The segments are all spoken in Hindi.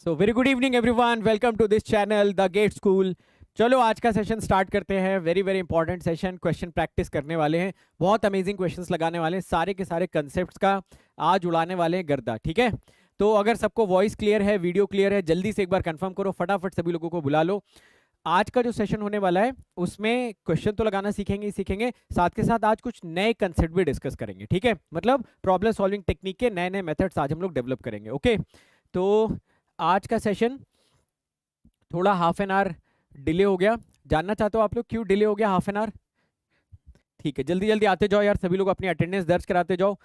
So very good evening everyone, welcome to this channel the gate school. चलो आज का सेशन स्टार्ट करते हैं। Very very important session, question practice करने वाले हैं। बहुत अमेजिंग क्वेश्चंस लगाने वाले हैं, सारे के सारे कंसेप्ट्स का आज उड़ाने वाले हैं गर्दा। ठीक है, तो अगर सबको वॉइस क्लियर है, वीडियो क्लियर है, जल्दी से एक बार कंफर्म करो, फटाफट सभी लोगों को बुला लो। आज का जो सेशन होने वाला है उसमें क्वेश्चन तो लगाना सीखेंगे ही सीखेंगे, साथ के साथ आज कुछ नए कंसेप्ट भी डिस्कस करेंगे। ठीक है, मतलब प्रॉब्लम सॉल्विंग टेक्निक के नए नए मेथड्स आज हम लोग डेवलप करेंगे। ओके, तो आज का सेशन थोड़ा हाफ एन आवर डिले हो गया। जानना चाहते हो आप लोग क्यों डिले हो गया हाफ एन आवर? ठीक है, जल्दी जल्दी आते जाओ यार, सभी लोग अपनी अटेंडेंस दर्ज कराते जाओ।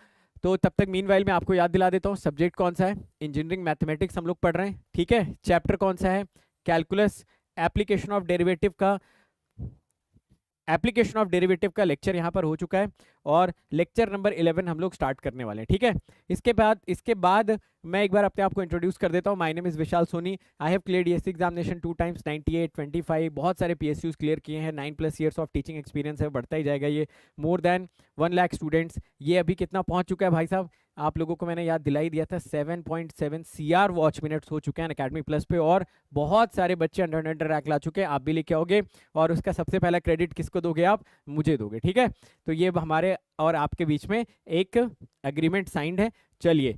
तो तब तक मीनवाइल मैं आपको याद दिला देता हूँ सब्जेक्ट कौन सा है। इंजीनियरिंग मैथमेटिक्स हम लोग पढ़ रहे हैं। ठीक है, चैप्टर कौन सा है? कैलकुलस। एप्लीकेशन ऑफ डेरिवेटिव का लेक्चर यहाँ पर हो चुका है और लेक्चर नंबर 11 हम लोग स्टार्ट करने वाले हैं। ठीक है, इसके बाद मैं एक बार अपने आप को इंट्रोड्यूस कर देता हूँ। My name is Vishal Soni. I have cleared ESC examination 2 times, 98, 25, बहुत सारे पीएसयूज क्लियर किए हैं। 9+ ईयर्स ऑफ टीचिंग एक्सपीरियंस है, बढ़ता ही जाएगा ये। मोर देन 1 लाख स्टूडेंट्स, ये अभी कितना पहुंच चुका है भाई साहब? आप लोगों को मैंने याद दिलाई दिया था, 7.7 CR वॉच मिनट्स हो चुके हैं अकेडमी प्लस पे, और बहुत सारे बच्चे अंडर रैंक ला चुके हैं। आप भी लेके आओगे और उसका सबसे पहला क्रेडिट किसको दोगे? आप मुझे दोगे। ठीक है, तो ये हमारे और आपके बीच में एक एग्रीमेंट साइंड है। चलिए,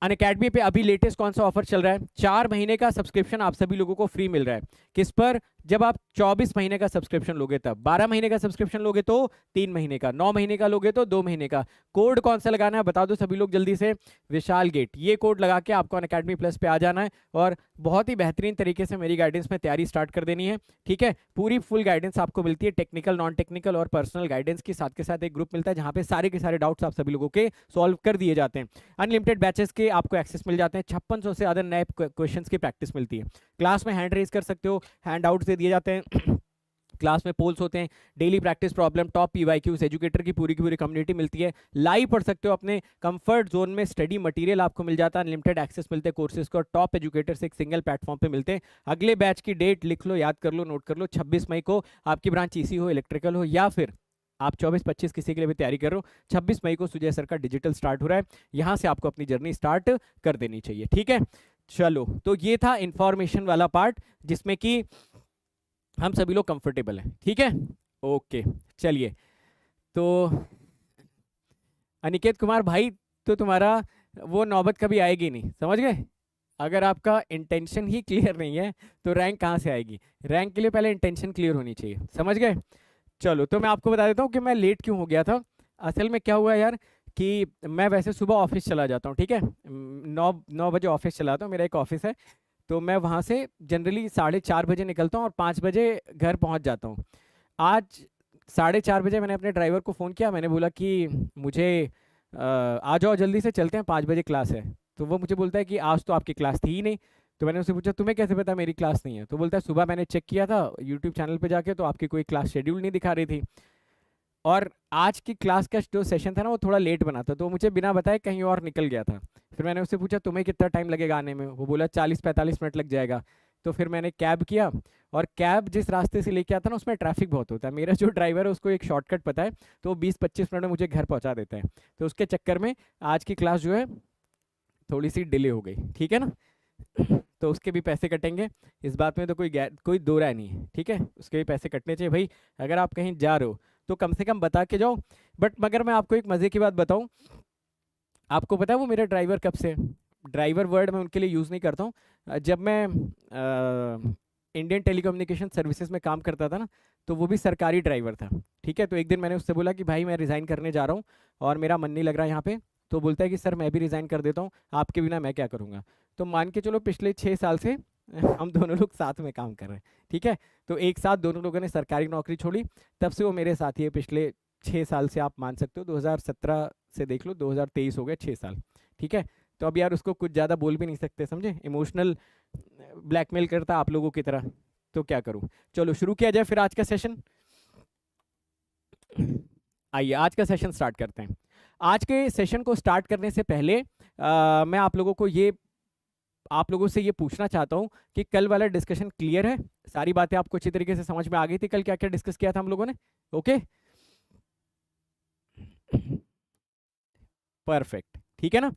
अनअकैडमी पे अभी लेटेस्ट कौन सा ऑफर चल रहा है? 4 महीने का सब्सक्रिप्शन आप सभी लोगों को फ्री मिल रहा है। किस पर? जब आप 24 महीने का सब्सक्रिप्शन लोगे तब। 12 महीने का सब्सक्रिप्शन लोगे तो 3 महीने का, 9 महीने का लोगे तो 2 महीने का। कोड कौन सा लगाना है बता दो सभी लोग जल्दी से। विशाल गेट, ये कोड लगा के आपको अनअकैडमी प्लस पे आ जाना है और बहुत ही बेहतरीन तरीके से मेरी गाइडेंस में तैयारी स्टार्ट कर देनी है। ठीक है, पूरी फुल गाइडेंस आपको मिलती है, टेक्निकल, नॉन टेक्निकल और पर्सनल गाइडेंस के साथ के साथ एक ग्रुप मिलता है जहाँ पे सारे के सारे डाउट्स आप सभी लोगों के सॉल्व कर दिए जाते हैं। अनलिमिटेड बैचेस के आपको एक्सेस मिल जाते हैं, 5600 से ज्यादा नए क्वेश्चंस की प्रैक्टिस मिलती है। क्लास में हैंड रेज कर सकते हो, हैंड आउट्स दे दिए जाते हैं क्लास में पोल्स होते हैं, daily practice problem, top PYQs, educator की पूरी कम्युनिटी मिलती है। लाइव पढ़ सकते हो, अपने कंफर्ट जोन में स्टडी मटेरियल आपको मिल जाता है, अनलिमिटेड एक्सेस मिलते हैं कोर्सेज को, टॉप एजुकेटर्स एक सिंगल प्लेटफॉर्म पे मिलते हैं। अगले बैच की डेट लिख लो, याद कर लो, नोट कर लो, 26 मई को। आपकी ब्रांच ईसी हो, इलेक्ट्रिकल हो, या फिर आप 24-25 किसी के लिए भी तैयारी कर रहे हो, 26 मई को सुजय सर का डिजिटल स्टार्ट हो रहा है। यहाँ से आपको अपनी जर्नी स्टार्ट कर देनी चाहिए। ठीक है, चलो, तो ये था इंफॉर्मेशन वाला पार्ट जिसमें कि हम सभी लोग कंफर्टेबल हैं। ठीक है, ओके, चलिए। तो अनिकेत कुमार भाई, तो तुम्हारा वो नौबत कभी आएगी नहीं, समझ गए? अगर आपका इंटेंशन ही क्लियर नहीं है तो रैंक कहाँ से आएगी? रैंक के लिए पहले इंटेंशन क्लियर होनी चाहिए, समझ गए? चलो, तो मैं आपको बता देता हूँ कि मैं लेट क्यों हो गया था। असल में क्या हुआ यार कि मैं वैसे सुबह ऑफिस चला जाता हूँ। ठीक है, 9 बजे ऑफिस चला जाता हूँ, मेरा एक ऑफिस है। तो मैं वहाँ से जनरली 4:30 बजे निकलता हूँ और 5 बजे घर पहुँच जाता हूँ। आज 4:30 बजे मैंने अपने ड्राइवर को फ़ोन किया, मैंने बोला कि मुझे आ जाओ जल्दी से, चलते हैं, 5 बजे क्लास है। तो वो मुझे बोलता है कि आज तो आपकी क्लास थी ही नहीं। तो मैंने उससे पूछा तुम्हें कैसे पता मेरी क्लास नहीं है? तो बोलता है सुबह मैंने चेक किया था यूट्यूब चैनल पे जाके, तो आपकी कोई क्लास शेड्यूल नहीं दिखा रही थी, और आज की क्लास का जो सेशन था ना वो थोड़ा लेट बना था, तो मुझे बिना बताए कहीं और निकल गया था। फिर मैंने उससे पूछा तुम्हें कितना टाइम लगेगा आने में? वो बोला 40-45 मिनट लग जाएगा। तो फिर मैंने कैब किया, और कैब जिस रास्ते से लेके आता ना उसमें ट्रैफिक बहुत होता है। मेरा जो ड्राइवर है उसको एक शॉर्टकट पता है, तो वो 20-25 मिनट में मुझे घर पहुंचा देता है। तो उसके चक्कर में आज की क्लास जो है थोड़ी सी डिले हो गई। ठीक है ना? तो उसके भी पैसे कटेंगे, इस बात में तो कोई दो राय नहीं है। ठीक है, उसके भी पैसे कटने चाहिए भाई। अगर आप कहीं जा रहे हो तो कम से कम बता के जाओ। बट मगर मैं आपको एक मज़े की बात बताऊं, आपको पता है वो मेरा ड्राइवर कब से? ड्राइवर वर्ड मैं उनके लिए यूज़ नहीं करता हूँ। जब मैं इंडियन टेलीकम्युनिकेशन सर्विसेज में काम करता था ना, तो वो भी सरकारी ड्राइवर था। ठीक है, तो एक दिन मैंने उससे बोला कि भाई मैं रिज़ाइन करने जा रहा हूँ और मेरा मन नहीं लग रहा यहाँ पे। तो बोलता है कि सर मैं भी रिज़ाइन कर देता हूँ, आपके बिना मैं क्या करूँगा? तो मान के चलो पिछले 6 साल से हम दोनों लोग साथ में काम कर रहे हैं। ठीक है, तो एक साथ दोनों लोगों ने सरकारी नौकरी छोड़ी, तब से वो मेरे साथी है पिछले 6 साल से। आप मान सकते हो 2017 से देख लो, 2023 हो गए, 6 साल। ठीक है, तो अब यार उसको कुछ ज़्यादा बोल भी नहीं सकते, समझे? इमोशनल ब्लैकमेल करता आप लोगों की तरह, तो क्या करूँ। चलो शुरू किया जाए फिर आज का सेशन। आइए आज का सेशन स्टार्ट करते हैं। आज के सेशन को स्टार्ट करने से पहले मैं आप लोगों से ये पूछना चाहता हूँ कि कल वाला डिस्कशन क्लियर है? सारी बातें आपको अच्छी तरीके से समझ में आ गई थी? कल क्या क्या डिस्कस किया था हम लोगों ने? ओके, परफेक्ट, ठीक है ना?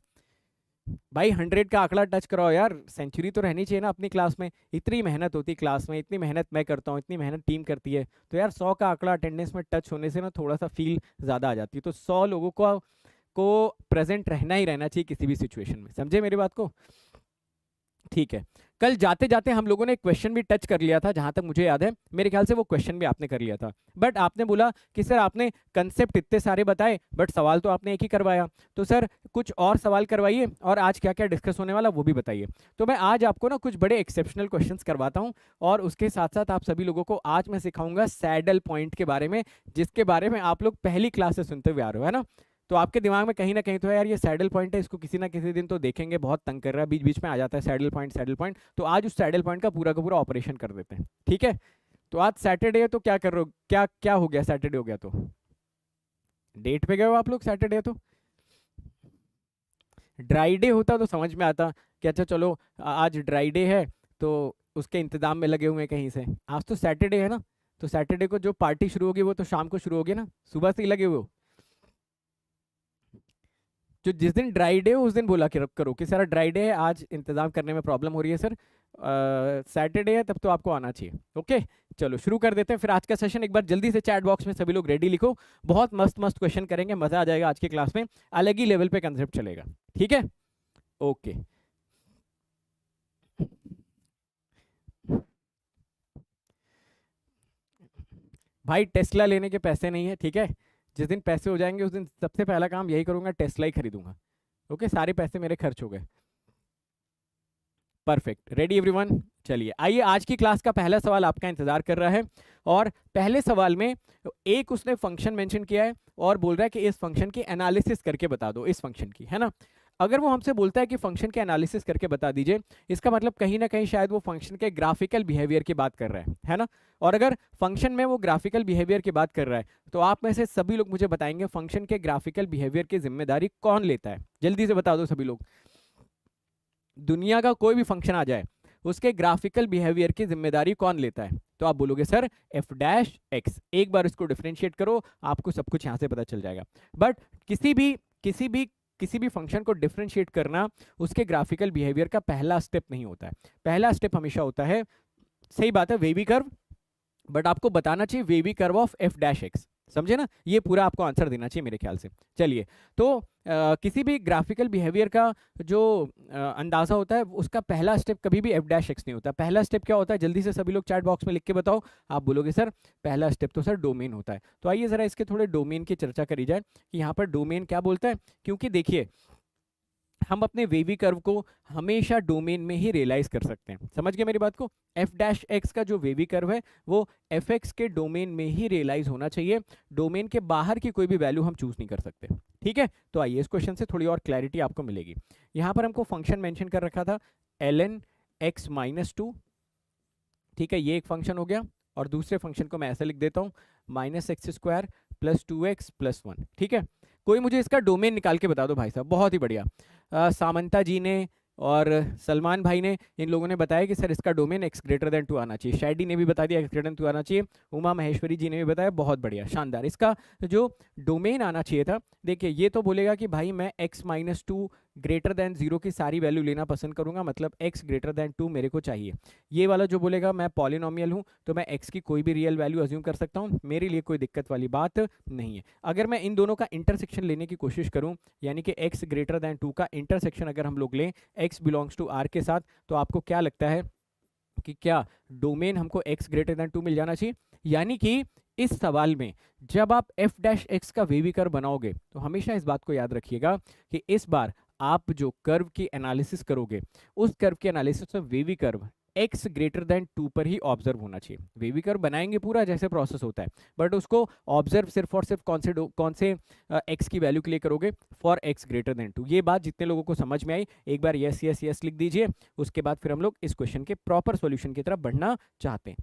भाई 100 का आंकड़ा टच कराओ यार, सेंचुरी तो रहनी चाहिए ना अपनी क्लास में। इतनी मेहनत होती है क्लास में, इतनी मेहनत मैं करता हूँ, इतनी मेहनत टीम करती है, तो यार 100 का आंकड़ा अटेंडेंस में टच होने से ना थोड़ा सा फील ज़्यादा आ जाती है। तो 100 लोगों को प्रेजेंट रहना ही रहना चाहिए किसी भी सिचुएशन में, समझे मेरी बात को? ठीक है। कल जाते जाते हम लोगों ने एक क्वेश्चन भी टच कर लिया था, जहां तक मुझे याद है, मेरे ख्याल से वो क्वेश्चन भी आपने कर लिया था। बट आपने बोला कि सर आपने कंसेप्ट इतने सारे बताए बट सवाल तो आपने एक ही करवाया, तो सर कुछ और सवाल करवाइए और आज क्या क्या डिस्कस होने वाला वो भी बताइए। तो मैं आज आपको ना कुछ बड़े एक्सेप्शनल क्वेश्चंस करवाता हूं, और उसके साथ साथ आप सभी लोगों को आज मैं सिखाऊंगा सैडल पॉइंट के बारे में, जिसके बारे में आप लोग पहली क्लास से सुनते हुए आ रहे हो, है ना? तो आपके दिमाग में कहीं ना कहीं तो है यार, ये सैडल पॉइंट है, इसको किसी ना किसी दिन तो देखेंगे, बहुत तंग कर रहा है, बीच बीच में आ जाता है सैडल पॉइंट सैडल पॉइंट। तो आज उस सैडल पॉइंट का पूरा ऑपरेशन कर देते हैं, ठीक है? तो आज सैटरडे है, तो क्या कर रहे हो, क्या क्या हो गया, सैटरडे हो गया तो डेट पे गए हो आप लोग? सैटरडे तो ड्राई डे होता तो समझ में आता कि अच्छा चलो आज ड्राई डे है, तो उसके इंतजाम में लगे हुए हैं कहीं से। आज तो सैटरडे है ना, तो सैटरडे को जो पार्टी शुरू होगी वो तो शाम को शुरू होगी ना, सुबह से ही लगे हुए हो। जो जिस दिन ड्राई डे हो उस दिन बोला करो कि सर ड्राई डे है, आज इंतजाम करने में प्रॉब्लम हो रही है सर, सैटरडे है तब तो आपको आना चाहिए। ओके, चलो शुरू कर देते हैं फिर आज का सेशन। एक बार जल्दी से चैट बॉक्स में सभी लोग रेडी लिखो, बहुत मस्त मस्त क्वेश्चन करेंगे, मजा आ जाएगा आज की क्लास में, अलग ही लेवल पे कंसेप्ट चलेगा, ठीक है? ओके। भाई टेस्ला लेने के पैसे नहीं है, ठीक है? जिस दिन पैसे हो जाएंगे उस दिन सबसे पहला काम यही करूंगा, टेस्ला ही खरीदूंगा। ओके, सारे पैसे मेरे खर्च हो गए। Perfect, ready everyone? चलिए आइए, आज की क्लास का पहला सवाल आपका इंतजार कर रहा है। और पहले सवाल में एक उसने फंक्शन मेंशन किया है और बोल रहा है कि इस फंक्शन की एनालिसिस करके बता दो, इस फंक्शन की, है ना? अगर वो हमसे बोलता है कि फंक्शन के एनालिसिस करके बता दीजिए, इसका मतलब कहीं ना कहीं शायद वो फंक्शन के ग्राफिकल बिहेवियर की बात कर रहा है ना? और अगर फंक्शन में वो ग्राफिकल बिहेवियर की बात कर रहा है, तो आप में से सभी लोग मुझे बताएंगे फंक्शन के ग्राफिकल बिहेवियर की जिम्मेदारी कौन लेता है? जल्दी से बता दो सभी लोग। दुनिया का कोई भी फंक्शन आ जाए, उसके ग्राफिकल बिहेवियर की जिम्मेदारी कौन लेता है? तो आप बोलोगे सर एफ डैश एक्स। एक बार इसको डिफरेंशिएट करो, आपको सब कुछ यहां से पता चल जाएगा। बट किसी भी किसी भी किसी भी फंक्शन को डिफरेंशिएट करना उसके ग्राफिकल बिहेवियर का पहला स्टेप नहीं होता है। पहला स्टेप हमेशा होता है, सही बात है, वेवी कर्व, बट आपको बताना चाहिए wavy curve of f dash x, समझे ना? ये पूरा आपको आंसर देना चाहिए मेरे ख्याल से। चलिए, तो किसी भी ग्राफिकल बिहेवियर का जो अंदाजा होता है उसका पहला स्टेप कभी भी एफ डैश एक्स नहीं होता। पहला स्टेप क्या होता है? जल्दी से सभी लोग चैट बॉक्स में लिख के बताओ। आप बोलोगे सर पहला स्टेप तो सर डोमेन होता है। तो आइए जरा इसके थोड़े डोमेन की चर्चा करी जाए कि यहाँ पर डोमेन क्या बोलता है। क्योंकि देखिए, हम अपने वेवी कर्व को हमेशा डोमेन में ही रियलाइज कर सकते हैं, समझ गए मेरी बात को? एफ डैश एक्स का जो वेवी कर्व है वो एफ एक्स के डोमेन में ही रियलाइज होना चाहिए, डोमेन के बाहर की कोई भी वैल्यू हम चूज नहीं कर सकते, ठीक है? तो आइए इस क्वेश्चन से थोड़ी और क्लैरिटी आपको मिलेगी। यहाँ पर हमको फंक्शन मेंशन कर रखा था ln x माइनस टू, ठीक है? ये एक फंक्शन हो गया, और दूसरे फंक्शन को मैं ऐसे लिख देता हूँ minus x square plus two x plus one, ठीक है? कोई मुझे इसका डोमेन निकाल के बता दो भाई साहब, बहुत ही बढ़िया। सामंता जी ने और सलमान भाई ने, इन लोगों ने बताया कि सर इसका domain x greater than two आना चाहिए। शैडी ने भी बता दिया एक्स ग्रेटर देन टू आना चाहिए। उमा महेश्वरी जी ने भी बताया, बहुत बढ़िया, शानदार। इसका जो डोमेन आना चाहिए था, देखिए ये तो बोलेगा कि भाई मैं x minus two greater than zero की सारी वैल्यू लेना पसंद करूंगा, मतलब एक्स ग्रेटर देन टू मेरे को चाहिए। ये वाला जो बोलेगा मैं पॉलिनोमियल हूँ तो मैं एक्स की कोई भी रियल वैल्यू अज्यूम कर सकता हूँ, मेरे लिए कोई दिक्कत वाली बात नहीं है। अगर मैं इन दोनों का इंटरसेक्शन लेने की कोशिश करूँ, यानी कि एक्स ग्रेटर देन टू का इंटरसेक्शन अगर हम लोग लें एक्स बिलोंग्स टू आर के साथ, तो आपको क्या लगता है कि क्या डोमेन हमको एक्स ग्रेटर देन टू मिल जाना चाहिए? यानी कि इस सवाल में जब आप एफ डैश एक्स का वेवी कर्व बनाओगे तो हमेशा इस बात को याद रखिएगा कि इस बार आप जो कर्व की एनालिसिस करोगे, उस कर्व के एनालिसिस में wavy curve x greater than two पर ही ऑब्जर्व होना चाहिए। वेवी कर्व बनाएंगे पूरा जैसे प्रोसेस होता है, बट उसको ऑब्जर्व सिर्फ और सिर्फ कौन से एक्स की वैल्यू के लिए करोगे? For x greater than two. ये बात जितने लोगों को समझ में आई, एक बार यस यस यस लिख दीजिए। उसके बाद फिर हम लोग इस क्वेश्चन के प्रॉपर सॉल्यूशन की तरफ बढ़ना चाहते हैं।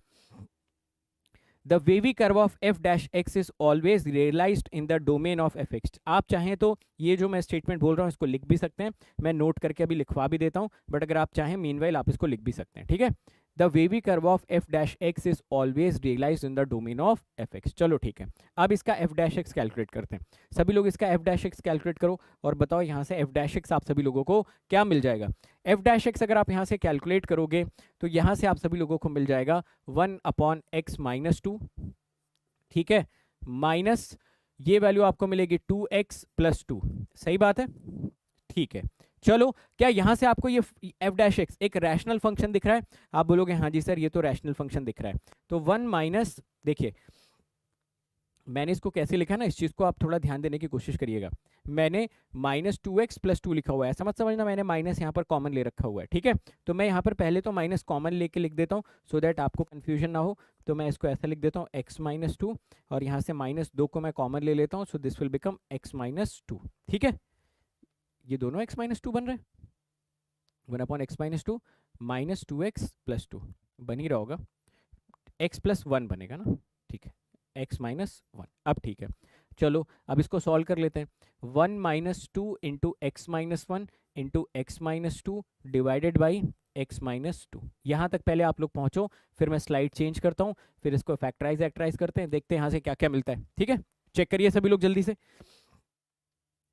The wavy curve of f dash x is always realized in the domain of fx। आप चाहें तो ये जो मैं स्टेटमेंट बोल रहा हूँ इसको लिख भी सकते हैं, मैं नोट करके अभी लिखवा भी देता हूँ, बट अगर आप चाहें मीनवाइल आप इसको लिख भी सकते हैं, ठीक है? The wavy curve of f dash x is always realise in the domain of f x. चलो ठीक है, अब इसका एफ डैश एक्स कैलकुलेट करते हैं। सभी लोग इसका एफ डैश एक्स कैलकुलेट करो और बताओ यहाँ से एफ डैश एक्स आप सभी लोगों को क्या मिल जाएगा। एफ डैश एक्स अगर आप यहाँ से कैलकुलेट करोगे तो यहाँ से आप सभी लोगों को मिल जाएगा 1/x-2, ठीक है, माइनस ये वैल्यू आपको मिलेगी 2x+2। सही बात है, ठीक है। चलो, क्या यहां से आपको ये एफ डैश एक्स एक रैशनल फंक्शन दिख रहा है? आप बोलोगे हाँ जी सर, ये तो रैशनल फंक्शन दिख रहा है। तो 1 माइनस, देखिए मैंने इसको कैसे लिखा ना, इस चीज को आप थोड़ा ध्यान देने की कोशिश करिएगा। मैंने -2x+2 लिखा हुआ है, ऐसा मत समझना मैंने माइनस यहाँ पर कॉमन ले रखा हुआ है, ठीक है। तो मैं यहाँ पर पहले तो माइनस कॉमन लेके लिख देता हूँ सो दैट आपको कंफ्यूजन ना हो। तो मैं इसको ऐसा लिख देता हूँ x-2, और यहाँ से -2 को मैं कॉमन ले लेता हूँ, so this will become x-2, ठीक है। ये दोनों x-2 बन रहे हैं, 1/x-2 -2x+2 बन ही रहा होगा, x+1 बनेगा ना, ठीक है, x-1। अब ठीक है, चलो अब इसको सॉल्व कर लेते हैं। 1-2 into x-1 into x-2 divided by x-2। यहाँ तक पहले आप लोग पहुँचो, फिर मैं स्लाइड चेंज करता हूँ, फिर इसको फैक्टराइज करते हैं, देखते हैं यहाँ से क्या क्या मिलता है, ठीक है। चेक करिए सभी लोग जल्दी से।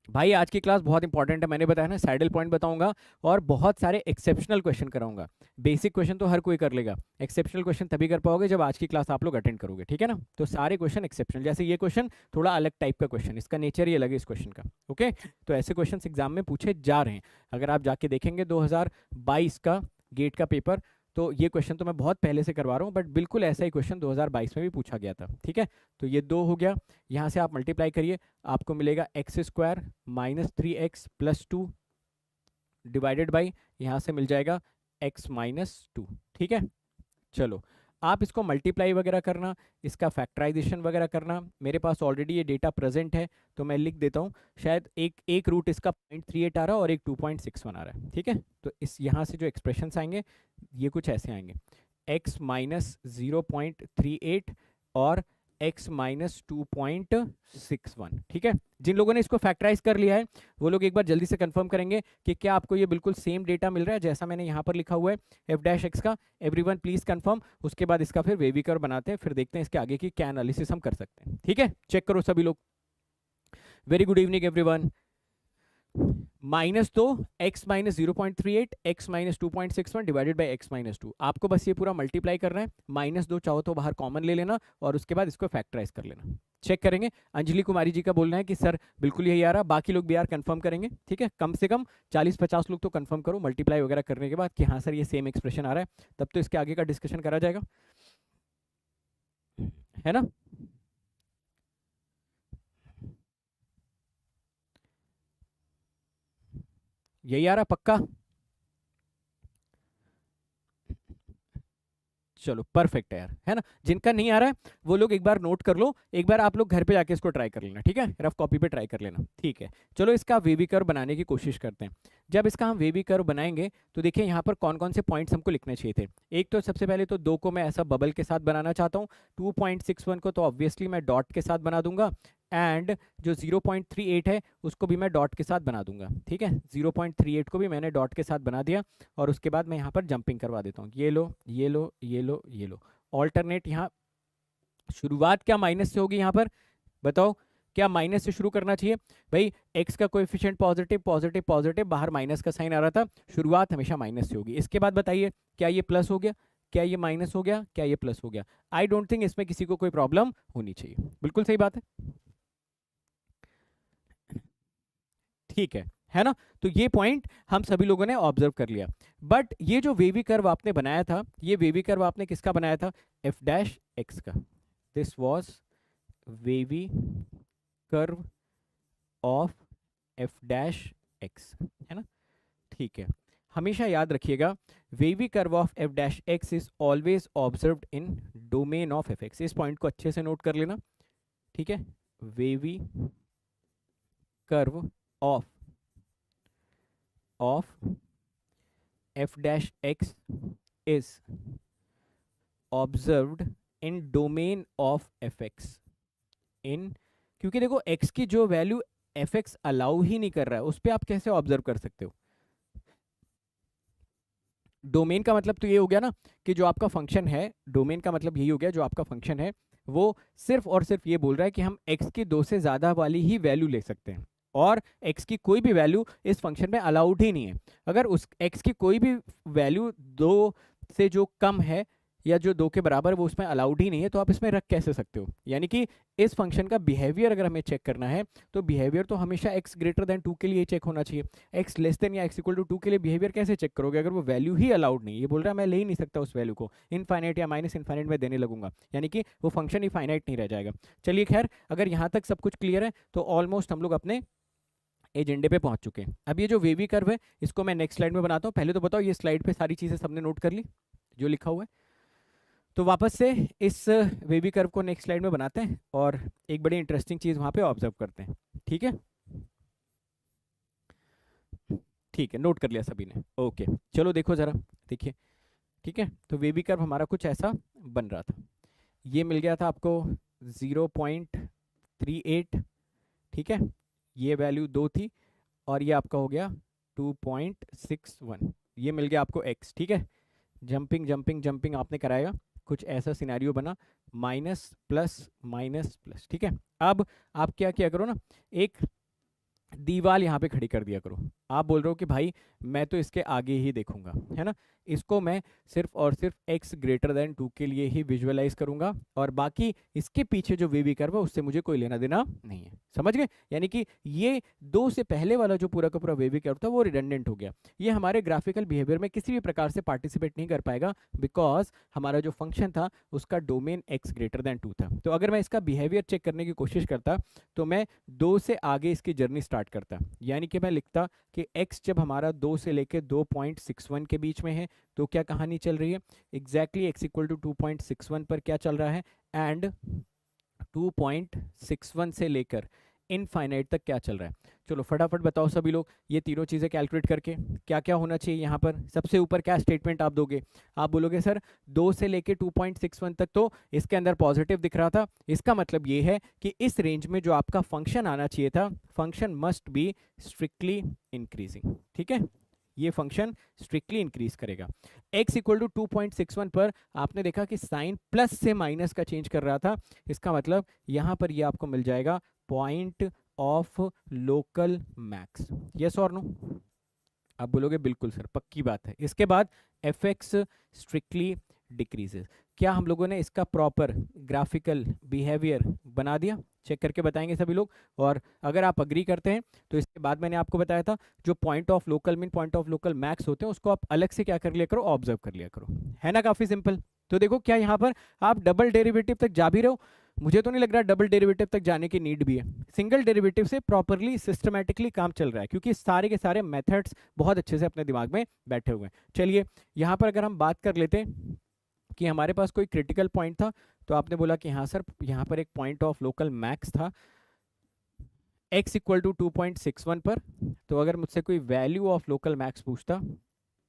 भाई आज की क्लास बहुत इंपॉर्टेंट है, मैंने बताया ना, सैडल पॉइंट बताऊंगा और बहुत सारे एक्सेप्शनल क्वेश्चन कराऊंगा। बेसिक क्वेश्चन तो हर कोई कर लेगा, एक्सेप्शनल क्वेश्चन तभी कर पाओगे जब आज की क्लास आप लोग अटेंड करोगे, ठीक है ना। तो सारे क्वेश्चन एक्सेप्शनल, जैसे ये क्वेश्चन थोड़ा अलग टाइप का क्वेश्चन, इसका नेचर ही अलग है इस क्वेश्चन का, ओके। तो ऐसे क्वेश्चन एग्जाम में पूछे जा रहे हैं। अगर आप जाके देखेंगे 2022 का गेट का पेपर, तो ये क्वेश्चन तो मैं बहुत पहले से करवा रहा हूँ, बट बिल्कुल ऐसा ही क्वेश्चन 2022 में भी पूछा गया था, ठीक है। तो ये 2 हो गया, यहाँ से आप मल्टीप्लाई करिए, आपको मिलेगा x² -3x+2 डिवाइडेड बाई, यहाँ से मिल जाएगा x-2, ठीक है। चलो, आप इसको मल्टीप्लाई वगैरह करना, इसका फैक्टराइजेशन वगैरह करना, मेरे पास ऑलरेडी ये डेटा प्रेजेंट है तो मैं लिख देता हूँ। शायद एक रूट इसका 0.38 आ रहा है और एक 2.61 आ रहा है, ठीक है। तो इस यहाँ से जो एक्सप्रेशंस आएंगे ये कुछ ऐसे आएंगे, x-0.38 और x-2.61, ठीक है। जिन लोगों ने इसको फैक्टराइज कर लिया है वो लोग एक बार जल्दी से कंफर्म करेंगे कि क्या आपको ये बिल्कुल सेम डेटा मिल रहा है जैसा मैंने यहाँ पर लिखा हुआ है एफ डैश एक्स का। एवरीवन प्लीज कंफर्म, उसके बाद इसका फिर वेवी कर्व बनाते हैं, फिर देखते हैं इसके आगे की क्या एनालिसिस हम कर सकते हैं, ठीक है। चेक करो सभी लोग। Very good evening everyone. -2 x-0.38 x-2.61 divided by x-2। आपको बस ये पूरा मल्टीप्लाई करना है, -2 चाहो तो बाहर कॉमन ले लेना और उसके बाद इसको फैक्टराइज कर लेना। चेक करेंगे, अंजलि कुमारी जी का बोलना है कि सर बिल्कुल यही आ रहा, बाकी लोग भी यार कंफर्म करेंगे, ठीक है। कम से कम 40-50 लोग तो कंफर्म करो मल्टीप्लाई वगैरह करने के बाद कि हाँ सर ये सेम एक्सप्रेशन आ रहा है, तब तो इसके आगे का डिस्कशन करा जाएगा, है ना। यही आ रहा पक्का? चलो परफेक्ट है यार, है ना। जिनका नहीं आ रहा है वो लोग एक बार नोट कर लो, एक बार आप लोग घर पे जाके इसको ट्राई कर लेना, ठीक है, रफ कॉपी पे ट्राई कर लेना, ठीक है। चलो इसका वेवी कर्व बनाने की कोशिश करते हैं। जब इसका हम वेवी कर्व बनाएंगे तो देखिए यहाँ पर कौन कौन से पॉइंट्स हमको लिखने चाहिए थे। एक तो सबसे पहले तो 2 को मैं ऐसा बबल के साथ बनाना चाहता हूँ, 2.61 को तो ऑब्वियसली मैं डॉट के साथ बना दूंगा, एंड जो 0.38 है उसको भी मैं डॉट के साथ बना दूंगा, ठीक है। 0.38 को भी मैंने डॉट के साथ बना दिया और उसके बाद मैं यहाँ पर जंपिंग करवा देता हूँ, ये लो ये लो ये लो ये लो, ऑल्टरनेट। यहाँ शुरुआत क्या माइनस से होगी, यहाँ पर बताओ क्या माइनस से शुरू करना चाहिए? भाई x का कोएफिशिएंट पॉजिटिव पॉजिटिव पॉजिटिव, बाहर माइनस का साइन आ रहा था, शुरुआत हमेशा माइनस से होगी। इसके बाद बताइए क्या ये प्लस हो गया, क्या ये माइनस हो गया, क्या ये प्लस हो गया? आई डोंट थिंक इसमें किसी को कोई प्रॉब्लम होनी चाहिए, बिल्कुल सही बात है, ठीक है ना। तो ये पॉइंट हम सभी लोगों ने ऑब्जर्व कर लिया। बट ये जो वेवी कर्व आपने बनाया था, ये वेवी कर्व आपने किसका बनाया था? एफ डैश एक्स का। This was wavy curve of f dash x, है ना, ठीक है। हमेशा याद रखिएगा wavy curve of f dash x is always observed in domain of f x. इस पॉइंट को अच्छे से नोट कर लेना, ठीक है। Wavy curve of f dash x is observed in domain of fx in, क्योंकि देखो x की जो वैल्यू fx अलाउ ही नहीं कर रहा है उस पर आप कैसे ऑब्जर्व कर सकते हो? डोमेन का मतलब तो ये हो गया ना कि जो आपका फंक्शन है, डोमेन का मतलब यही हो गया, जो आपका फंक्शन है वो सिर्फ और सिर्फ ये बोल रहा है कि हम x की 2 से ज़्यादा वाली ही वैल्यू ले सकते हैं, और x की कोई भी वैल्यू इस फंक्शन में अलाउड ही नहीं है। अगर उस x की कोई भी वैल्यू 2 से जो कम है या जो 2 के बराबर, वो उसमें अलाउड ही नहीं है, तो आप इसमें रख कैसे सकते हो? यानी कि इस फंक्शन का बिहेवियर अगर हमें चेक करना है तो बिहेवियर तो हमेशा x ग्रेटर देन 2 के लिए चेक होना चाहिए। x लेस देन या x इक्वल टू 2 के लिए बिहेवियर कैसे चेक करोगे अगर वो वैल्यू ही अलाउड नहीं? ये बोल रहा है मैं ले ही नहीं सकता उस वैल्यू को, इनफाइनाइट या माइनस इनफाइनाइट में देने लगूंगा, यानी कि वो फंक्शन ही फाइनाइट नहीं रह जाएगा। चलिए खैर, अगर यहाँ तक सब कुछ क्लियर है तो ऑलमोस्ट हम लोग अपने एजेंडे पे पहुंच चुके हैं। अब ये जो वेवी कर्व है इसको मैं नेक्स्ट स्लाइड में बनाता हूँ। पहले तो बताओ ये स्लाइड पे सारी चीज़ें सबने नोट कर ली जो लिखा हुआ है? तो वापस से इस वेवी कर्व को नेक्स्ट स्लाइड में बनाते हैं और एक बड़ी इंटरेस्टिंग चीज़ वहाँ पे ऑब्जर्व करते हैं। ठीक है, ठीक है, नोट कर लिया सभी ने? ओके, चलो देखो ज़रा, देखिए। ठीक है, तो वेवी कर्व हमारा कुछ ऐसा बन रहा था। ये मिल गया था आपको 0.38, ठीक है, ये वैल्यू 2 थी, और ये आपका हो गया 2.61, ये मिल गया आपको x। ठीक है, जंपिंग जंपिंग जंपिंग आपने कराया, कुछ ऐसा सिनेरियो बना, माइनस प्लस माइनस प्लस। ठीक है, अब आप क्या किया करो ना, एक दीवार यहाँ पे खड़ी कर दिया करो। आप बोल रहे हो कि भाई मैं तो इसके आगे ही देखूंगा, है ना, इसको मैं सिर्फ और सिर्फ x ग्रेटर देन 2 के लिए ही विजुअलाइज करूंगा, और बाकी इसके पीछे जो वेवी कर्व है उससे मुझे कोई लेना देना नहीं है। समझ गए? यानी कि ये 2 से पहले वाला जो पूरा का पूरा वेवी कर्व था वो रिडंडेंट हो गया। ये हमारे ग्राफिकल बिहेवियर में किसी भी प्रकार से पार्टिसिपेट नहीं कर पाएगा, बिकॉज हमारा जो फंक्शन था उसका डोमेन x ग्रेटर देन 2 था। तो अगर मैं इसका बिहेवियर चेक करने की कोशिश करता तो मैं 2 से आगे इसकी जर्नी स्टार्ट करता, यानी कि मैं लिखता कि x जब हमारा 2 से लेके 2.61 के बीच में है तो क्या कहानी चल रही है, एग्जैक्टली x इक्वल टू 2.61 पर क्या चल रहा है, एंड 2.61 से लेकर इनफाइनाइट तक क्या चल रहा है। चलो फटाफट बताओ सभी लोग, ये तीनों चीज़ें कैलकुलेट करके क्या क्या होना चाहिए यहाँ पर। सबसे ऊपर क्या स्टेटमेंट आप दोगे? आप बोलोगे सर 2 से लेके 2.61 तक तो इसके अंदर पॉजिटिव दिख रहा था, इसका मतलब ये है कि इस रेंज में जो आपका फंक्शन आना चाहिए था, function must be strictly increasing. ठीक है, ये फंक्शन स्ट्रिक्टली इंक्रीज करेगा। x इक्वल टू 2.61 पर आपने देखा कि साइन प्लस से माइनस का चेंज कर रहा था, इसका मतलब यहाँ पर ये आपको मिल जाएगा point of local max. Yes और नो? आप बोलोगे बिल्कुल सर, पक्की बात है। इसके बाद एफ एक्स स्ट्रिक्टली डिक्रीजेस। क्या हम लोगों ने इसका प्रॉपर ग्राफिकल बिहेवियर बना दिया? चेक करके बताएंगे सभी लोग। और अगर आप अग्री करते हैं तो इसके बाद मैंने आपको बताया था जो point of local mean, point of local max होते हैं उसको आप अलग से क्या कर लिया करो, ऑब्जर्व कर लिया करो, है ना? काफी सिंपल। तो देखो क्या यहाँ पर आप डबल डेरिवेटिव तक जा भी रहे हो? मुझे तो नहीं लग रहा डबल डेरिवेटिव तक जाने की नीड भी है। सिंगल डेरिवेटिव से प्रॉपरली सिस्टमैटिकली काम चल रहा है, क्योंकि सारे के सारे मेथड्स बहुत अच्छे से अपने दिमाग में बैठे हुए हैं। चलिए यहाँ पर अगर हम बात कर लेते हैं कि हमारे पास कोई क्रिटिकल पॉइंट था, तो आपने बोला कि हाँ सर यहाँ पर एक पॉइंट ऑफ लोकल मैक्स था x इक्वल टू 2.61 पर। तो अगर मुझसे कोई वैल्यू ऑफ लोकल मैक्स पूछता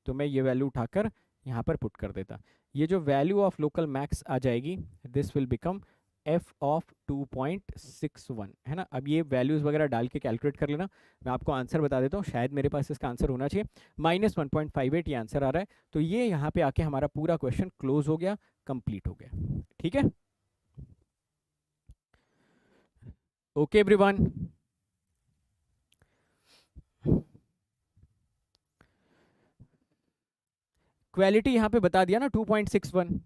तो मैं ये वैल्यू उठाकर यहाँ पर पुट कर देता। ये जो वैल्यू ऑफ लोकल मैक्स आ जाएगी, this will become f of 2.61, है ना। अब ये वैल्यूज़ वगैरह डाल के कैलकुलेट कर लेना, मैं आपको आंसर बता देता हूँ, शायद मेरे पास इसका आंसर होना चाहिए, -1.58 ये आंसर आ रहा है। तो ये यहाँ पे आके हमारा पूरा क्वेश्चन क्लोज हो गया, कंप्लीट हो गया। ठीक है, ओके एवरीवन। क्वालिटी यहाँ पे बता दिया ना 2.61।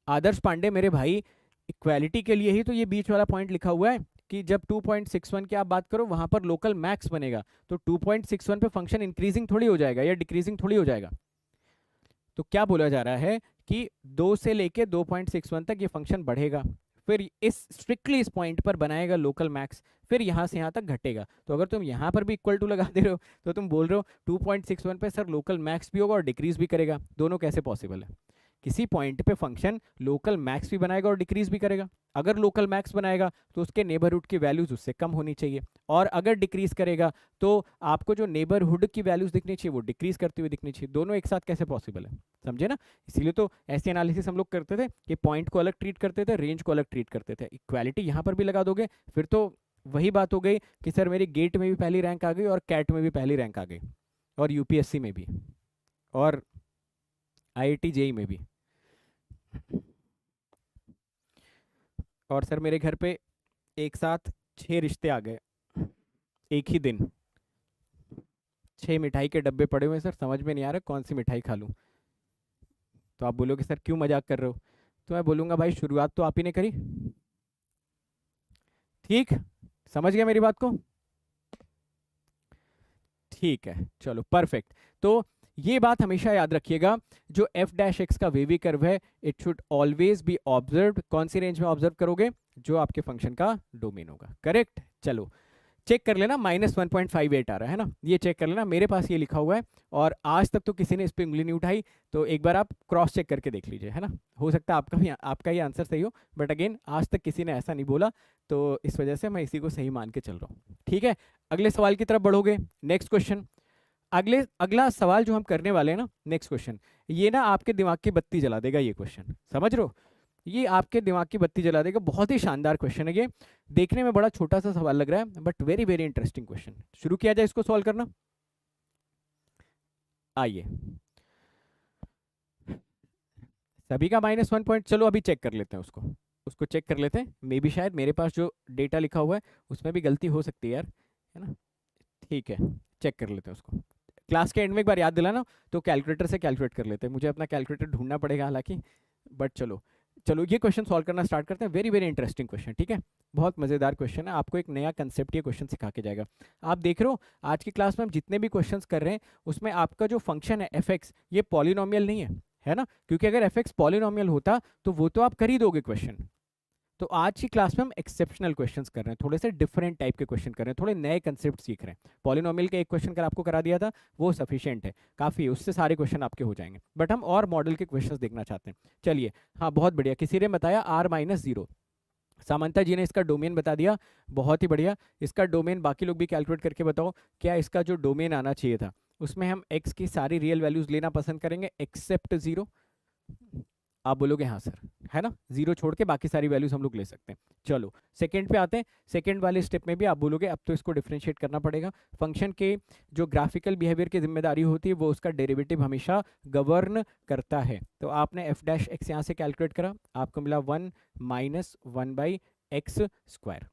आदर्श पांडे मेरे भाई, इक्वालिटी के लिए ही तो ये बीच वाला पॉइंट लिखा हुआ है कि जब 2.61 की आप बात करो वहां पर लोकल मैक्स बनेगा, तो 2.61 पे फंक्शन इंक्रीजिंग थोड़ी हो जाएगा या डिक्रीजिंग थोड़ी हो जाएगा। तो क्या बोला जा रहा है कि 2 से लेके 2.61 तक ये फंक्शन बढ़ेगा, फिर इस स्ट्रिक्टली इस पॉइंट पर बनाएगा लोकल मैक्स, फिर यहाँ से यहाँ तक घटेगा। तो अगर तुम यहाँ पर भी इक्वल टू लगा दे रहे हो तो तुम बोल रहे हो 2.61 पे सर लोकल मैक्स भी होगा और डिक्रीज भी करेगा। दोनों कैसे पॉसिबल है? किसी पॉइंट पे फंक्शन लोकल मैक्स भी बनाएगा और डिक्रीज भी करेगा। अगर लोकल मैक्स बनाएगा तो उसके नेबरहुड की वैल्यूज उससे कम होनी चाहिए, और अगर डिक्रीज करेगा तो आपको जो नेबरहुड की वैल्यूज दिखनी चाहिए वो डिक्रीज करती हुई दिखनी चाहिए। दोनों एक साथ कैसे पॉसिबल है? समझे ना? इसीलिए तो ऐसे एनालिसिस हम लोग करते थे कि पॉइंट को अलग ट्रीट करते थे, रेंज को अलग ट्रीट करते थे। इक्वालिटी यहाँ पर भी लगा दोगे फिर तो वही बात हो गई कि सर मेरी गेट में भी पहली रैंक आ गई और कैट में भी पहली रैंक आ गई और यूपीएससी में भी। और IIT जेई में भी। और सर मेरे घर पे एक साथ 6 रिश्ते आ गए एक ही दिन। 6 मिठाई के डब्बे पड़े हुए हैं सर, समझ में नहीं आ रहा कौन सी मिठाई खा लूँ। तो आप बोलोगे सर क्यों मजाक कर रहे हो, तो मैं बोलूँगा भाई शुरुआत तो आप ही ने करी। ठीक, समझ गया मेरी बात को? ठीक है, चलो परफेक्ट। तो ये बात हमेशा याद रखिएगा, जो एफ डैश एक्स का वेवी कर्व है it should always be observed. कौन सी रेंज में ऑब्जर्व करोगे? जो आपके फंक्शन का डोमेन होगा। करेक्ट। चलो चेक कर लेना, -1.58 आ रहा है ना, ये चेक कर लेना, मेरे पास ये लिखा हुआ है और आज तक तो किसी ने इस पे उंगली नहीं उठाई, तो एक बार आप क्रॉस चेक करके देख लीजिए, है ना। हो सकता है आपका ही आंसर सही हो, बट अगेन आज तक किसी ने ऐसा नहीं बोला, तो इस वजह से मैं इसी को सही मान के चल रहा हूँ। ठीक है, अगले सवाल की तरफ बढ़ोगे। नेक्स्ट क्वेश्चन, अगला सवाल जो हम करने वाले हैं ना, नेक्स्ट क्वेश्चन, ये ना आपके दिमाग की बत्ती जला देगा ये क्वेश्चन, समझ रहे हो? ये आपके दिमाग की बत्ती जला देगा, बहुत ही शानदार क्वेश्चन है ये। देखने में बड़ा छोटा सा सवाल लग रहा है but very very interesting question. शुरू किया जाए इसको सॉल्व करना। आइए, सभी का -1 पॉइंट, चलो अभी चेक कर लेते हैं उसको चेक कर लेते हैं। मे बी शायद मेरे पास जो डेटा लिखा हुआ है उसमें भी गलती हो सकती है यार, है ना। ठीक है, चेक कर लेते हैं उसको। क्लास के एंड में एक बार याद दिलाना, तो कैलकुलेटर से कैलकुलेट कर लेते हैं। मुझे अपना कैलकुलेटर ढूंढना पड़ेगा हालांकि, बट चलो चलो ये क्वेश्चन सॉल्व करना स्टार्ट करते हैं। वेरी वेरी इंटरेस्टिंग क्वेश्चन, ठीक है, बहुत मज़ेदार क्वेश्चन है, आपको एक नया कंसेप्ट ये क्वेश्चन सिखा के जाएगा। आप देख रहे हो आज की क्लास में हम जितने भी क्वेश्चंस कर रहे हैं उसमें आपका जो फंक्शन है एफ एक्स, ये पॉलिनोमियल नहीं है ना, क्योंकि अगर एफ एक्स पॉलिनोमियल होता तो वो तो आप कर ही दोगे क्वेश्चन। तो आज की क्लास में हम एक्सेप्शनल क्वेश्चंस कर रहे हैं, थोड़े से डिफरेंट टाइप के क्वेश्चन कर रहे हैं, थोड़े नए कंसेप्ट सीख रहे हैं। पॉलिनोमियल का एक क्वेश्चन कर आपको करा दिया था, वो सफिशिएंट है, काफ़ी है, उससे सारे क्वेश्चन आपके हो जाएंगे, बट हम और मॉडल के क्वेश्चंस देखना चाहते हैं। चलिए, हाँ बहुत बढ़िया, किसी ने बताया R-0, सामंता जी ने इसका डोमेन बता दिया, बहुत ही बढ़िया। इसका डोमेन बाकी लोग भी कैलकुलेट करके बताओ, क्या इसका जो डोमेन आना चाहिए था उसमें हम x की सारी रियल वैल्यूज लेना पसंद करेंगे एक्सेप्ट 0? आप बोलोगे हाँ सर, है ना, 0 छोड़ के बाकी सारी वैल्यूज हम लोग ले सकते हैं। चलो सेकंड पे आते हैं। सेकंड वाले स्टेप में भी आप बोलोगे अब तो इसको डिफरेंशिएट करना पड़ेगा। फंक्शन के जो ग्राफिकल बिहेवियर की जिम्मेदारी होती है वो उसका डेरिवेटिव हमेशा गवर्न करता है। तो आपने एफ डैश एक्स यहाँ से कैलकुलेट करा, आपको मिला 1 - 1/x²।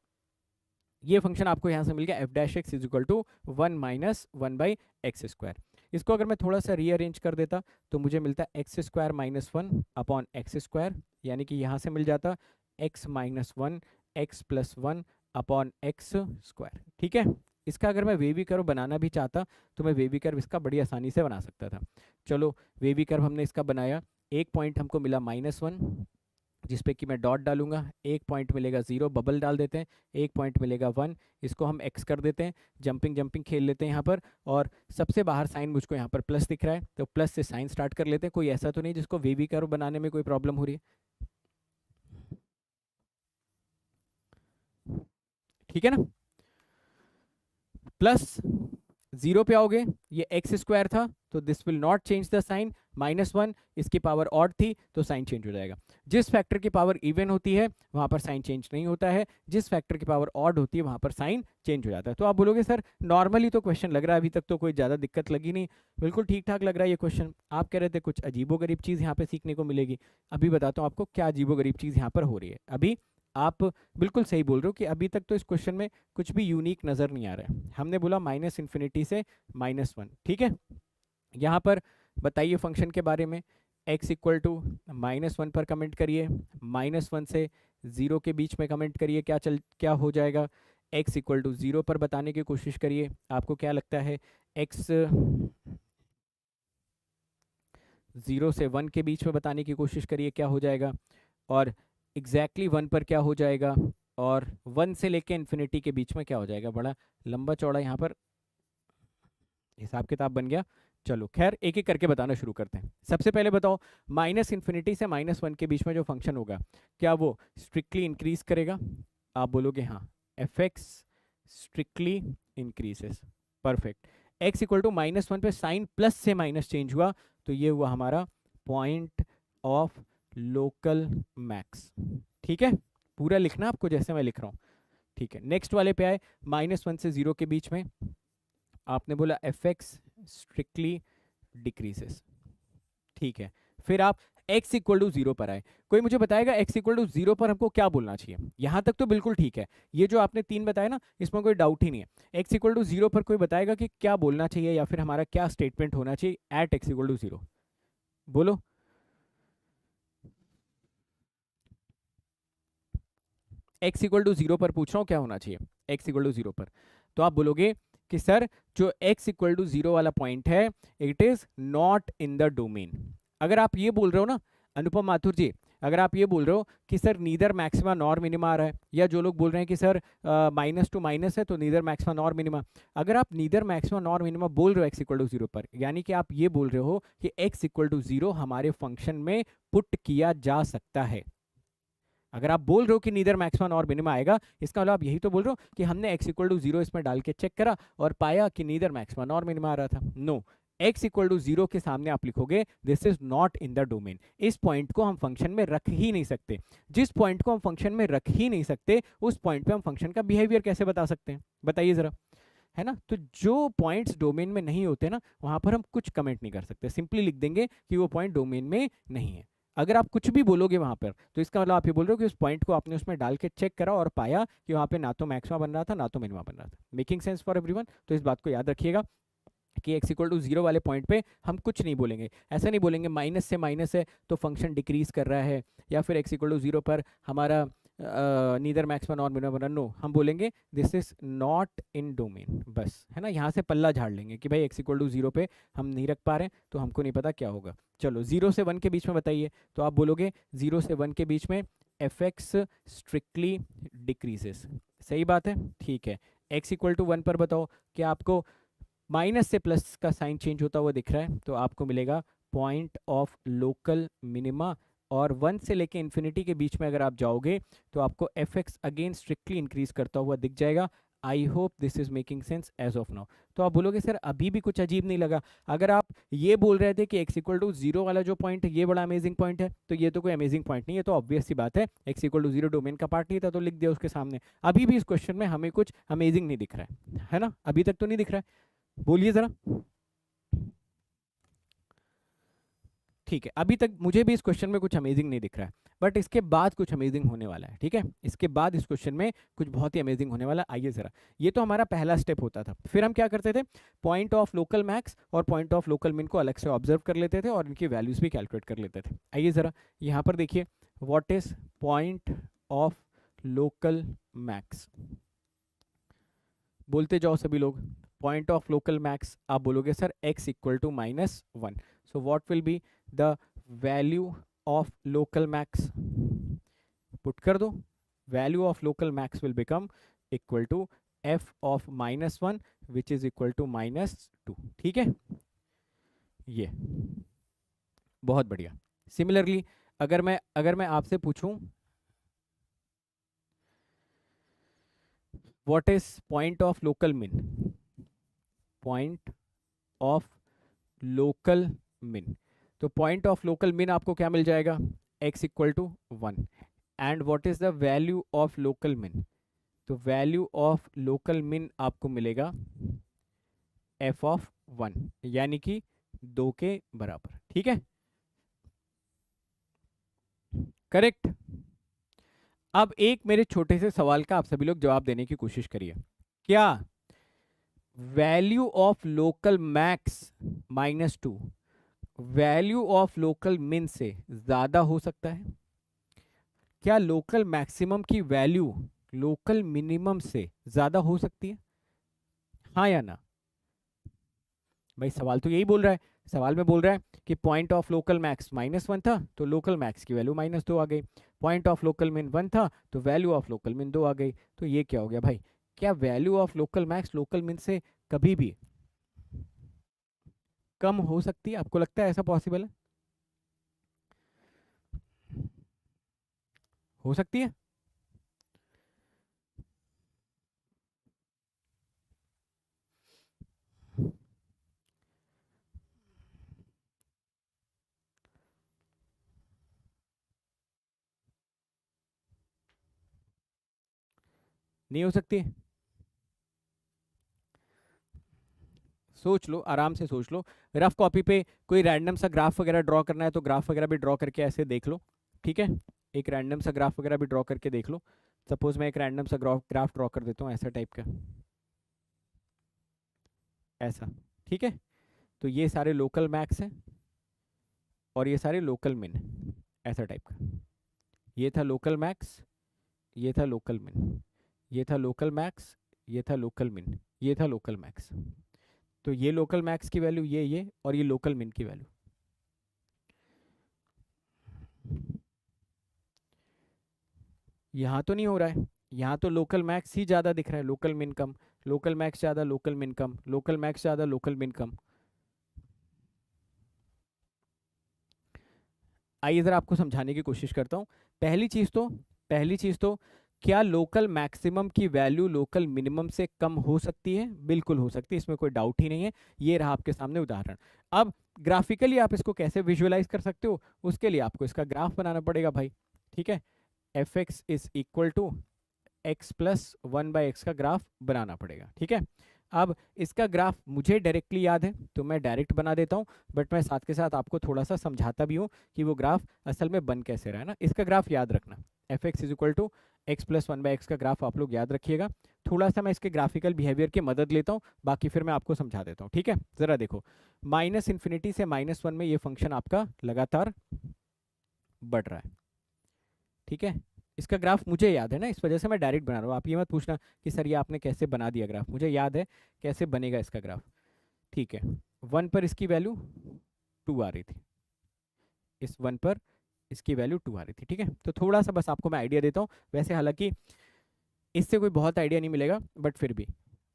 ये फंक्शन आपको यहाँ से मिल गया, f dash x is equal to 1 - 1/x²। इसको अगर मैं थोड़ा सा रीअरेंज कर देता तो मुझे मिलता x² - 1 अपॉन x², यानी कि यहाँ से मिल जाता x - 1 x + 1 अपॉन x²। ठीक है, इसका अगर मैं वेवी कर्व बनाना भी चाहता तो मैं वेवी कर्व इसका बड़ी आसानी से बना सकता था। चलो वेवी कर्व हमने इसका बनाया, एक पॉइंट हमको मिला -1 जिस पे कि मैं डॉट डालूंगा, एक पॉइंट मिलेगा 0, बबल डाल देते हैं, एक पॉइंट मिलेगा 1, इसको हम x कर देते हैं, जंपिंग जंपिंग खेल लेते हैं यहाँ पर, और सबसे बाहर साइन मुझको यहाँ पर प्लस दिख रहा है तो प्लस से साइन स्टार्ट कर लेते हैं। कोई ऐसा तो नहीं जिसको वेवी कर्व बनाने में कोई प्रॉब्लम हो रही है? ठीक है ना, प्लस 0 पे आओगे, ये x² था तो this will not change the sign, -1 इसकी पावर ऑड थी तो साइन चेंज हो जाएगा। जिस फैक्टर की पावर इवन होती है वहां पर साइन चेंज नहीं होता है, जिस फैक्टर की पावर ऑड होती है वहां पर साइन चेंज हो जाता है। तो आप बोलोगे सर नॉर्मली तो क्वेश्चन लग रहा है, अभी तक तो कोई ज़्यादा दिक्कत लगी नहीं, बिल्कुल ठीक ठाक लग रहा है ये क्वेश्चन। आप कह रहे थे कुछ अजीबोगरीब चीज़ यहाँ पे सीखने को मिलेगी, अभी बताता हूँ आपको क्या अजीबोगरीब चीज़ यहाँ पर हो रही है। अभी आप बिल्कुल सही बोल रहे हो कि अभी तक तो इस क्वेश्चन में कुछ भी यूनिक नज़र नहीं आ रहा है। हमने बोला -∞ से -1, ठीक है। यहाँ पर बताइए फंक्शन के बारे में, x इक्वल टू -1 पर कमेंट करिए, -1 से 0 के बीच में कमेंट करिए, क्या हो जाएगा। x इक्वल टू 0 पर बताने की कोशिश करिए, आपको क्या लगता है x 0 से 1 के बीच में बताने की कोशिश करिए, क्या हो जाएगा, और एग्जैक्टली 1 पर क्या हो जाएगा, और 1 से लेके इन्फिनिटी के बीच में क्या हो जाएगा। बड़ा लंबा चौड़ा यहाँ पर हिसाब किताब बन गया। चलो खैर एक एक करके बताना शुरू करते हैं। सबसे पहले बताओ -∞ से -1 के बीच में जो फंक्शन होगा क्या वो स्ट्रिक्टली इंक्रीज करेगा? आप बोलोगे हाँ, f x strictly increases, perfect. x equal to -1 पे साइन प्लस से माइनस चेंज हुआ तो ये हुआ हमारा पॉइंट ऑफ लोकल मैक्स। ठीक है, पूरा लिखना आपको जैसे मैं लिख रहा हूँ, ठीक है। नेक्स्ट वाले पे आए, -1 से 0 के बीच में आपने बोला एफ एक्स स्ट्रिक्टली डिक्रीजेस, ठीक है, फिर आप x इक्वल टू जीरो पर आए। कोई मुझे बताएगा x इक्वल टू जीरो पर हमको क्या बोलना चाहिए? यहाँ तक तो बिल्कुल ठीक है, ये जो आपने तीन बताया ना इसमें कोई डाउट ही नहीं है। x इक्वल टू जीरो पर कोई बताएगा कि क्या बोलना चाहिए या फिर हमारा क्या स्टेटमेंट होना चाहिए at x equal to zero? बोलो। x इक्वल टू जीरो पर पूछ रहा हूँ क्या होना चाहिए x इक्वल टू जीरो पर। तो आप बोलोगे कि सर जो x इक्वल टू जीरो वाला पॉइंट है it is not in the domain. अगर आप ये बोल रहे हो ना अनुपम माथुर जी, अगर आप ये बोल रहे हो कि sir neither maxima nor minima आ रहा है, या जो लोग बोल रहे हैं कि सर माइनस टू माइनस है तो नीदर मैक्सिमा नॉर मिनिमा, अगर आप नीदर मैक्सिमा नॉर मिनिमा बोल रहे हो एक्स इक्वल टू जीरो पर, यानी कि आप ये बोल रहे हो कि एक्स इक्वल टू जीरो हमारे फंक्शन में पुट किया जा सकता है। अगर आप बोल रहे हो कि नीदर मैक्सिमा नॉर मिनिमा आएगा, इसका मतलब आप यही तो बोल रहे हो कि हमने x इक्वल टू जीरो इसमें डाल के चेक करा और पाया कि नीदर मैक्सिमा नॉर मिनिमा आ रहा था। No, x equal to zero के सामने आप लिखोगे this is not in the domain. इस पॉइंट को हम फंक्शन में रख ही नहीं सकते। जिस पॉइंट को हम फंक्शन में रख ही नहीं सकते उस पॉइंट पे हम फंक्शन का बिहेवियर कैसे बता सकते हैं? बताइए जरा, है ना? तो जो पॉइंट्स डोमेन में नहीं होते ना वहां पर हम कुछ कमेंट नहीं कर सकते, सिंपली लिख देंगे कि वो पॉइंट डोमेन में नहीं है। अगर आप कुछ भी बोलोगे वहां पर तो इसका मतलब आप ये बोल रहे हो कि उस पॉइंट को आपने उसमें डाल के चेक करा और पाया कि वहां पे ना तो मैक्सिमा बन रहा था ना तो मिनिमा बन रहा था। Making sense for everyone? तो इस बात को याद रखिएगा कि x इक्वल टू जीरो वाले पॉइंट पे हम कुछ नहीं बोलेंगे। ऐसा नहीं बोलेंगे माइनस से माइनस है तो फंक्शन डिक्रीज कर रहा है, या फिर x इक्वल टू जीरो पर हमारा नीदर मैक्सिमा नॉर मिनिमा बना। नो, हम बोलेंगे this is not in domain, बस, है ना? यहाँ से पल्ला झाड़ लेंगे कि भाई x इक्वल टू जीरो पे हम नहीं रख पा रहे हैं तो हमको नहीं पता क्या होगा। चलो जीरो से वन के बीच में बताइए, तो आप बोलोगे जीरो से वन के बीच में एफ एक्स स्ट्रिक्टली डिक्रीजेस। सही बात है, ठीक है। x इक्वल टू वन पर बताओ कि आपको माइनस से प्लस का साइन चेंज होता हुआ दिख रहा है, तो आपको मिलेगा पॉइंट ऑफ लोकल मिनिमा। और वन से लेके इन्फिनिटी के बीच में अगर आप जाओगे तो आपको f x again strictly increase करता हुआ दिख जाएगा। I hope this is making sense as of now. तो आप बोलोगे सर अभी भी कुछ अजीब नहीं लगा? अगर आप ये बोल रहे थे कि एक्स इक्वल टू जीरो वाला जो पॉइंट है ये बड़ा अमेजिंग पॉइंट है, तो ये तो कोई अमेजिंग पॉइंट नहीं है, तो ऑब्वियस सी बात है x equal to zero domain का पार्ट नहीं था तो लिख दिया उसके सामने। अभी भी इस क्वेश्चन में हमें कुछ अमेजिंग नहीं दिख रहा है ना? अभी तक तो नहीं दिख रहा है, बोलिए जरा। ठीक है, अभी तक मुझे भी इस क्वेश्चन में कुछ अमेजिंग नहीं दिख रहा है, बट इसके बाद कुछ अमेजिंग होने वाला है। ठीक है, इसके बाद इस क्वेश्चन में कुछ बहुत ही अमेजिंग होने वाला है। आइए जरा, ये तो हमारा पहला स्टेप होता था। फिर हम क्या करते थे? पॉइंट ऑफ लोकल मैक्स और पॉइंट ऑफ लोकल मिन को अलग से ऑब्जर्व कर लेते थे और इनकी वैल्यूज भी कैलकुलेट कर लेते थे। आइए जरा यहाँ पर देखिए, what is point of local max? बोलते जाओ सभी लोग। पॉइंट ऑफ लोकल मैक्स आप बोलोगे sir x equal to minus one. So what will be the value of local max? Put कर दो, value of local max will become equal to f of minus one which is equal to minus two. ठीक है, ये बहुत बढ़िया। सिमिलरली अगर मैं आपसे पूछूं what is point of local मिन? पॉइंट ऑफ लोकल मिन, तो पॉइंट ऑफ लोकल मिन आपको क्या मिल जाएगा? x equal to one. And what is the value of local min? तो वैल्यू ऑफ लोकल मिन आपको मिलेगा f ऑफ वन, यानी कि दो के बराबर। ठीक है, करेक्ट। अब एक मेरे छोटे से सवाल का आप सभी लोग जवाब देने की कोशिश करिए। क्या value of local max minus two value of local मिन से ज्यादा हो सकता है? क्या लोकल मैक्सिमम की वैल्यू लोकल मिनिमम से ज्यादा हो सकती है? हाँ या ना? भाई सवाल तो यही बोल रहा है। सवाल में बोल रहा है कि point of local max minus one था तो लोकल मैक्स की वैल्यू माइनस दो आ गई। पॉइंट ऑफ लोकल मिन वन था तो वैल्यू ऑफ लोकल मिन दो आ गई। तो ये क्या हो गया भाई? क्या value of local max local मिन से कभी भी कम हो सकती है? आपको लगता है ऐसा पॉसिबल है? हो सकती है? नहीं हो सकती? सोच लो, आराम से सोच लो। रफ कॉपी पे कोई रैंडम सा ग्राफ वगैरह ड्रॉ करना है तो ग्राफ वगैरह भी ड्रॉ करके ऐसे देख लो। ठीक है, एक रैंडम सा ग्राफ वगैरह भी ड्रॉ करके देख लो। सपोज मैं एक रैंडम सा ग्राफ ड्रॉ कर देता हूँ ऐसा टाइप का, ऐसा। ठीक है, तो ये सारे लोकल मैक्स हैं और ये सारे लोकल मिन, ऐसा टाइप का। ये था लोकल मैक्स, ये था लोकल मिन, ये था लोकल मैक्स, ये था लोकल मिन, ये था लोकल मैक्स। तो ये लोकल मैक्स की वैल्यू ये और ये लोकल मिन की वैल्यू। यहाँ तो नहीं हो रहा है, यहाँ तो लोकल मैक्स ही ज़्यादा दिख रहा है, लोकल मिन कम, लोकल मैक्स ज़्यादा, लोकल मिन कम, लोकल मैक्स ज़्यादा, लोकल मिन कम। आइए ज़रा आपको समझाने की कोशिश करता हूँ। पहली चीज़ तो क्या लोकल मैक्सिमम की वैल्यू लोकल मिनिमम से कम हो सकती है? बिल्कुल हो सकती है, इसमें कोई डाउट ही नहीं है। ये रहा आपके सामने उदाहरण। अब ग्राफिकली आप इसको कैसे विजुअलाइज कर सकते हो, उसके लिए आपको इसका ग्राफ बनाना पड़ेगा भाई। ठीक है, f x is equal to x plus one by x का ग्राफ बनाना पड़ेगा। ठीक है, अब इसका ग्राफ मुझे डायरेक्टली याद है तो मैं डायरेक्ट बना देता हूँ, बट मैं साथ के साथ आपको थोड़ा सा समझाता भी हूँ कि वो ग्राफ असल में बन कैसे रहा है ना। इसका ग्राफ याद रखना, f x is equal to x plus one by x का ग्राफ आप लोग याद रखिएगा। थोड़ा सा मैं इसके ग्राफिकल बिहेवियर की मदद लेता हूँ, बाकी फिर मैं आपको समझा देता हूँ। ठीक है, ज़रा देखो, माइनस इन्फिनिटी से माइनस वन में ये फंक्शन आपका लगातार बढ़ रहा है। ठीक है, इसका ग्राफ मुझे याद है ना, इस वजह से मैं डायरेक्ट बना रहा हूँ। आप ये मत पूछना कि सर ये आपने कैसे बना दिया ग्राफ, मुझे याद है कैसे बनेगा इसका ग्राफ। ठीक है, वन पर इसकी वैल्यू टू आ रही थी, इस वन पर इसकी वैल्यू टू आ रही थी। ठीक है, तो थोड़ा सा बस आपको मैं आइडिया देता हूँ, वैसे हालांकि इससे कोई बहुत आइडिया नहीं मिलेगा, बट फिर भी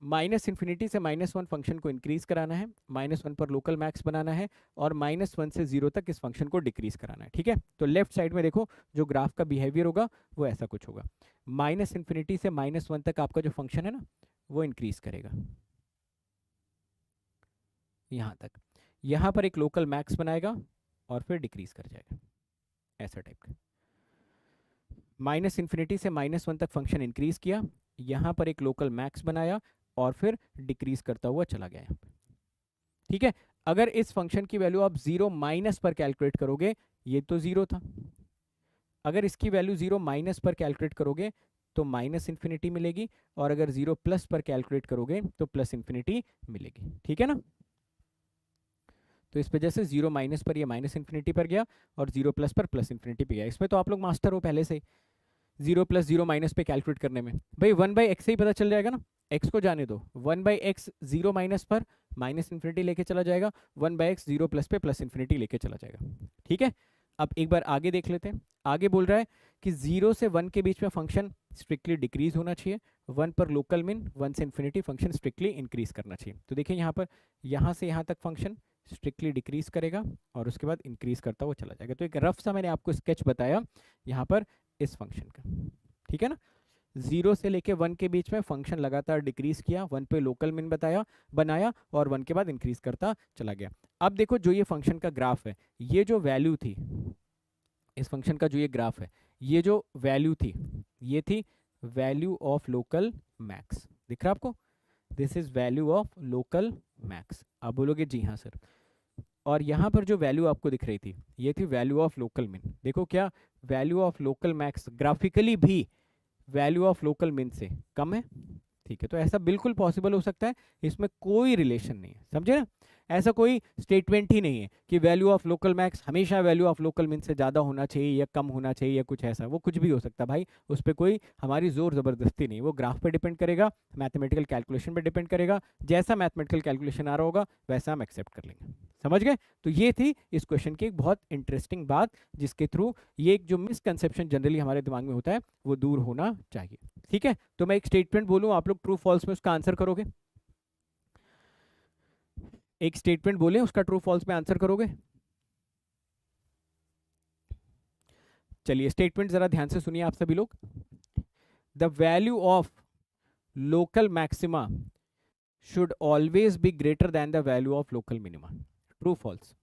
माइनस इन्फिनिटी से माइनस वन फंक्शन को इंक्रीज कराना है, माइनस वन पर लोकल मैक्स बनाना है, और माइनस वन से जीरो तक इस फंक्शन को डिक्रीज कराना है। ठीक है, तो लेफ्ट साइड में देखो जो ग्राफ का बिहेवियर होगा वो ऐसा कुछ होगा। माइनस इन्फिनिटी से माइनस वन तक आपका जो फंक्शन है ना वो इंक्रीज करेगा यहाँ तक, यहाँ पर एक लोकल मैक्स बनाएगा और फिर डिक्रीज कर जाएगा, ऐसा टाइप का। माइनस इन्फिनिटी से माइनस वन तक फंक्शन इंक्रीज किया, यहाँ पर एक लोकल मैक्स बनाया और फिर डिक्रीज करता हुआ चला गया यहाँ पे। ठीक है, अगर इस फंक्शन की वैल्यू आप जीरो माइनस पर कैलकुलेट करोगे, ये तो जीरो था, अगर इसकी वैल्यू जीरो माइनस पर कैलकुलेट करोगे तो माइनस इन्फिनिटी मिलेगी, और अगर जीरो प्लस पर कैलकुलेट करोगे तो प्लस इन्फिनिटी मिलेगी। ठीक है ना, तो इस वजह से जीरो माइनस पर ये माइनस इन्फिनिटी पर गया और जीरो प्लस पर प्लस इन्फिनिटी पे गया। इसमें तो आप लोग मास्टर हो पहले से, जीरो प्लस जीरो माइनस पे कैलकुलेट करने में। भाई वन बाई एक्स से ही पता चल जाएगा ना, एक्स को जाने दो, one by x zero minus पर माइनस इन्फिनिटी लेके चला जाएगा, one by x zero plus पे प्लस इन्फिनिटी लेके चला जाएगा। ठीक है, अब एक बार आगे देख लेते हैं। आगे बोल रहा है कि जीरो से वन के बीच में फंक्शन स्ट्रिक्टली डिक्रीज होना चाहिए, वन पर लोकल मिन, वन से इन्फिनिटी फंक्शन स्ट्रिक्टली इंक्रीज करना चाहिए। तो देखिए यहाँ पर, यहाँ से यहाँ तक फंक्शन स्ट्रिक्टली डिक्रीज करेगा और उसके बाद इंक्रीज करता हुआ चला जाएगा। तो एक रफ सा मैंने आपको स्केच बताया यहाँ पर इस फंक्शन का। ठीक है ना, जीरो से लेके वन के बीच में फंक्शन लगातार डिक्रीज किया, वन पे लोकल मिन बताया बनाया और वन के बाद इंक्रीज करता चला गया। अब देखो जो ये फंक्शन का ग्राफ है, ये जो वैल्यू थी इस फंक्शन का, जो ये ग्राफ है, ये जो वैल्यू थी ये थी वैल्यू ऑफ लोकल मैक्स। दिख रहा आपको, this is value of local max. आप बोलोगे जी हाँ सर, और यहाँ पर जो वैल्यू आपको दिख रही थी ये थी वैल्यू ऑफ लोकल मिन। देखो क्या value of local max graphically भी वैल्यू ऑफ लोकल मिन से कम है। ठीक है, तो ऐसा बिल्कुल पॉसिबल हो सकता है, इसमें कोई रिलेशन नहीं है, समझे ना। ऐसा कोई स्टेटमेंट ही नहीं है कि वैल्यू ऑफ लोकल मैक्स हमेशा वैल्यू ऑफ लोकल मिन से ज़्यादा होना चाहिए या कम होना चाहिए या कुछ ऐसा, वो कुछ भी हो सकता है भाई, उस पर कोई हमारी जोर ज़बरदस्ती नहीं, वो ग्राफ पे डिपेंड करेगा, मैथमेटिकल कैलकुलेशन पे डिपेंड करेगा, जैसा मैथमेटिकल कैलकुलेशन आ रहा होगा वैसा हम एक्सेप्ट कर लेंगे। समझ गए, तो ये थी इस क्वेश्चन की एक बहुत इंटरेस्टिंग बात, जिसके थ्रू ये एक जो मिसकंसेप्शन जनरली हमारे दिमाग में होता है वो दूर होना चाहिए। ठीक है, तो मैं एक स्टेटमेंट बोलूं, आप लोग ट्रू फॉल्स में उसका आंसर करोगे। एक स्टेटमेंट बोले उसका ट्रू फॉल्स में आंसर करोगे। चलिए स्टेटमेंट जरा ध्यान से सुनिए आप सभी लोग। The value of local maxima should always be greater than the value of local minima. True, false?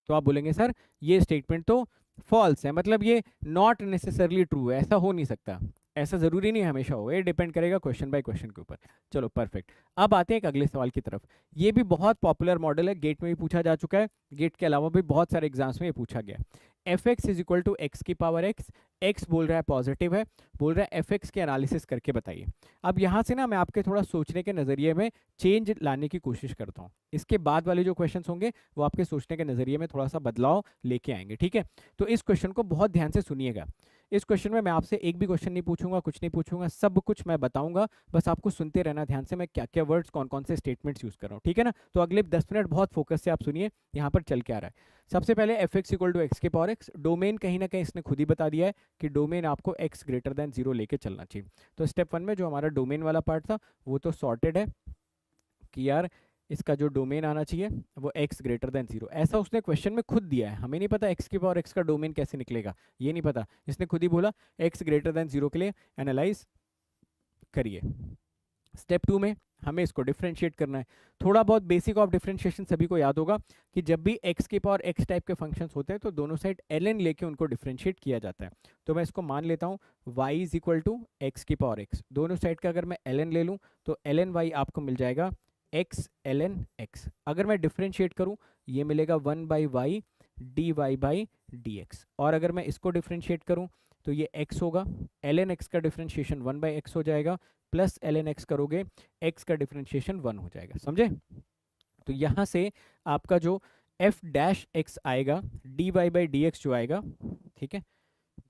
तो आप बोलेंगे सर ये स्टेटमेंट तो फॉल्स है, मतलब ये नॉट नेसेसरली ट्रू है, ऐसा हो नहीं सकता। ऐसा ज़रूरी नहीं हमेशा हो, ये डिपेंड करेगा क्वेश्चन बाय क्वेश्चन के ऊपर। चलो परफेक्ट। अब आते हैं एक अगले सवाल की तरफ। ये भी बहुत पॉपुलर मॉडल है, गेट में भी पूछा जा चुका है, गेट के अलावा भी बहुत सारे एग्जाम्स में ये पूछा गया। F x is equal to x की पावर एक्स, एक्स बोल रहा है पॉजिटिव है, बोल रहा है एफ एक्स के एनालिसिस करके बताइए। अब यहाँ से ना मैं आपके थोड़ा सोचने के नज़रिए में चेंज लाने की कोशिश करता हूँ। इसके बाद वाले जो क्वेश्चंस होंगे वो आपके सोचने के नज़रिए में थोड़ा सा बदलाव लेके आएंगे, ठीक है। तो इस क्वेश्चन को बहुत ध्यान से सुनिएगा। इस क्वेश्चन में मैं आपसे एक भी क्वेश्चन नहीं पूछूंगा, कुछ नहीं पूछूंगा, सब कुछ मैं बताऊंगा, बस आपको सुनते रहना ध्यान से, मैं क्या क्या वर्ड्स कौन कौन से स्टेटमेंट्स यूज कर रहा हूँ, ठीक है ना। तो अगले 10 मिनट बहुत फोकस से आप सुनिए यहाँ पर चल के आ रहा है। सबसे पहले f x equal to x के पावर एक्स, डोमेन कहीं ना कहीं इसने खुद ही बता दिया है कि डोमेन आपको एक्स ग्रेटर देन 0 लेके चलना चाहिए। तो स्टेप 1 में जो हमारा डोमेन वाला पार्ट था वो तो सॉर्टेड है कि यार इसका जो डोमेन आना चाहिए वो x ग्रेटर देन 0, ऐसा उसने क्वेश्चन में खुद दिया है। हमें नहीं पता x की पावर x का डोमेन कैसे निकलेगा, ये नहीं पता, इसने खुद ही बोला x ग्रेटर देन 0 के लिए एनालाइज करिए। स्टेप 2 में हमें इसको डिफरेंशिएट करना है। थोड़ा बहुत बेसिक ऑफ डिफरेंशिएशन सभी को याद होगा कि जब भी x की पावर x टाइप के फंक्शंस होते हैं तो दोनों साइड ln लेके उनको डिफरेंशिएट किया जाता है। तो मैं इसको मान लेता हूँ y is equal to x की पावर x, दोनों साइड का अगर मैं ln ले लूँ तो ln y आपको मिल जाएगा x ln x। अगर मैं डिफरेंशिएट करूँ ये मिलेगा 1 by y d y by d x, और अगर मैं इसको डिफरेंशिएट करूँ तो ये x होगा, ln x का डिफरेंशिएशन 1 बाई एक्स हो जाएगा, प्लस ln x करोगे x का डिफरेंशिएशन 1 हो जाएगा, समझे। तो यहाँ से आपका जो f डैश x आएगा dy बाई डी एक्स जो आएगा, ठीक है,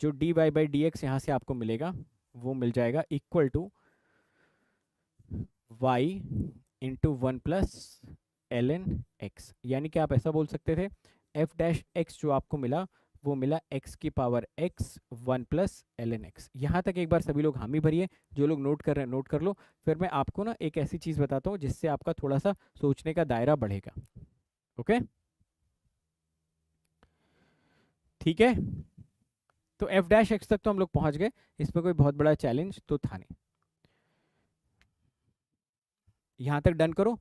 जो dy बाई डी एक्स यहाँ से आपको मिलेगा वो मिल जाएगा equal to y into 1 plus ln x। यानी कि आप ऐसा बोल सकते थे f डैश x जो आपको मिला वो मिला x की power x 1 plus ln x। यहाँ तक एक बार सभी लोग हामी भरिए, जो लोग नोट कर रहे हैं नोट कर लो, फिर मैं आपको ना एक ऐसी चीज़ बताता हूँ जिससे आपका थोड़ा सा सोचने का दायरा बढ़ेगा। ओके ठीक है, तो f डैश x तक तो हम लोग पहुँच गए, इसमें कोई बहुत बड़ा चैलेंज तो था नहीं। यहाँ तक डन करो,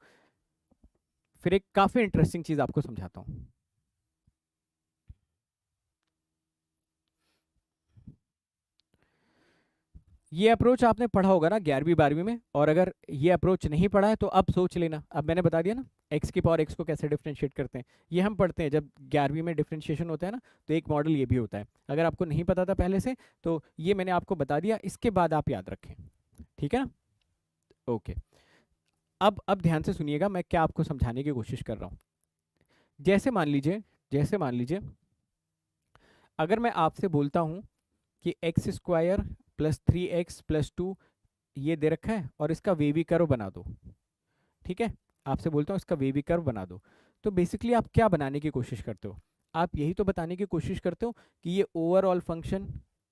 फिर एक काफ़ी इंटरेस्टिंग चीज़ आपको समझाता हूँ। ये अप्रोच आपने पढ़ा होगा ना 11वीं 12वीं में, और अगर ये अप्रोच नहीं पढ़ा है तो अब सोच लेना। अब मैंने बता दिया ना x की पावर x को कैसे डिफरेंशिएट करते हैं, ये हम पढ़ते हैं जब 11वीं में डिफरेंशिएशन होता है ना, तो एक मॉडल ये भी होता है। अगर आपको नहीं पता था पहले से तो ये मैंने आपको बता दिया, इसके बाद आप याद रखें, ठीक है ना। ओके, अब ध्यान से सुनिएगा मैं क्या आपको समझाने की कोशिश कर रहा हूँ। जैसे मान लीजिए अगर मैं आपसे बोलता हूँ कि x square plus 3x plus 2 ये दे रखा है और इसका वेवी कर्व बना दो, ठीक है, आपसे बोलता हूँ इसका वेवी कर्व बना दो, तो बेसिकली आप क्या बनाने की कोशिश करते हो, आप यही तो बताने की कोशिश करते हो कि ये ओवरऑल फंक्शन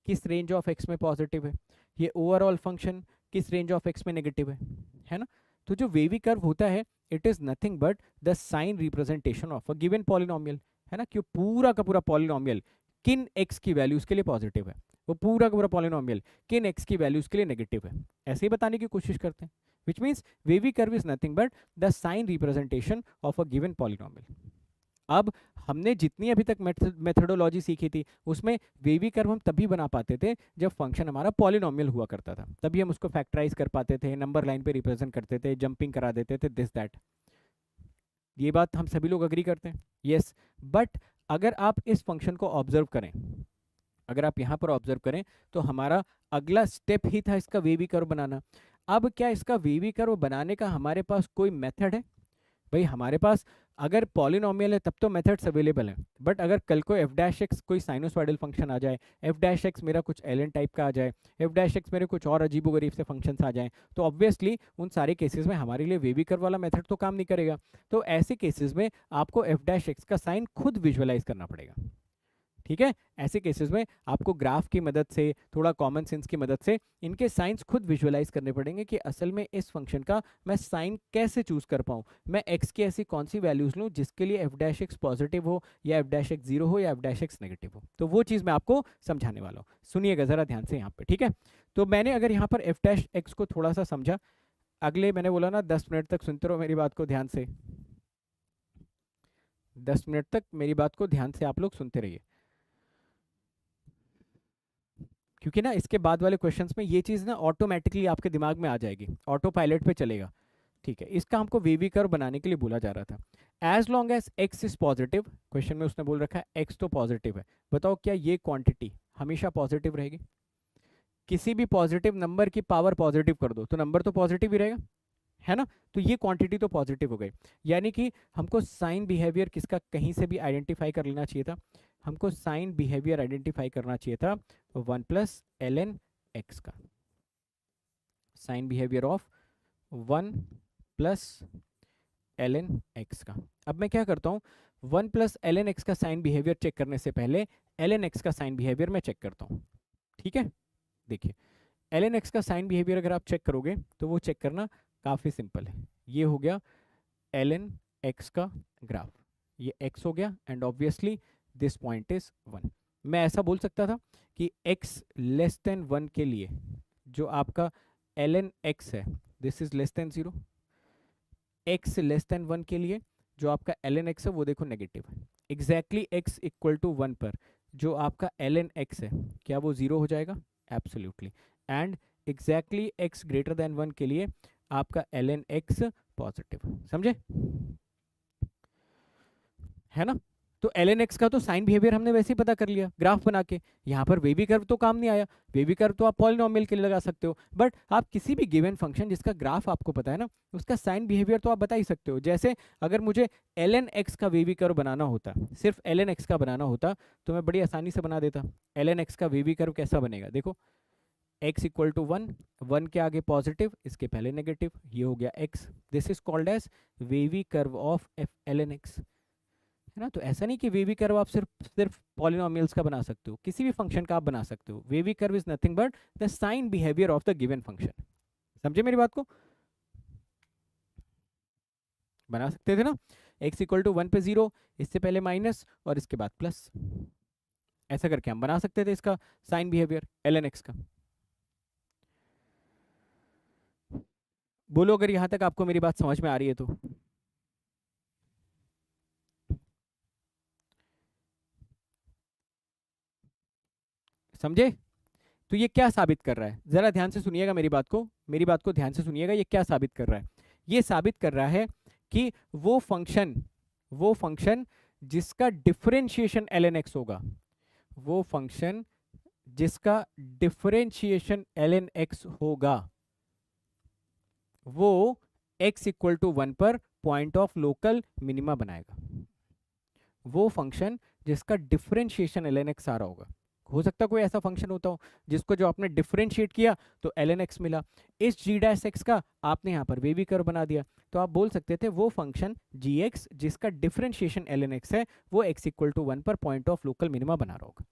किस रेंज ऑफ एक्स में पॉजिटिव है, ये ओवरऑल फंक्शन किस रेंज ऑफ एक्स में नेगेटिव है ना। तो जो वेवी कर्व होता है it is nothing but the sign representation of a given polynomial, है ना, कि पूरा का पूरा पॉलिनोमियल किन एक्स की वैल्यूज के लिए पॉजिटिव है, वो पूरा का पूरा पॉलिनोमियल किन एक्स की वैल्यूज के लिए नेगेटिव है, ऐसे ही बताने की कोशिश करते हैं। Which means wavy curve is nothing but the sign representation of a given polynomial. अब हमने जितनी अभी तक मेथडोलॉजी सीखी थी उसमें वेवी कर्व हम तभी बना पाते थे जब फंक्शन हमारा पॉलिनोमियल हुआ करता था, तभी हम उसको फैक्टराइज कर पाते थे, नंबर लाइन पे रिप्रेजेंट करते थे, जंपिंग करा देते थे, दिस दैट। ये बात हम सभी लोग अग्री करते हैं, यस। बट अगर आप इस फंक्शन को ऑब्जर्व करें, अगर आप यहाँ पर ऑब्जर्व करें तो हमारा अगला स्टेप ही था इसका वेवी कर्व बनाना। अब क्या इसका वेवी कर्व बनाने का हमारे पास कोई मेथड है? भाई हमारे पास अगर पॉलिनोमियल है तब तो मेथड्स अवेलेबल हैं, बट अगर कल को एफ डैश एक्स कोई साइनोसॉइडल फंक्शन आ जाए, एफ डैश एक्स मेरा कुछ एलन टाइप का आ जाए, एफ डैश एक्स मेरे कुछ और अजीबोगरीब से फंक्शंस आ जाएं, तो ऑब्वियसली उन सारे केसेस में हमारे लिए वेवी कर्व वाला मेथड तो काम नहीं करेगा। तो ऐसे केसेस में आपको एफ डैश एक्स का साइन खुद विजुअलाइज करना पड़ेगा, ठीक है। ऐसे केसेस में आपको ग्राफ की मदद से, थोड़ा कॉमन सेंस की मदद से इनके साइंस खुद विजुअलाइज करने पड़ेंगे कि असल में इस फंक्शन का मैं साइन कैसे चूज कर पाऊँ, मैं एक्स की ऐसी कौन सी वैल्यूज लूँ जिसके लिए एफ डैश एक्स पॉजिटिव हो या एफ डैश एक्स जीरो हो या एफ डैश एक्स नेगेटिव हो। तो वो चीज़ मैं आपको समझाने वाला हूँ, सुनिएगा ज़रा ध्यान से यहाँ पे, ठीक है। तो मैंने अगर यहाँ पर एफ डैश एक्स को थोड़ा सा समझा, अगले मैंने बोला ना 10 मिनट तक सुनते रहो मेरी बात को ध्यान से, 10 मिनट तक मेरी बात को ध्यान से आप लोग सुनते रहिए, क्योंकि ना इसके बाद वाले क्वेश्चंस में ये चीज़ ना ऑटोमेटिकली आपके दिमाग में आ जाएगी, ऑटो पायलट पे चलेगा। ठीक है, इसका हमको वेवी कर्व बनाने के लिए बोला जा रहा था। As long as x is positive, question में उसने बोल रखा है एक्स तो पॉजिटिव है, बताओ क्या ये क्वांटिटी हमेशा पॉजिटिव रहेगी? किसी भी पॉजिटिव नंबर की पावर पॉजिटिव कर दो तो नंबर तो पॉजिटिव ही रहेगा, है ना? तो ये क्वांटिटी तो पॉजिटिव हो गई, यानी कि हमको साइन बिहेवियर किसका कहीं से भी आइडेंटिफाई कर लेना चाहिए था, हमको साइन बिहेवियर आइडेंटिफाई करना चाहिए था 1 प्लस एल एन एक्स का, sign behaviour of 1 plus l N x का। अब मैं क्या करता हूँ, 1 प्लस एल एन एक्स का साइन बिहेवियर चेक करने से पहले एल एन एक्स का साइन बिहेवियर मैं चेक करता हूँ। ठीक है, देखिए एल एन एक्स का साइन बिहेवियर अगर आप चेक करोगे तो वो चेक करना काफ़ी सिंपल है। ये हो गया एल एन एक्स का ग्राफ, ये x हो गया and obviously this point is 1। मैं ऐसा बोल सकता था कि x लेस देन 1 के लिए जो आपका एल एन एक्स है this is less than 0, x less then 1 के लिए जो आपका एल एन एक्स है वो देखो नेगेटिव है। एग्जैक्टली x इक्वल टू 1 पर जो आपका एल एन एक्स है क्या वो 0 हो जाएगा? Absolutely. And exactly x greater then 1 के लिए आपका एल एन एक्स पॉजिटिव, समझे? है ना? तो एल एन एक्स का तो साइन बिहेवियर हमने वैसे ही पता कर लिया ग्राफ बना के, यहाँ पर वेवी कर्व तो काम नहीं आया। वेवी कर्व तो आप पॉलिनॉमियल के लिए लगा सकते हो, बट आप किसी भी गिवन फंक्शन जिसका ग्राफ आपको पता है ना उसका साइन बिहेवियर तो आप बता ही सकते हो। जैसे अगर मुझे एल एन एक्स का वेवी कर्व बनाना होता, सिर्फ एल एन एक्स का बनाना होता तो मैं बड़ी आसानी से बना देता। एल एन एक्स का वेवी कर्व कैसा बनेगा, देखो x इक्वल टू 1, 1 के आगे पॉजिटिव इसके पहले नेगेटिव, ये हो गया x, this is called as wavy curve of f l N x, है ना? तो ऐसा नहीं कि वेवी कर्व आप सिर्फ पॉलिनोमियल्स का बना सकते हो, किसी भी फंक्शन का आप बना सकते हो। Wavy curve is nothing but the sign behaviour of the given function, समझे मेरी बात को? बना सकते थे ना, x इक्वल टू 1 पे 0, इससे पहले माइनस और इसके बाद प्लस, ऐसा करके हम बना सकते थे इसका sign behaviour l N x का। बोलो अगर यहां तक आपको मेरी बात समझ में आ रही है तो। समझे? तो ये क्या साबित कर रहा है, जरा ध्यान से सुनिएगा मेरी बात को, मेरी बात को ध्यान से सुनिएगा। ये क्या साबित कर रहा है? ये साबित कर रहा है कि वो फंक्शन जिसका डिफरेंशिएशन एल एन एक्स होगा, वो फंक्शन जिसका डिफरेंशिएशन एल एन एक्स होगा वो x इक्वल टू 1 पर पॉइंट ऑफ लोकल मिनिमा बनाएगा। वो फंक्शन जिसका डिफरेंशिएशन एल एन एक्स आ रहा होगा, हो सकता है कोई ऐसा फंक्शन होता हो जिसको जो आपने डिफरेंशिएट किया तो एल एन एक्स मिला, इस जी डैश एक्स का आपने यहाँ पर वेवी कर्व बना दिया, तो आप बोल सकते थे वो फंक्शन जी एक्स जिसका डिफरेंशिएशन एल एन एक्स है वो x इक्वल टू 1 पर पॉइंट ऑफ लोकल मिनिमा बना रहा होगा।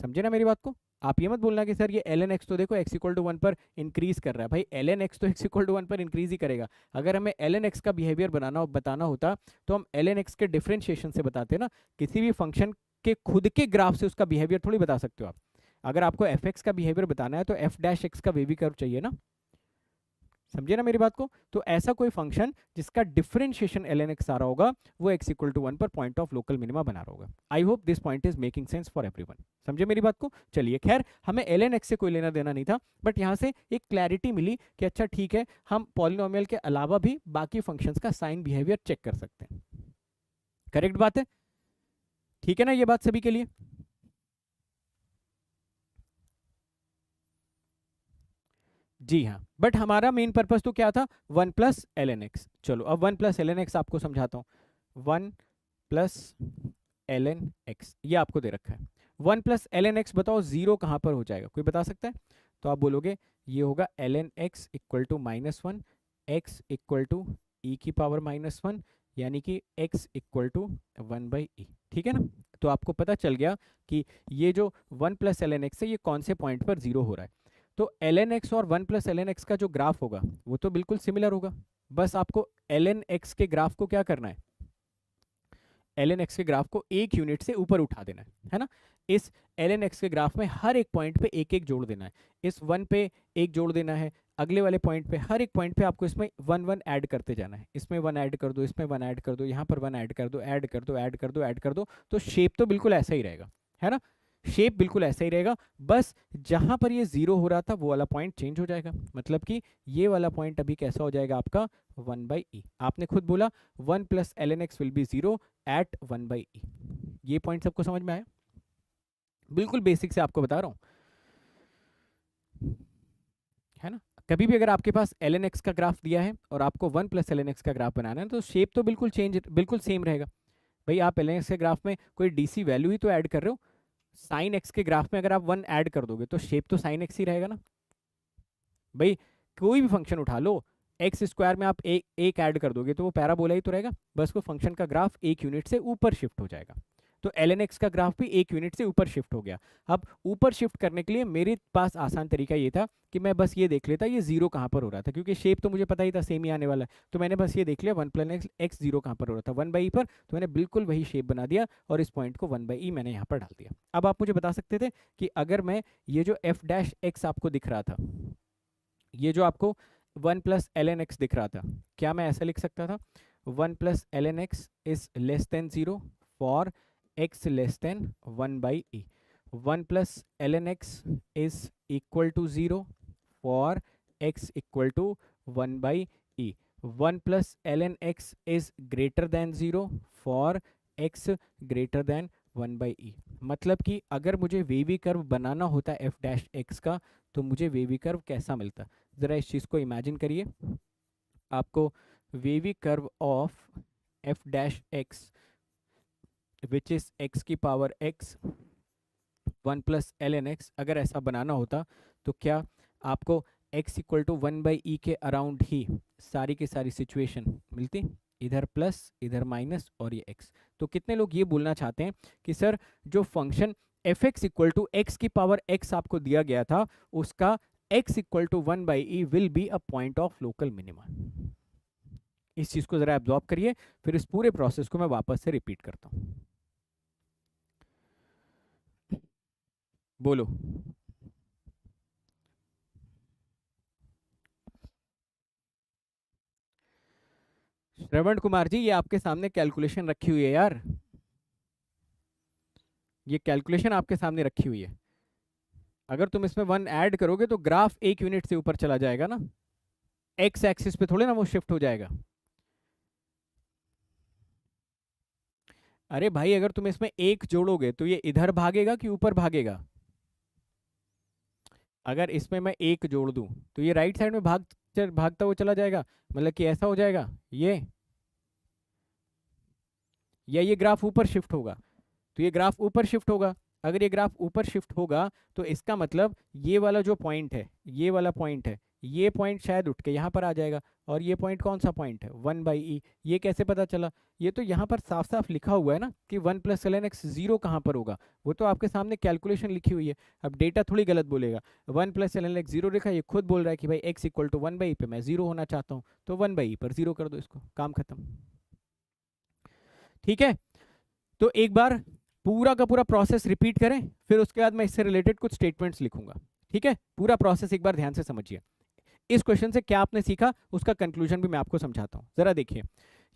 समझे ना मेरी बात को? आप ये मत बोलना कि सर ये एल एन एक्स तो देखो x इक्वल टू 1 पर इंक्रीज कर रहा है। भाई एल एन एक्स तो x इक्वल टू 1 पर इंक्रीज ही करेगा। अगर हमें एल एन एक्स का बिहेवियर बताना होता तो हम एल एन एक्स के डिफरेंशिएशन से बताते ना, किसी भी फंक्शन के खुद के ग्राफ से उसका बिहेवियर थोड़ी बता सकते हो आप। अगर आपको एफ एक्स का बिहेवियर बताना है तो एफ डैश एक्स का वेवी कर्व चाहिए ना, समझिए ना मेरी बात को? तो ऐसा कोई फंक्शन जिसका डिफरेंशिएशन एल एन एक्स आ रहा होगा वो x इक्वल टू 1 पर पॉइंट ऑफ लोकल मिनिमा बना रहा होगा। आई hope this point is making sense for everyone. समझे मेरी बात को? चलिए खैर हमें एल एन एक्स से कोई लेना देना नहीं था, बट यहाँ से एक क्लैरिटी मिली कि अच्छा ठीक है हम पॉलिनोमियल के अलावा भी बाकी फंक्शंस का साइन बिहेवियर चेक कर सकते हैं। करेक्ट बात है? ठीक है ना ये बात सभी के लिए? जी हाँ, बट हमारा मेन पर्पस तो क्या था, 1 प्लस एल एन एक्स। चलो अब 1 प्लस एल एन एक्स आपको समझाता हूँ। 1 प्लस एल एन एक्स ये आपको दे रखा है। 1 प्लस एल एन एक्स बताओ जीरो कहाँ पर हो जाएगा, कोई बता सकता है? तो आप बोलोगे ये होगा L N x equal to -1, x equal to e की पावर -1, यानी कि x इक्वल टू 1/e। ठीक है ना? तो आपको पता चल गया कि ये जो 1 प्लस एल एन एक्स है ये कौन से पॉइंट पर जीरो हो रहा है। तो एल एन एक्स और 1 प्लस एल एन एक्स का जो ग्राफ होगा वो तो बिल्कुल सिमिलर होगा, बस आपको एल एन एक्स के ग्राफ को क्या करना है, एल एन एक्स के ग्राफ को एक यूनिट से ऊपर उठा देना है ना? इस एल एन एक्स के ग्राफ में हर एक पॉइंट पे एक एक जोड़ देना है। इस 1 पे एक जोड़ देना है, अगले वाले पॉइंट पे, हर एक पॉइंट पे आपको इसमें 1 1 ऐड करते जाना है। इसमें 1 ऐड कर दो, इसमें 1 ऐड कर दो, यहाँ पर 1 ऐड कर दो, ऐड कर दो, ऐड कर दो, ऐड कर दो, तो शेप तो बिल्कुल ऐसा ही रहेगा, है ना? शेप बिल्कुल ऐसा ही रहेगा, बस जहां पर ये 0 हो रहा था वो वाला पॉइंट चेंज हो जाएगा। मतलब कि ये वाला पॉइंट अभी कैसा हो जाएगा आपका 1/e। आपने खुद बोला 1 plus ln x will be 0 at 1/e। ये पॉइंट सबको समझ में आया? बिल्कुल बेसिक से आपको बता रहा हूँ, है ना? कभी भी अगर आपके पास ln x का ग्राफ दिया है और आपको 1 प्लस ln x का ग्राफ बनाना है, तो शेप तो बिल्कुल सेम रहेगा। भाई आप ln x के ग्राफ में कोई डीसी वैल्यू ही तो ऐड कर रहे हो। साइन एक्स के ग्राफ में अगर आप 1 ऐड कर दोगे तो शेप तो साइन एक्स ही रहेगा ना। भाई कोई भी फंक्शन उठा लो, एक्स स्क्वायर में आप एक ऐड कर दोगे तो वो पैराबोला ही तो रहेगा, बस वो फंक्शन का ग्राफ एक यूनिट से ऊपर शिफ्ट हो जाएगा। तो ln x का ग्राफ भी एक यूनिट से ऊपर शिफ्ट हो गया। अब ऊपर शिफ्ट करने के लिए मेरे पास आसान तरीका ये था कि मैं बस ये देख लेता ये 0 कहाँ पर हो रहा था, क्योंकि शेप तो मुझे पता ही था सेम ही आने वाला है। तो मैंने बस ये देख लिया 1 प्लस एक्स 0 कहाँ पर हो रहा था, 1/e पर, तो मैंने बिल्कुल वही शेप बना दिया और इस पॉइंट को 1/e मैंने यहाँ पर डाल दिया। अब आप मुझे बता सकते थे कि अगर मैं ये जो f डैश एक्स आपको दिख रहा था, ये जो आपको 1 प्लस ln x दिख रहा था, क्या मैं ऐसा लिख सकता था 1 plus ln x is less than 0 for x less than 1/e। 1 plus ln x is equal to 0 for x equal to 1/e। 1 plus ln x is greater than 0 for x greater than 1/e। मतलब कि अगर मुझे वेवी कर्व बनाना होता है f डैश x का, तो मुझे वेवी कर्व कैसा मिलता? ज़रा इस चीज़ को इमेजिन करिए, आपको wavy curve of f dash x which is x की power x 1 plus ln x, अगर ऐसा बनाना होता तो क्या आपको x इक्वल टू 1/e के अराउंड ही सारी की सारी सिचुएशन मिलती? इधर प्लस इधर माइनस और ये x। तो कितने लोग ये बोलना चाहते हैं कि सर जो function fx equal to x की पावर x आपको दिया गया था, उसका x equal to 1/e will be a point of local minima. इस चीज को जरा एब्जॉर्ब करिए, फिर इस पूरे प्रोसेस को मैं वापस से रिपीट करता हूं। बोलो। श्रवण कुमार जी, ये आपके सामने कैलकुलेशन रखी हुई है यार, ये कैलकुलेशन आपके सामने रखी हुई है। अगर तुम इसमें 1 ऐड करोगे तो ग्राफ एक यूनिट से ऊपर चला जाएगा ना, एक्स एक्सिस पे थोड़े ना वो शिफ्ट हो जाएगा। अरे भाई अगर तुम इसमें 1 जोड़ोगे तो ये इधर भागेगा कि ऊपर भागेगा? अगर इसमें मैं 1 जोड़ दूं तो ये राइट साइड में भागता हुआ चला जाएगा, मतलब कि ऐसा हो जाएगा ये, या ये ग्राफ ऊपर शिफ्ट होगा? तो ये ग्राफ ऊपर शिफ्ट होगा। अगर ये ग्राफ ऊपर शिफ्ट होगा तो इसका मतलब ये वाला जो पॉइंट है, ये वाला पॉइंट है, ये पॉइंट शायद उठ के यहाँ पर आ जाएगा। और ये पॉइंट कौन सा पॉइंट है? 1/e। ये कैसे पता चला? ये तो यहाँ पर साफ साफ लिखा हुआ है ना कि 1 प्लस ln x 0 कहाँ पर होगा, वो तो आपके सामने कैलकुलेशन लिखी हुई है। अब डेटा थोड़ी गलत बोलेगा। 1 प्लस ln x 0 लिखा, ये खुद बोल रहा है कि भाई x इक्वल टू 1/e पे मैं 0 होना चाहता हूँ, तो 1/e पर 0 कर दो, इसको काम खत्म। ठीक है, तो एक बार पूरा का पूरा प्रोसेस रिपीट करें, फिर उसके बाद मैं इससे रिलेटेड कुछ स्टेटमेंट्स लिखूंगा। ठीक है, पूरा प्रोसेस एक बार ध्यान से समझिए। इस क्वेश्चन से क्या आपने सीखा उसका कंक्लूजन भी मैं आपको समझाता हूं। जरा देखिए,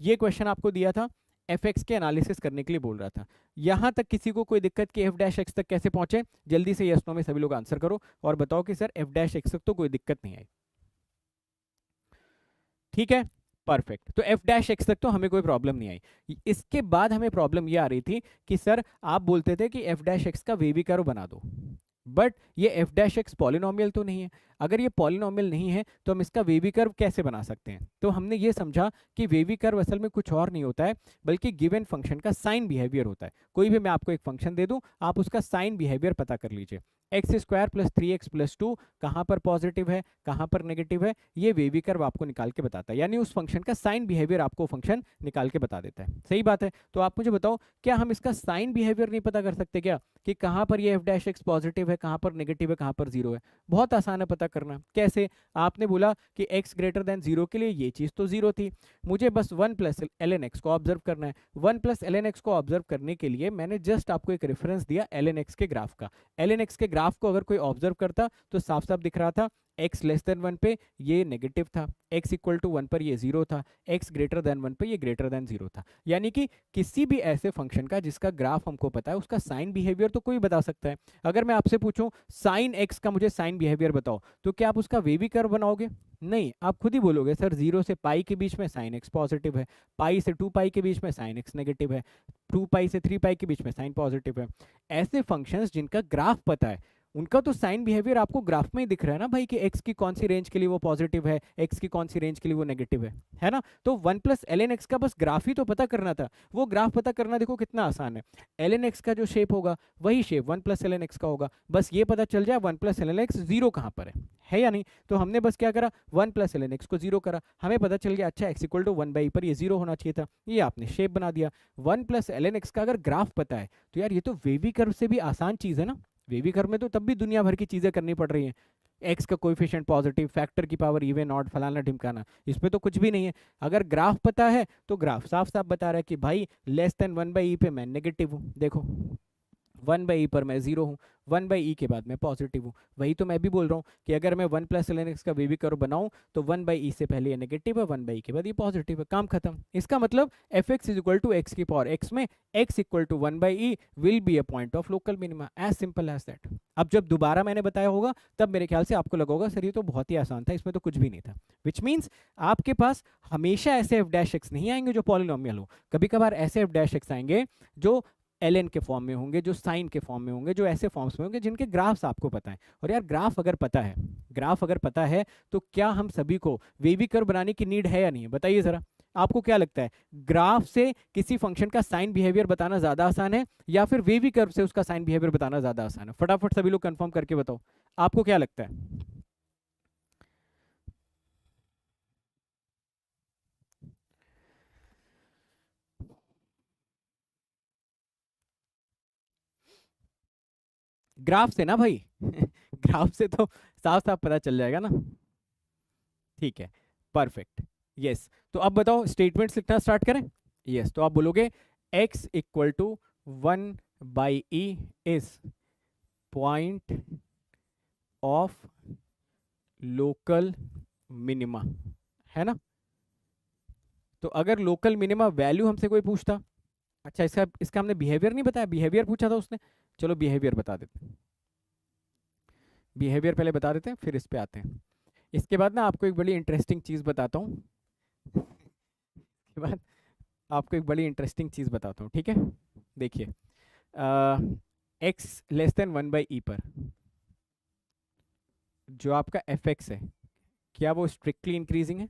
ये क्वेश्चन आपको दिया था, एफ एक्स के एनालिसिस करने के लिए बोल रहा था। यहां तक किसी को कोई दिक्कत कि एफ डैश एक्स तक कैसे पहुंचे? जल्दी से यस नो में सभी लोग आंसर करो और बताओ कि सर एफ डैश एक्स तक तो कोई दिक्कत नहीं आई। ठीक है, परफेक्ट। तो एफ डैश एक्स तक तो हमें कोई प्रॉब्लम नहीं आई। इसके बाद हमें प्रॉब्लम ये आ रही थी कि सर आप बोलते थे कि एफ डैश एक्स का वेवी कर्व बना दो, बट ये एफ डैश एक्स पॉलिनोमियल तो नहीं है। अगर ये पॉलिनोमियल नहीं है तो हम इसका वेवी कर्व कैसे बना सकते हैं? तो हमने ये समझा कि वेवी कर्व असल में कुछ और नहीं होता है बल्कि गिवन फंक्शन का साइन बिहेवियर होता है। कोई भी मैं आपको एक फंक्शन दे दूं, आप उसका साइन बिहेवियर पता कर लीजिए। X square plus 3x plus 2 कहाँ पर पॉजिटिव है, कहाँ पर नेगेटिव है, ये वेवी कर्व आपको निकाल के बताता है। यानी उस फंक्शन का साइन बिहेवियर आपको फंक्शन निकाल के बता देता है। सही बात है। तो आप मुझे बताओ, क्या हम इसका साइन बिहेवियर नहीं पता कर सकते क्या, कि कहाँ पर ये एफ डैश एक्स पॉजिटिव है, कहाँ पर नेगेटिव है, कहाँ पर 0 है? बहुत आसान है पता करना। कैसे? आपने बोला कि x ग्रेटर देन 0 के लिए ये चीज़ तो 0 थी, मुझे बस 1 प्लस ln x को ऑब्जर्व करना है। 1 प्लस ln x को ऑब्जर्व करने के लिए मैंने जस्ट आपको एक रेफरेंस दिया ln x के ग्राफ का। ln x के ग्राफ को अगर कोई ऑब्जर्व करता तो साफ साफ दिख रहा था x लेस देन 1 पे ये नेगेटिव था, x इक्वल टू 1 पर ये 0 था, x ग्रेटर देन 1 पे ये ग्रेटर देन 0 था। यानी कि किसी भी ऐसे फंक्शन का जिसका ग्राफ हमको पता है उसका साइन बिहेवियर तो कोई बता सकता है। अगर मैं आपसे पूछूं साइन x का मुझे साइन बिहेवियर बताओ, तो क्या आप उसका वेवी कर्व बनाओगे? नहीं, आप खुद ही बोलोगे सर 0 से पाई के बीच में साइन x पॉजिटिव है, पाई से 2 पाई के बीच में साइन x नेगेटिव है, 2 पाई से 3 पाई के बीच में साइन पॉजिटिव है। ऐसे फंक्शंस जिनका ग्राफ पता है उनका तो साइन बिहेवियर आपको ग्राफ में ही दिख रहा है ना भाई, कि x की कौन सी रेंज के लिए वो पॉजिटिव है, x की कौन सी रेंज के लिए वो नेगेटिव है ना। तो 1 प्लस एल एन एक्स का बस ग्राफ ही तो पता करना था। वो ग्राफ पता करना देखो कितना आसान है। एल एन एक्स का जो शेप होगा वही shape 1 plus l N x का होगा, बस ये पता चल जाए 1 plus l N x zero कहाँ पर है या नहीं। तो हमने बस क्या करा, 1 प्लस एल एन एक्स को जीरो करा, हमें पता चल गया अच्छा x इक्वल टू 1 पर ये जीरो होना चाहिए था, ये आपने शेप बना दिया। 1 प्लस एल एन एक्स का अगर ग्राफ पता है तो यार ये तो वेवी कर्व से भी आसान चीज़ है ना। वेवी कर्व में तो तब भी दुनिया भर की चीज़ें करनी पड़ रही हैं, एक्स का कोएफिशिएंट पॉजिटिव, फैक्टर की पावर इवन ऑड, फलाना ढिमकाना, इसमें तो कुछ भी नहीं है। अगर ग्राफ पता है तो ग्राफ साफ साफ बता रहा है कि भाई लेस देन 1/e पे मैं नेगेटिव हूँ, देखो 1/e पर मैं जीरो हूँ, 1/e के बाद मैं पॉजिटिव हूँ। वही तो मैं भी बोल रहा हूँ कि अगर मैं 1 प्लस ln x का वेवी कर्व बनाऊँ तो 1/e से पहले ये नेगेटिव है, 1/e के बाद ये पॉजिटिव है, काम खत्म। इसका मतलब f x is equal to x की पावर एक्स में x equal to 1/e will be a point of local minima, as simple as that. अब जब दोबारा मैंने बताया होगा तब मेरे ख्याल से आपको लगा होगा सर ये तो बहुत ही आसान था, इसमें तो कुछ भी नहीं था। विच मीन्स आपके पास हमेशा ऐसे एफ डैश एक्स नहीं आएंगे जो पॉलिनोमियल हो, कभी कभार ऐसे एफ डैश एक्स आएंगे जो एल के फॉर्म में होंगे, जो साइन के फॉर्म में होंगे, जो ऐसे फॉर्म्स में होंगे जिनके ग्राफ्स आपको पता है। और यार ग्राफ अगर पता है, ग्राफ अगर पता है तो क्या हम सभी को वेवी कर्व बनाने की नीड है या नहीं है, बताइए ज़रा। आपको क्या लगता है ग्राफ से किसी फंक्शन का साइन बिहेवियर बताना ज़्यादा आसान है या फिर वेवी कर्व से उसका साइन बिहेवियर बताना ज़्यादा आसान है? फटाफट सभी लोग कंफर्म करके बताओ, आपको क्या लगता है? ग्राफ से ना भाई ग्राफ से तो साफ साफ पता चल जाएगा ना। ठीक है, परफेक्ट, यस। तो अब बताओ स्टेटमेंट्स लिखना स्टार्ट करें। यस, तो आप बोलोगे x equal to 1/e is point of local minima, है ना। तो अगर लोकल मिनिमा वैल्यू हमसे कोई पूछता, अच्छा इसका इसका हमने बिहेवियर नहीं बताया, बिहेवियर पूछा था उसने, चलो बिहेवियर बता देते हैं, बिहेवियर पहले बता देते हैं फिर इस पे आते हैं। इसके बाद ना आपको एक बड़ी इंटरेस्टिंग चीज़ बताता हूँ इसके बाद आपको एक बड़ी इंटरेस्टिंग चीज़ बताता हूँ, ठीक है। देखिए एक्स लेस देन 1/e पर जो आपका एफ एक्स है, क्या वो स्ट्रिक्टली इंक्रीजिंग है?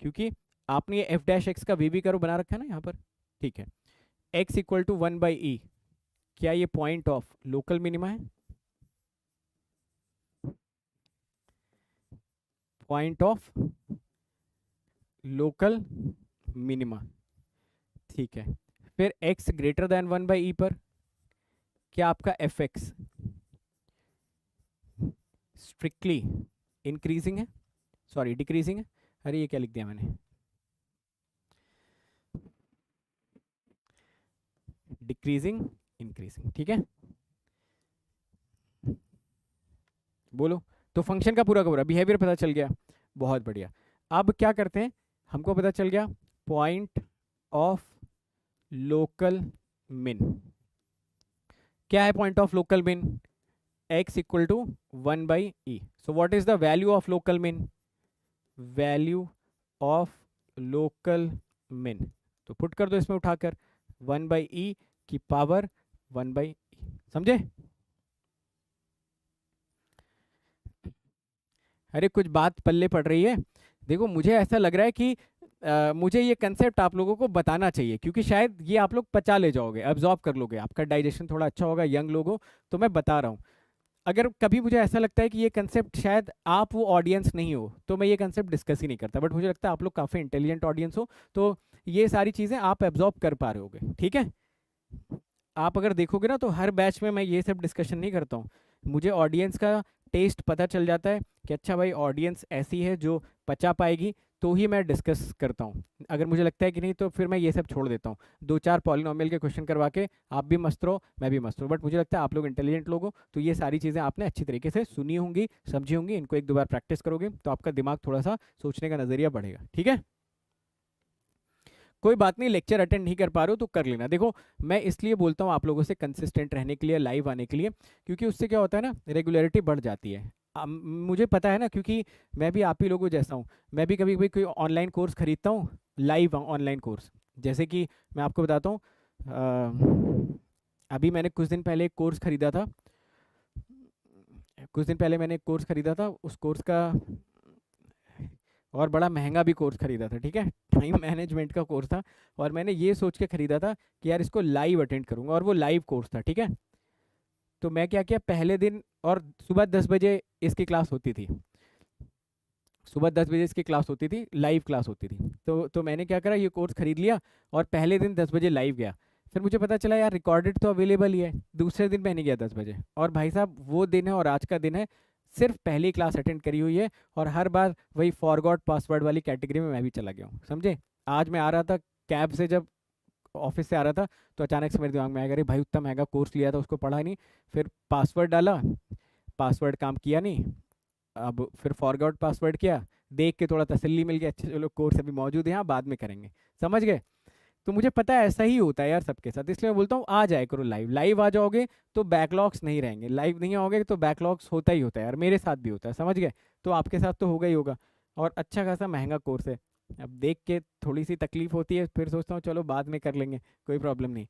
क्योंकि आपने ये एफ डैश एक्स का वी कर्व बना रखा है ना यहाँ पर, ठीक है। एक्स इक्वल टू 1/e, क्या ये पॉइंट ऑफ लोकल मिनिमा है? पॉइंट ऑफ लोकल मिनिमा, ठीक है। फिर x ग्रेटर देन 1/e पर क्या आपका एफ एक्स स्ट्रिक्टली इंक्रीजिंग है, सॉरी डिक्रीजिंग है? अरे ये क्या लिख दिया मैंने, डिक्रीजिंग इंक्रीजिंग, ठीक है। बोलो, तो फंक्शन का पूरा बिहेवियर पता चल गया, बहुत बढ़िया। अब क्या करते हैं, हमको पता चल गया पॉइंट ऑफ लोकल मिन, क्या है point of local min? x equal to 1/e। So what is the value of local min? Value of local min, तो पुट कर दो इसमें उठाकर 1/e की पावर 1/e, समझे? अरे कुछ बात पल्ले पड़ रही है। देखो मुझे ऐसा लग रहा है कि मुझे ये कंसेप्ट आप लोगों को बताना चाहिए, क्योंकि शायद ये आप लोग पचा ले जाओगे, एब्जॉर्ब कर लोगे, आपका डाइजेशन थोड़ा अच्छा होगा, यंग लोग हो तो मैं बता रहा हूँ। अगर कभी मुझे ऐसा लगता है कि ये कंसेप्ट शायद आप वो ऑडियंस नहीं हो तो मैं ये कंसेप्ट डिस्कस ही नहीं करता, बट मुझे लगता है आप लोग काफ़ी इंटेलिजेंट ऑडियंस हो तो ये सारी चीज़ें आप एब्जॉर्ब कर पा रहे होगे, ठीक है। आप अगर देखोगे ना तो हर बैच में मैं ये सब डिस्कशन नहीं करता हूँ, मुझे ऑडियंस का टेस्ट पता चल जाता है कि अच्छा भाई ऑडियंस ऐसी है जो पचा पाएगी, तो ही मैं डिस्कस करता हूँ। अगर मुझे लगता है कि नहीं तो फिर मैं ये सब छोड़ देता हूँ। 2-4 पॉलिनॉमियल के क्वेश्चन करवा के आप भी मस्त रहो, मैं भी मस्त रहूँ। बट मुझे लगता है आप लोग इंटेलिजेंट लोग हो, तो ये सारी चीज़ें आपने अच्छी तरीके से सुनी होंगी, समझी होंगी। इनको 1-2 बार प्रैक्टिस करोगे तो आपका दिमाग थोड़ा सा सोचने का नज़रिया बढ़ेगा। ठीक है, कोई बात नहीं, लेक्चर अटेंड नहीं कर पा रहे हो तो कर लेना। देखो, मैं इसलिए बोलता हूँ आप लोगों से कंसिस्टेंट रहने के लिए, लाइव आने के लिए, क्योंकि उससे क्या होता है ना, रेगुलरिटी बढ़ जाती है। मुझे पता है ना, क्योंकि मैं भी आप ही लोगों जैसा हूँ। मैं भी कभी कभी कोई ऑनलाइन कोर्स खरीदता हूँ, लाइव ऑनलाइन कोर्स। जैसे कि मैं आपको बताता हूँ, अभी मैंने कुछ दिन पहले एक कोर्स खरीदा था। कुछ दिन पहले मैंने एक कोर्स खरीदा था, उस कोर्स का, और बड़ा महंगा भी कोर्स खरीदा था, ठीक है, टाइम मैनेजमेंट का कोर्स था। और मैंने ये सोच के खरीदा था कि यार इसको लाइव अटेंड करूंगा, और वो लाइव कोर्स था, ठीक है। तो मैं क्या किया पहले दिन, और सुबह 10 बजे इसकी क्लास होती थी, सुबह 10 बजे इसकी क्लास होती थी, लाइव क्लास होती थी। तो मैंने क्या करा, ये कोर्स खरीद लिया, और पहले दिन 10 बजे लाइव गया। फिर मुझे पता चला यार रिकॉर्डेड तो अवेलेबल ही है। दूसरे दिन मैं नहीं गया 10 बजे, और भाई साहब वो दिन है और आज का दिन है, सिर्फ पहली क्लास अटेंड करी हुई है, और हर बार वही फॉरगॉट पासवर्ड वाली कैटेगरी में मैं भी चला गया हूँ, समझे। आज मैं आ रहा था कैब से, जब ऑफिस से आ रहा था, तो अचानक से मेरे दिमाग में आया, अरे भाई उतना महंगा कोर्स लिया था, उसको पढ़ा नहीं। फिर पासवर्ड डाला, पासवर्ड काम किया नहीं। अब फिर फॉरगॉट पासवर्ड किया, देख के थोड़ा तसल्ली मिल गया, अच्छा चलो कोर्स अभी मौजूद है यहाँ, बाद में करेंगे, समझ गए। तो मुझे पता है ऐसा ही होता है यार सबके साथ, इसलिए मैं बोलता हूँ आ जाए करो लाइव। लाइव आ जाओगे तो बैकलॉग्स नहीं रहेंगे, लाइव नहीं आओगे तो बैकलॉग्स होता ही होता है यार, मेरे साथ भी होता है, समझ गए। तो आपके साथ तो होगा ही होगा। और अच्छा खासा महंगा कोर्स है। अब देख के थोड़ी सी तकलीफ होती है, फिर सोचता हूँ चलो बाद में कर लेंगे, कोई प्रॉब्लम नहीं।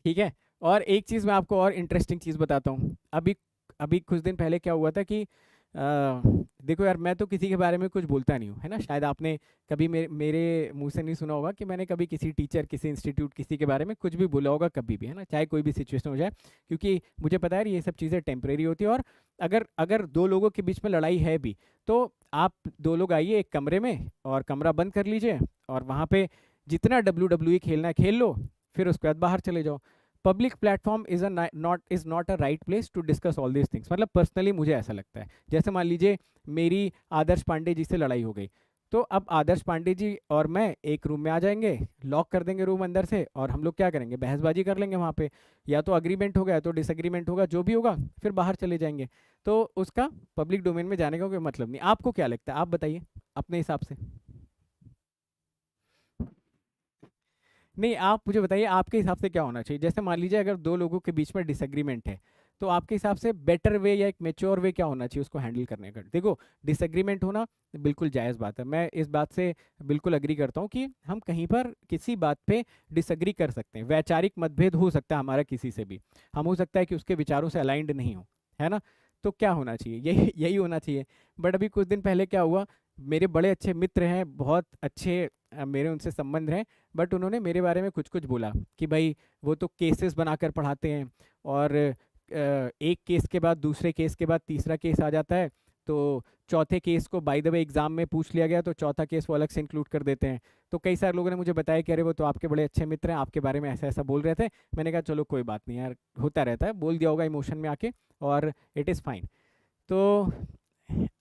ठीक है। और एक चीज़ मैं आपको और इंटरेस्टिंग चीज़ बताता हूँ। अभी अभी कुछ दिन पहले क्या हुआ था कि देखो यार, मैं तो किसी के बारे में कुछ बोलता नहीं हूँ, है ना। शायद आपने कभी मेरे मुंह से नहीं सुना होगा कि मैंने कभी किसी टीचर, किसी इंस्टीट्यूट, किसी के बारे में कुछ भी बोला होगा कभी भी, है ना, चाहे कोई भी सिचुएशन हो जाए। क्योंकि मुझे पता है ये सब चीज़ें टेम्परेरी होती है। और अगर अगर दो लोगों के बीच में लड़ाई है भी, तो आप दो लोग आइए एक कमरे में, और कमरा बंद कर लीजिए, और वहाँ पे जितना WWE खेलना है खेल लो, फिर उसके बाद बाहर चले जाओ। Public platform is not a right place to discuss all these things. मतलब पर्सनली मुझे ऐसा लगता है। जैसे मान लीजिए मेरी आदर्श पांडे जी से लड़ाई हो गई, तो अब आदर्श पांडे जी और मैं एक रूम में आ जाएंगे, लॉक कर देंगे रूम अंदर से, और हम लोग क्या करेंगे, बहसबाजी कर लेंगे वहाँ पे। या तो अग्रीमेंट होगा, या तो डिसएग्रीमेंट होगा, जो भी होगा, फिर बाहर चले जाएंगे। तो उसका पब्लिक डोमेन में जाने का कोई मतलब नहीं। आपको क्या लगता है, आप बताइए अपने हिसाब से। नहीं, आप मुझे बताइए आपके हिसाब से क्या होना चाहिए। जैसे मान लीजिए अगर दो लोगों के बीच में डिसएग्रीमेंट है, तो आपके हिसाब से बेटर वे या एक मेच्योर वे क्या होना चाहिए उसको हैंडल करने का। देखो, डिसएग्रीमेंट होना बिल्कुल जायज़ बात है, मैं इस बात से बिल्कुल अग्री करता हूँ कि हम कहीं पर किसी बात पे डिसएग्री कर सकते हैं। वैचारिक मतभेद हो सकता है हमारा किसी से भी, हम हो सकता है कि उसके विचारों से अलाइंड नहीं हो, है ना। तो क्या होना चाहिए, यही यही होना चाहिए। बट अभी कुछ दिन पहले क्या हुआ, मेरे बड़े अच्छे मित्र हैं, बहुत अच्छे मेरे उनसे संबंध हैं। बट उन्होंने मेरे बारे में कुछ कुछ बोला कि भाई वो तो केसेस बनाकर पढ़ाते हैं, और एक केस के बाद दूसरे केस के बाद तीसरा केस आ जाता है, तो चौथे केस को बाय द वे एग्जाम में पूछ लिया गया, तो चौथा केस वो अलग से इंक्लूड कर देते हैं। तो कई सारे लोगों ने मुझे बताया कि अरे वो तो आपके बड़े अच्छे मित्र हैं, आपके बारे में ऐसा ऐसा बोल रहे थे। मैंने कहा चलो कोई बात नहीं यार, होता रहता है, बोल दिया होगा इमोशन में आके, और इट इज़ फाइन। तो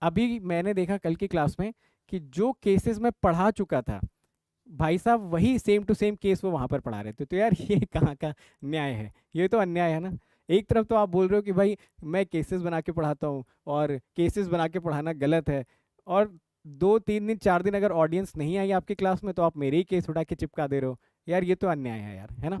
अभी मैंने देखा कल की क्लास में कि जो केसेस मैं पढ़ा चुका था, भाई साहब वही सेम टू सेम केस वो वहां पर पढ़ा रहे थे। तो यार ये कहाँ का न्याय है, ये तो अन्याय है ना। एक तरफ तो आप बोल रहे हो कि भाई मैं केसेस बना के पढ़ाता हूँ, और केसेस बना के पढ़ाना गलत है, और 2-3 दिन 4 दिन अगर ऑडियंस नहीं आई आपकी क्लास में, तो आप मेरे ही केस उठा के चिपका दे रहे हो। यार ये तो अन्याय है यार, है ना।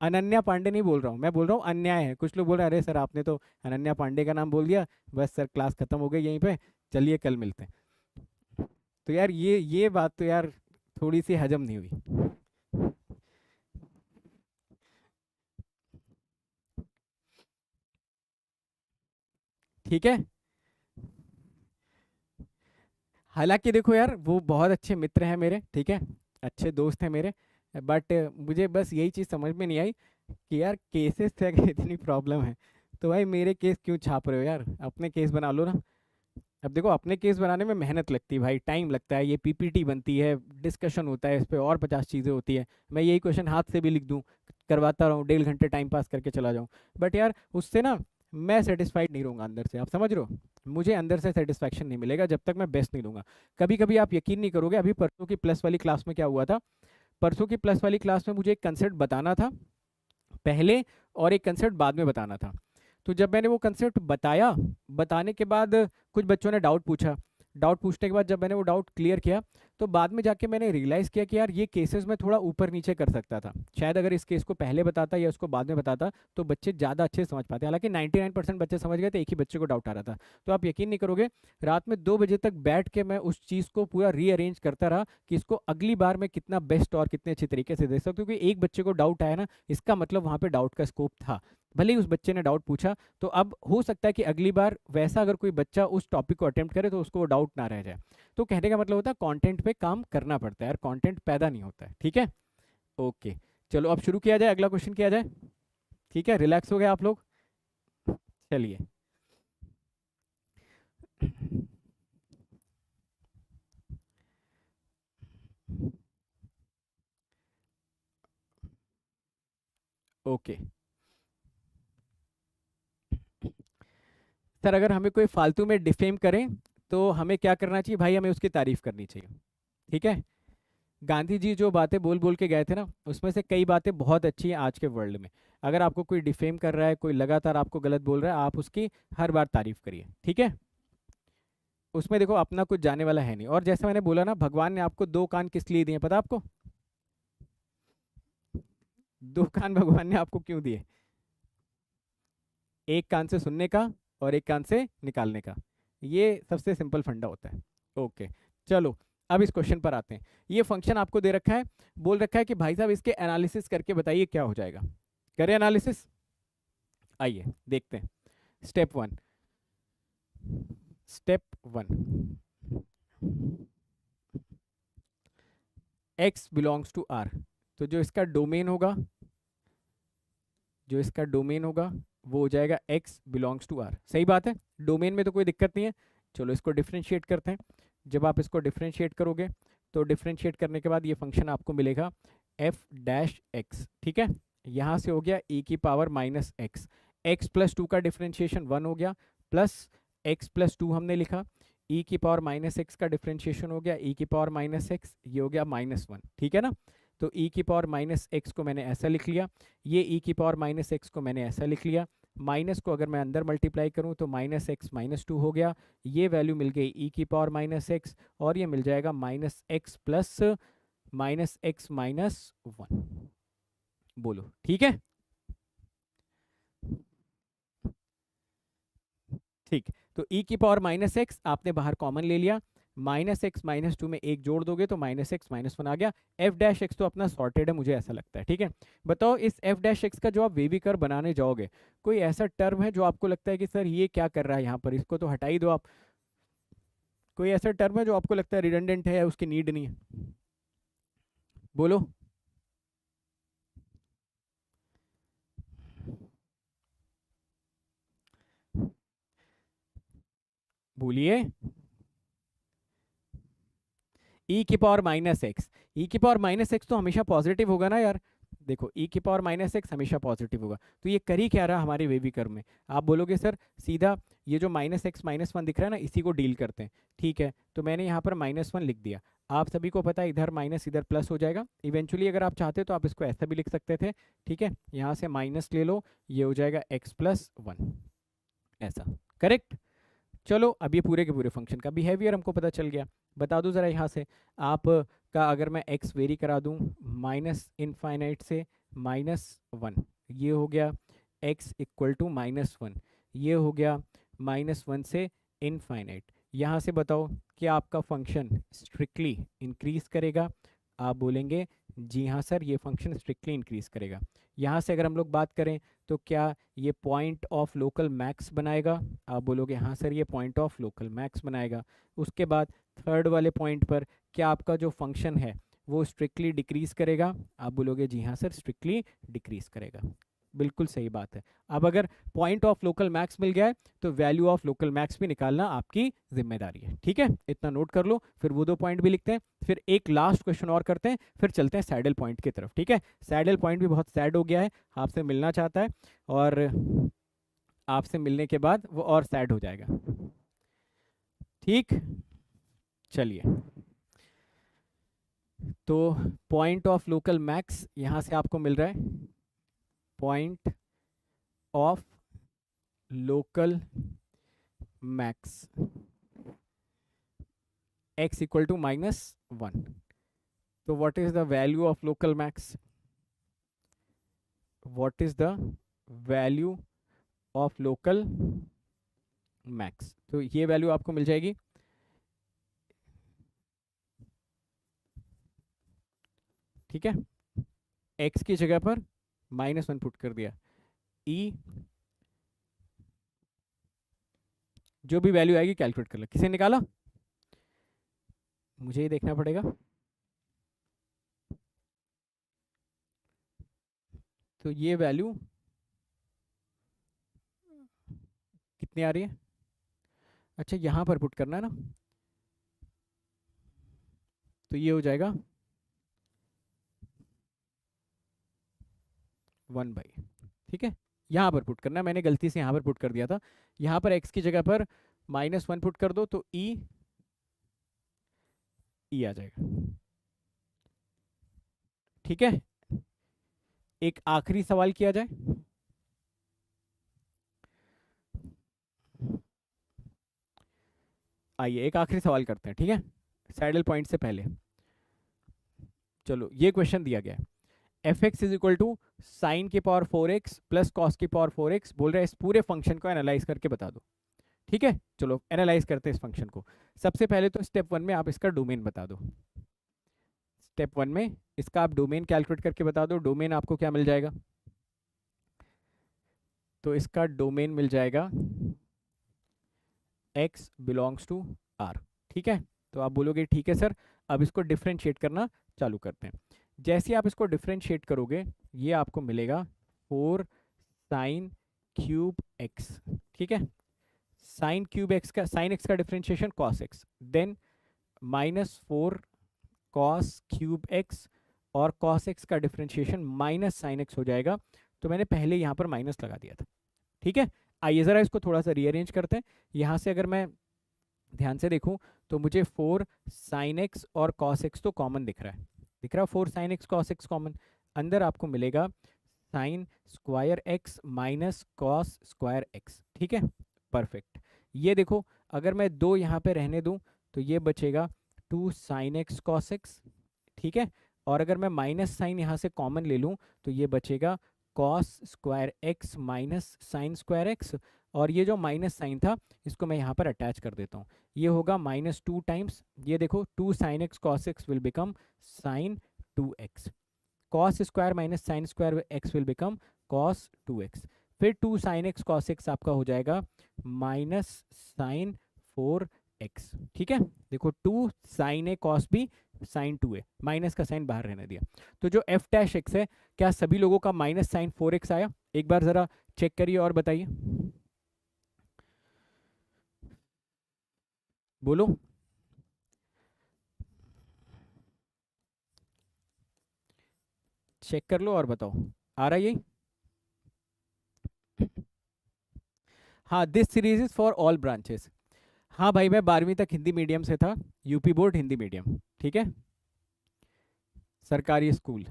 अनन्या पांडे नहीं बोल रहा हूँ, मैं बोल रहा हूँ अन्याय है। कुछ लोग बोल रहे हैं अरे सर आपने तो अनन्या पांडे का नाम बोल दिया, बस सर क्लास खत्म हो गई यहीं पे, चलिए कल मिलते हैं। तो यार ये बात तो यार थोड़ी सी हजम नहीं हुई। ठीक है। हालांकि देखो यार वो बहुत अच्छे मित्र हैं मेरे, ठीक है, अच्छे दोस्त हैं मेरे। बट मुझे बस यही चीज़ समझ में नहीं आई कि यार केसेस से अगर इतनी प्रॉब्लम है, तो भाई मेरे केस क्यों छाप रहे हो यार, अपने केस बना लो ना। अब देखो अपने केस बनाने में मेहनत लगती है भाई, टाइम लगता है, ये पीपीटी बनती है, डिस्कशन होता है इस पे, और 50 चीज़ें होती है। मैं यही क्वेश्चन हाथ से भी लिख दूँ, करवाता रहूँ, 1.5 घंटे टाइम पास करके चला जाऊँ, बट यार उससे ना मैं सेटिस्फाइड नहीं रहूँगा अंदर से, आप समझ रहे हो। मुझे अंदर से सेटिस्फैक्शन नहीं मिलेगा जब तक मैं बेस्ट नहीं दूंगा। कभी कभी आप यकीन नहीं करोगे, अभी परसों की प्लस वाली क्लास में क्या हुआ था। परसों की प्लस वाली क्लास में मुझे एक कंसेप्ट बताना था पहले, और एक कंसेप्ट बाद में बताना था। तो जब मैंने वो कंसेप्ट बताया, बताने के बाद कुछ बच्चों ने डाउट पूछा। डाउट पूछने के बाद जब मैंने वो डाउट क्लियर किया, तो बाद में जाके मैंने रियलाइज़ किया कि यार ये केसेस में थोड़ा ऊपर नीचे कर सकता था। शायद अगर इस केस को पहले बताता या उसको बाद में बताता तो बच्चे ज़्यादा अच्छे से समझ पाते। हालांकि 99% बच्चे समझ गए थे, एक ही बच्चे को डाउट आ रहा था। तो आप यकीन नहीं करोगे, रात में 2 बजे तक बैठ के मैं उस चीज़ को पूरा रीअरेंज करता रहा कि इसको अगली बार मैं कितना बेस्ट और कितने अच्छे तरीके से दे सकता हूँ। क्योंकि एक बच्चे को डाउट आया ना, इसका मतलब वहाँ पे डाउट का स्कोप था। भले ही उस बच्चे ने डाउट पूछा, तो अब हो सकता है कि अगली बार वैसा अगर कोई बच्चा उस टॉपिक को अटेम्प्ट करे तो उसको वो डाउट ना रह जाए। तो कहने का मतलब होता है कंटेंट पे काम करना पड़ता है यार, कंटेंट पैदा नहीं होता है। ठीक है, ओके। चलो अब शुरू किया जाए, अगला क्वेश्चन किया जाए। ठीक है, रिलैक्स हो गए आप लोग, चलिए। ओके सर, अगर हमें कोई फालतू में डिफेम करें तो हमें क्या करना चाहिए भाई? हमें उसकी तारीफ करनी चाहिए। ठीक है, गांधी जी जो बातें बोल बोल के गए थे ना, उसमें से कई बातें बहुत अच्छी हैं आज के वर्ल्ड में। अगर आपको कोई डिफेम कर रहा है, कोई लगातार आपको गलत बोल रहा है, आप उसकी हर बार तारीफ करिए। ठीक है, उसमें देखो अपना कुछ जाने वाला है नहीं। और जैसे मैंने बोला ना, भगवान ने आपको 2 कान किस लिए दिए पता आपको? 2 कान भगवान ने आपको क्यों दिए? एक कान से सुनने का और एक कान से निकालने का। ये सबसे सिंपल फंडा होता है। ओके, चलो अब इस क्वेश्चन पर आते हैं। ये फंक्शन आपको दे रखा है, बोल रखा है कि भाई साहब इसके एनालिसिस करके बताइए क्या हो जाएगा। करें एनालिसिस? आइए देखते हैं। Step 1। Step 1, x belongs to r। तो जो इसका डोमेन होगा, जो इसका डोमेन होगा वो हो जाएगा x बिलोंग्स टू r। सही बात है, डोमेन में तो कोई दिक्कत नहीं है। चलो इसको डिफ्रेंशिएट करते हैं। जब आप इसको डिफ्रेंशिएट करोगे तो डिफ्रेंशिएट करने के बाद ये फंक्शन आपको मिलेगा f डैश x। ठीक है, यहाँ से हो गया e की power minus x. X plus 2 का डिफ्रेंशिएशन 1 हो गया, प्लस x प्लस 2 हमने लिखा। e की पावर माइनस एक्स का डिफ्रेंशिएशन हो गया e की पावर माइनस एक्स, ये हो गया -1। ठीक है ना, तो e की पावर माइनस एक्स को मैंने ऐसा लिख लिया, ये e की पावर माइनस एक्स को मैंने ऐसा लिख लिया। माइनस को अगर मैं अंदर मल्टीप्लाई करूं तो -x -2 हो गया। ये वैल्यू मिल गई e की पावर माइनस एक्स, और ये मिल जाएगा -x प्लस -x-1। बोलो ठीक है? ठीक, तो e की पावर माइनस एक्स आपने बाहर कॉमन ले लिया, -x-2 में एक जोड़ दोगे तो -x-1 आ गया। f डैश एक्स तो अपना सॉर्टेड है, मुझे ऐसा लगता है। ठीक है, बताओ इस f डैश एक्स का जो आप वेवी कर्व बनाने जाओगे, कोई ऐसा टर्म है जो आपको लगता है कि सर ये क्या कर रहा है यहाँ पर, इसको तो हटा ही दो आप? कोई ऐसा टर्म है जो आपको लगता है रिडंडेंट है, उसकी नीड नहीं है? बोलो। बोलिए। ई की पावर माइनस एक्स, ई की पावर माइनस एक्स तो हमेशा पॉजिटिव होगा ना यार। देखो ई की पावर माइनस एक्स हमेशा पॉजिटिव होगा, तो ये कर ही क्या रहा हमारे वेवी कर्व में? आप बोलोगे सर सीधा ये जो -x-1 दिख रहा है ना, इसी को डील करते हैं। ठीक है, तो मैंने यहाँ पर -1 लिख दिया। आप सभी को पता है इधर माइनस इधर प्लस हो जाएगा। इवेंचुअली अगर आप चाहते तो आप इसको ऐसा भी लिख सकते थे। ठीक है, यहाँ से माइनस ले लो, ये हो जाएगा x+1, ऐसा। करेक्ट। चलो अब ये पूरे के पूरे फंक्शन का बिहेवियर हमको पता चल गया। बता दूं ज़रा यहाँ से आप का, अगर मैं x वेरी करा दूं -इनफाइनाइट से -1, ये हो गया x इक्वल टू -1, ये हो गया -1 से इनफाइनाइट। यहाँ से बताओ कि आपका फंक्शन स्ट्रिक्टली इंक्रीज करेगा? आप बोलेंगे जी हाँ सर, ये फंक्शन स्ट्रिक्टली इंक्रीज करेगा। यहाँ से अगर हम लोग बात करें तो क्या ये पॉइंट ऑफ लोकल मैक्स बनाएगा? आप बोलोगे हाँ सर, ये पॉइंट ऑफ लोकल मैक्स बनाएगा। उसके बाद थर्ड वाले पॉइंट पर क्या आपका जो फंक्शन है वो स्ट्रिक्टली डिक्रीज करेगा? आप बोलोगे जी हाँ सर, स्ट्रिक्टली डिक्रीज करेगा। बिल्कुल सही बात है। अब अगर पॉइंट ऑफ लोकल मैक्स मिल गया है तो वैल्यू ऑफ लोकल मैक्स भी निकालना आपकी जिम्मेदारी है। ठीक है, इतना नोट कर लो, फिर वो 2 पॉइंट भी लिखते हैं, फिर एक लास्ट क्वेश्चन और करते हैं, फिर चलते हैं सैडल पॉइंट की तरफ। ठीक है, सैडल पॉइंट भी बहुत सैड हो गया है, आपसे मिलना चाहता है, और आपसे मिलने के बाद वो और सैड हो जाएगा। ठीक, चलिए। तो पॉइंट ऑफ लोकल मैक्स यहाँ से आपको मिल रहा है, point of local max x equal to -1। तो what is the value of local max, what is the value of local max? तो ये वैल्यू आपको मिल जाएगी, ठीक है। x की जगह पर -1 पुट कर दिया, e जो भी वैल्यू आएगी कैलकुलेट कर लो। किसे निकाला, मुझे ही देखना पड़ेगा। तो ये वैल्यू कितनी आ रही है, अच्छा यहाँ पर पुट करना है ना, तो ये हो जाएगा 1/, ठीक है। यहाँ पर पुट करना है, मैंने गलती से यहाँ पर पुट कर दिया था। यहाँ पर x की जगह पर -1 पुट कर दो, तो e आ जाएगा, ठीक है। एक आखिरी सवाल किया जाए, आइए एक आखिरी सवाल करते हैं, ठीक है, सैडल पॉइंट से पहले। चलो ये क्वेश्चन दिया गया है, f x is equal to sine की पावर 4x प्लस कॉस की पावर 4x, बोल रहे हैं इस पूरे फंक्शन को एनालाइज करके बता दो, ठीक है। चलो एनालाइज करते हैं इस फंक्शन को। सबसे पहले तो स्टेप 1 में आप इसका डोमेन बता दो, स्टेप 1 में इसका आप डोमेन कैलकुलेट करके बता दो। डोमेन आपको क्या मिल जाएगा, तो इसका डोमेन मिल जाएगा x बिलोंग्स टू r, ठीक है। तो आप बोलोगे ठीक है सर, अब इसको डिफ्रेंशिएट करना चालू करते हैं। जैसे आप इसको डिफ्रेंशिएट करोगे, ये आपको मिलेगा 4 साइन क्यूब x, ठीक है। साइन क्यूब x का, साइन x का differentiation cos x, then -4 cos cube x, और cos x का डिफ्रेंशिएशन माइनस साइन x हो जाएगा। तो मैंने पहले यहाँ पर माइनस लगा दिया था, ठीक है। आइए ज़रा इसको थोड़ा सा रीअरेंज करते हैं। यहाँ से अगर मैं ध्यान से देखूँ तो मुझे 4 साइन एक्स और कॉस एक्स तो कॉमन दिख रहा है, दिख रहा है 4 sine x cos x common. अंदर आपको मिलेगा sine square x minus cos square x, ठीक है, परफेक्ट। ये देखो अगर मैं 2 यहाँ पे रहने दूँ तो ये बचेगा 2 साइन एक्स कॉस एक्स, ठीक है। और अगर मैं माइनस साइन यहाँ से कॉमन ले लूँ तो ये बचेगा cos square x minus sine square x, और ये जो माइनस साइन था इसको मैं यहाँ पर अटैच कर देता हूँ, ये होगा -2 टाइम्स, ये देखो 2 sine x cos x will become sign 2x, cos square minus sine square x will become cos 2x, फिर 2 साइन एक्स कॉस एक्स आपका हो जाएगा माइनस साइन 4x, ठीक है। देखो 2 sine A cos B sine 2a, minus का साइन बाहर रहने दिया। तो जो एफ डैश एक्स है, क्या सभी लोगों का माइनस साइन 4x आया? एक बार जरा चेक करिए और बताइए, बोलो। चेक कर लो और बताओ, आ रहा है यही? हाँ, this series is for all branches. हाँ भाई, मैं 12वीं तक हिंदी मीडियम से था, यूपी बोर्ड हिंदी मीडियम, ठीक है, सरकारी स्कूल।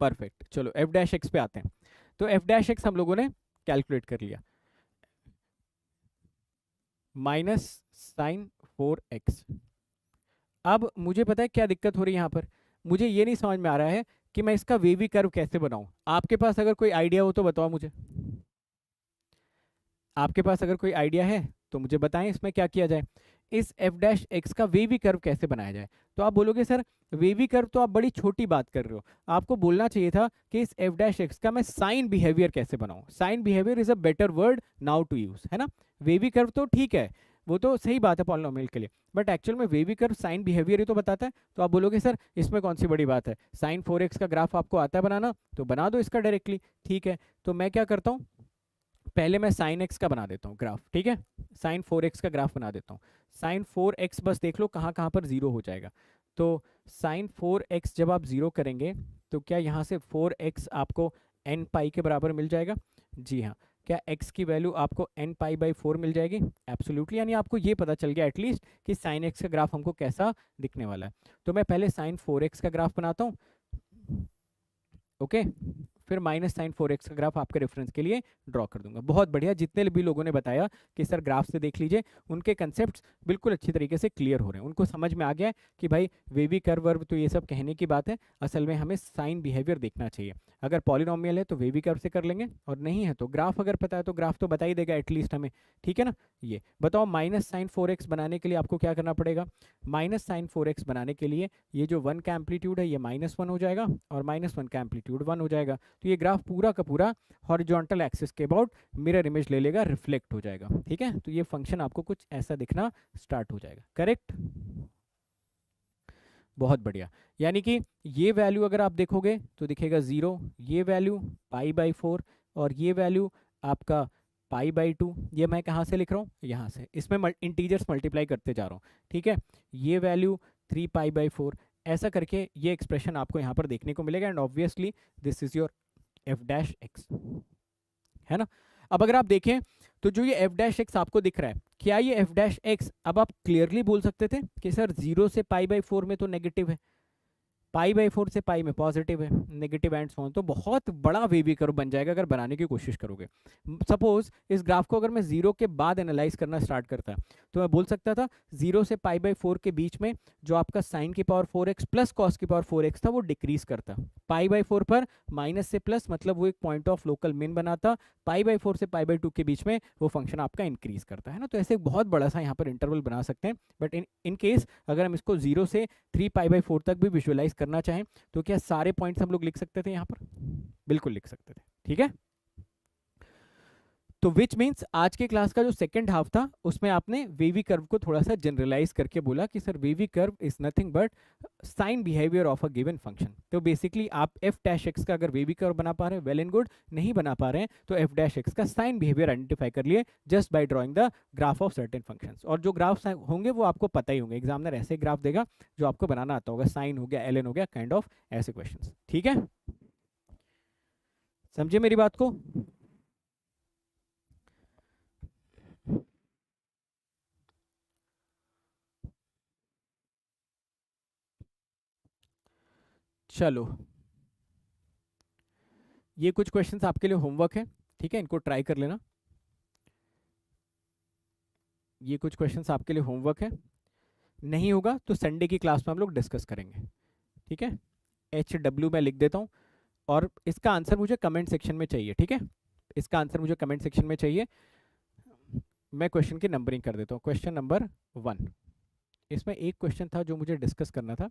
परफेक्ट, चलो एफ डैश एक्स पे आते हैं। तो एफ डैश एक्स हम लोगों ने कैलकुलेट कर लिया, माइनस साइन 4x। अब मुझे पता है क्या दिक्कत हो रही है यहाँ पर, मुझे ये नहीं समझ में आ रहा है कि मैं इसका वेवी कर्व कैसे बनाऊं। आपके पास अगर कोई आइडिया हो तो बताओ मुझे, आपके पास अगर कोई आइडिया है तो मुझे बताएं इसमें क्या किया जाए, इस एफ डैश एक्स का वेवी कर्व कैसे बनाया जाए। तो आप बोलोगे सर वेवी कर्व तो आप बड़ी छोटी बात कर रहे हो, आपको बोलना चाहिए था कि इस एफ डैश एक्स का मैं साइन बिहेवियर कैसे बनाऊं। Sign behaviour is a better word now to use, है ना। वेवी कर्व तो ठीक है, वो तो सही बात है पॉलिनोमियल के लिए, बट एक्चुअल में वेवी कर्व साइन बिहेवियर ही तो बताता है। तो आप बोलोगे सर इसमें कौन सी बड़ी बात है, साइन 4x का ग्राफ आपको आता है बनाना तो बना दो इसका डायरेक्टली, ठीक है। तो मैं क्या करता हूँ, पहले मैं साइन एक्स का बना देता हूँ ग्राफ, ठीक है, साइन 4x का ग्राफ बना देता हूँ। साइन 4x बस देख लो कहाँ कहाँ पर जीरो हो जाएगा। तो साइन 4x जब आप जीरो करेंगे तो क्या यहाँ से 4x आपको n पाई के बराबर मिल जाएगा? जी हाँ। क्या x की वैल्यू आपको n पाई बाई 4 मिल जाएगी? एब्सोल्युटली, यानी आपको ये पता चल गया एटलीस्ट कि साइन x का ग्राफ हमको कैसा दिखने वाला है। तो मैं पहले साइन 4x का ग्राफ बनाता हूँ, ओके, फिर माइनस साइन 4x का ग्राफ आपके रेफरेंस के लिए ड्रॉ कर दूंगा। बहुत बढ़िया, जितने भी लोगों ने बताया कि सर ग्राफ से देख लीजिए, उनके कंसेप्ट्स बिल्कुल अच्छी तरीके से क्लियर हो रहे हैं, उनको समझ में आ गया है कि भाई वेवी कर्व वर्व तो ये सब कहने की बात है, असल में हमें साइन बिहेवियर देखना चाहिए। अगर पॉलिनॉमियल है तो वेवी कर्व से कर लेंगे, और नहीं है तो ग्राफ अगर पता है तो ग्राफ तो बता ही देगा एटलीस्ट हमें, ठीक है ना। ये बताओ माइनस साइन 4x बनाने के लिए आपको क्या करना पड़ेगा? माइनस साइन 4x बनाने के लिए ये जो 1 का एम्पलीट्यूड है ये -1 हो जाएगा, और -1 का एम्पलीट्यूड 1 हो जाएगा। तो ये ग्राफ पूरा का पूरा हॉरिजॉन्टल एक्सिस के अबाउट मिरर इमेज ले लेगा, रिफ्लेक्ट हो जाएगा, ठीक है। तो ये फंक्शन आपको कुछ ऐसा दिखना स्टार्ट हो जाएगा, करेक्ट। बहुत बढ़िया, यानी कि ये वैल्यू अगर आप देखोगे तो दिखेगा 0, ये वैल्यू पाई बाई 4, और ये वैल्यू आपका पाई बाई 2। ये मैं कहाँ से लिख रहा हूँ? यहाँ से, इसमें इंटीजर्स मल्टीप्लाई करते जा रहा हूँ, ठीक है। ये वैल्यू 3 पाई बाई 4, ऐसा करके ये एक्सप्रेशन आपको यहाँ पर देखने को मिलेगा, and obviously this is your F dash x, है ना। अब अगर आप देखें तो जो ये एफ डैश एक्स आपको दिख रहा है, क्या ये एफ डैश एक्स अब आप क्लियरली बोल सकते थे कि सर 0 से पाई बाई 4 में तो नेगेटिव है, पाई बाई 4 से पाई में पॉजिटिव है, नेगेटिव एंड सो ऑन, तो बहुत बड़ा वेवी कर्व बन जाएगा अगर बनाने की कोशिश करोगे। सपोज इस ग्राफ को अगर मैं 0 के बाद एनालाइज करना स्टार्ट करता तो मैं बोल सकता था 0 से पाई बाई 4 के बीच में जो आपका साइन की पावर 4x प्लस कॉस की पावर 4x था वो डिक्रीज करता, पाई बाई 4 पर माइनस से प्लस मतलब वो एक पॉइंट ऑफ लोकल मिन बनाता, पाई बाई 4 से पाई बाई 2 के बीच में वो फंक्शन आपका इंक्रीज करता है ना। तो ऐसे एक बहुत बड़ा सा यहाँ पर इंटरवल बना सकते हैं, बट इन केस अगर हम इसको 0 से 3 पाई बाई 4 तक भी विजुअलाइज करना चाहें तो क्या सारे पॉइंट्स हम लोग लिख सकते थे यहाँ पर? बिल्कुल लिख सकते थे, ठीक है। तो विच मीन्स आज के क्लास का जो सेकंड हाफ था उसमें आपने वेवी कर्व को थोड़ा सा जनरलाइज करके बोला कि sir wavy curve is nothing but sign behaviour of a given function. तो बेसिकली आप एफ डैश एक्स का अगर वेवी कर्व बना पा रहे हैं वेल एंड गुड, नहीं बना पा रहे हैं तो एफ डैश एक्स का साइन बिहेवियर आइडेंटिफाई कर लिए just by drawing the graph of certain functions. और जो ग्राफ्स होंगे वो आपको पता ही होंगे, एग्जामिनर ऐसे ग्राफ देगा जो आपको बनाना आता होगा, साइन हो गया, एल हो गया, काइंड ऑफ ऐसे क्वेश्चन, ठीक है। समझे मेरी बात को? चलो, ये कुछ क्वेश्चंस आपके लिए होमवर्क है, ठीक है, इनको ट्राई कर लेना। ये कुछ क्वेश्चंस आपके लिए होमवर्क है, नहीं होगा तो संडे की क्लास में हम लोग डिस्कस करेंगे, ठीक है। HW मैं लिख देता हूँ, और इसका आंसर मुझे कमेंट सेक्शन में चाहिए, ठीक है। इसका आंसर मुझे कमेंट सेक्शन में चाहिए। मैं क्वेश्चन की नंबरिंग कर देता हूँ। क्वेश्चन नंबर 1, इसमें एक क्वेश्चन था जो मुझे डिस्कस करना था,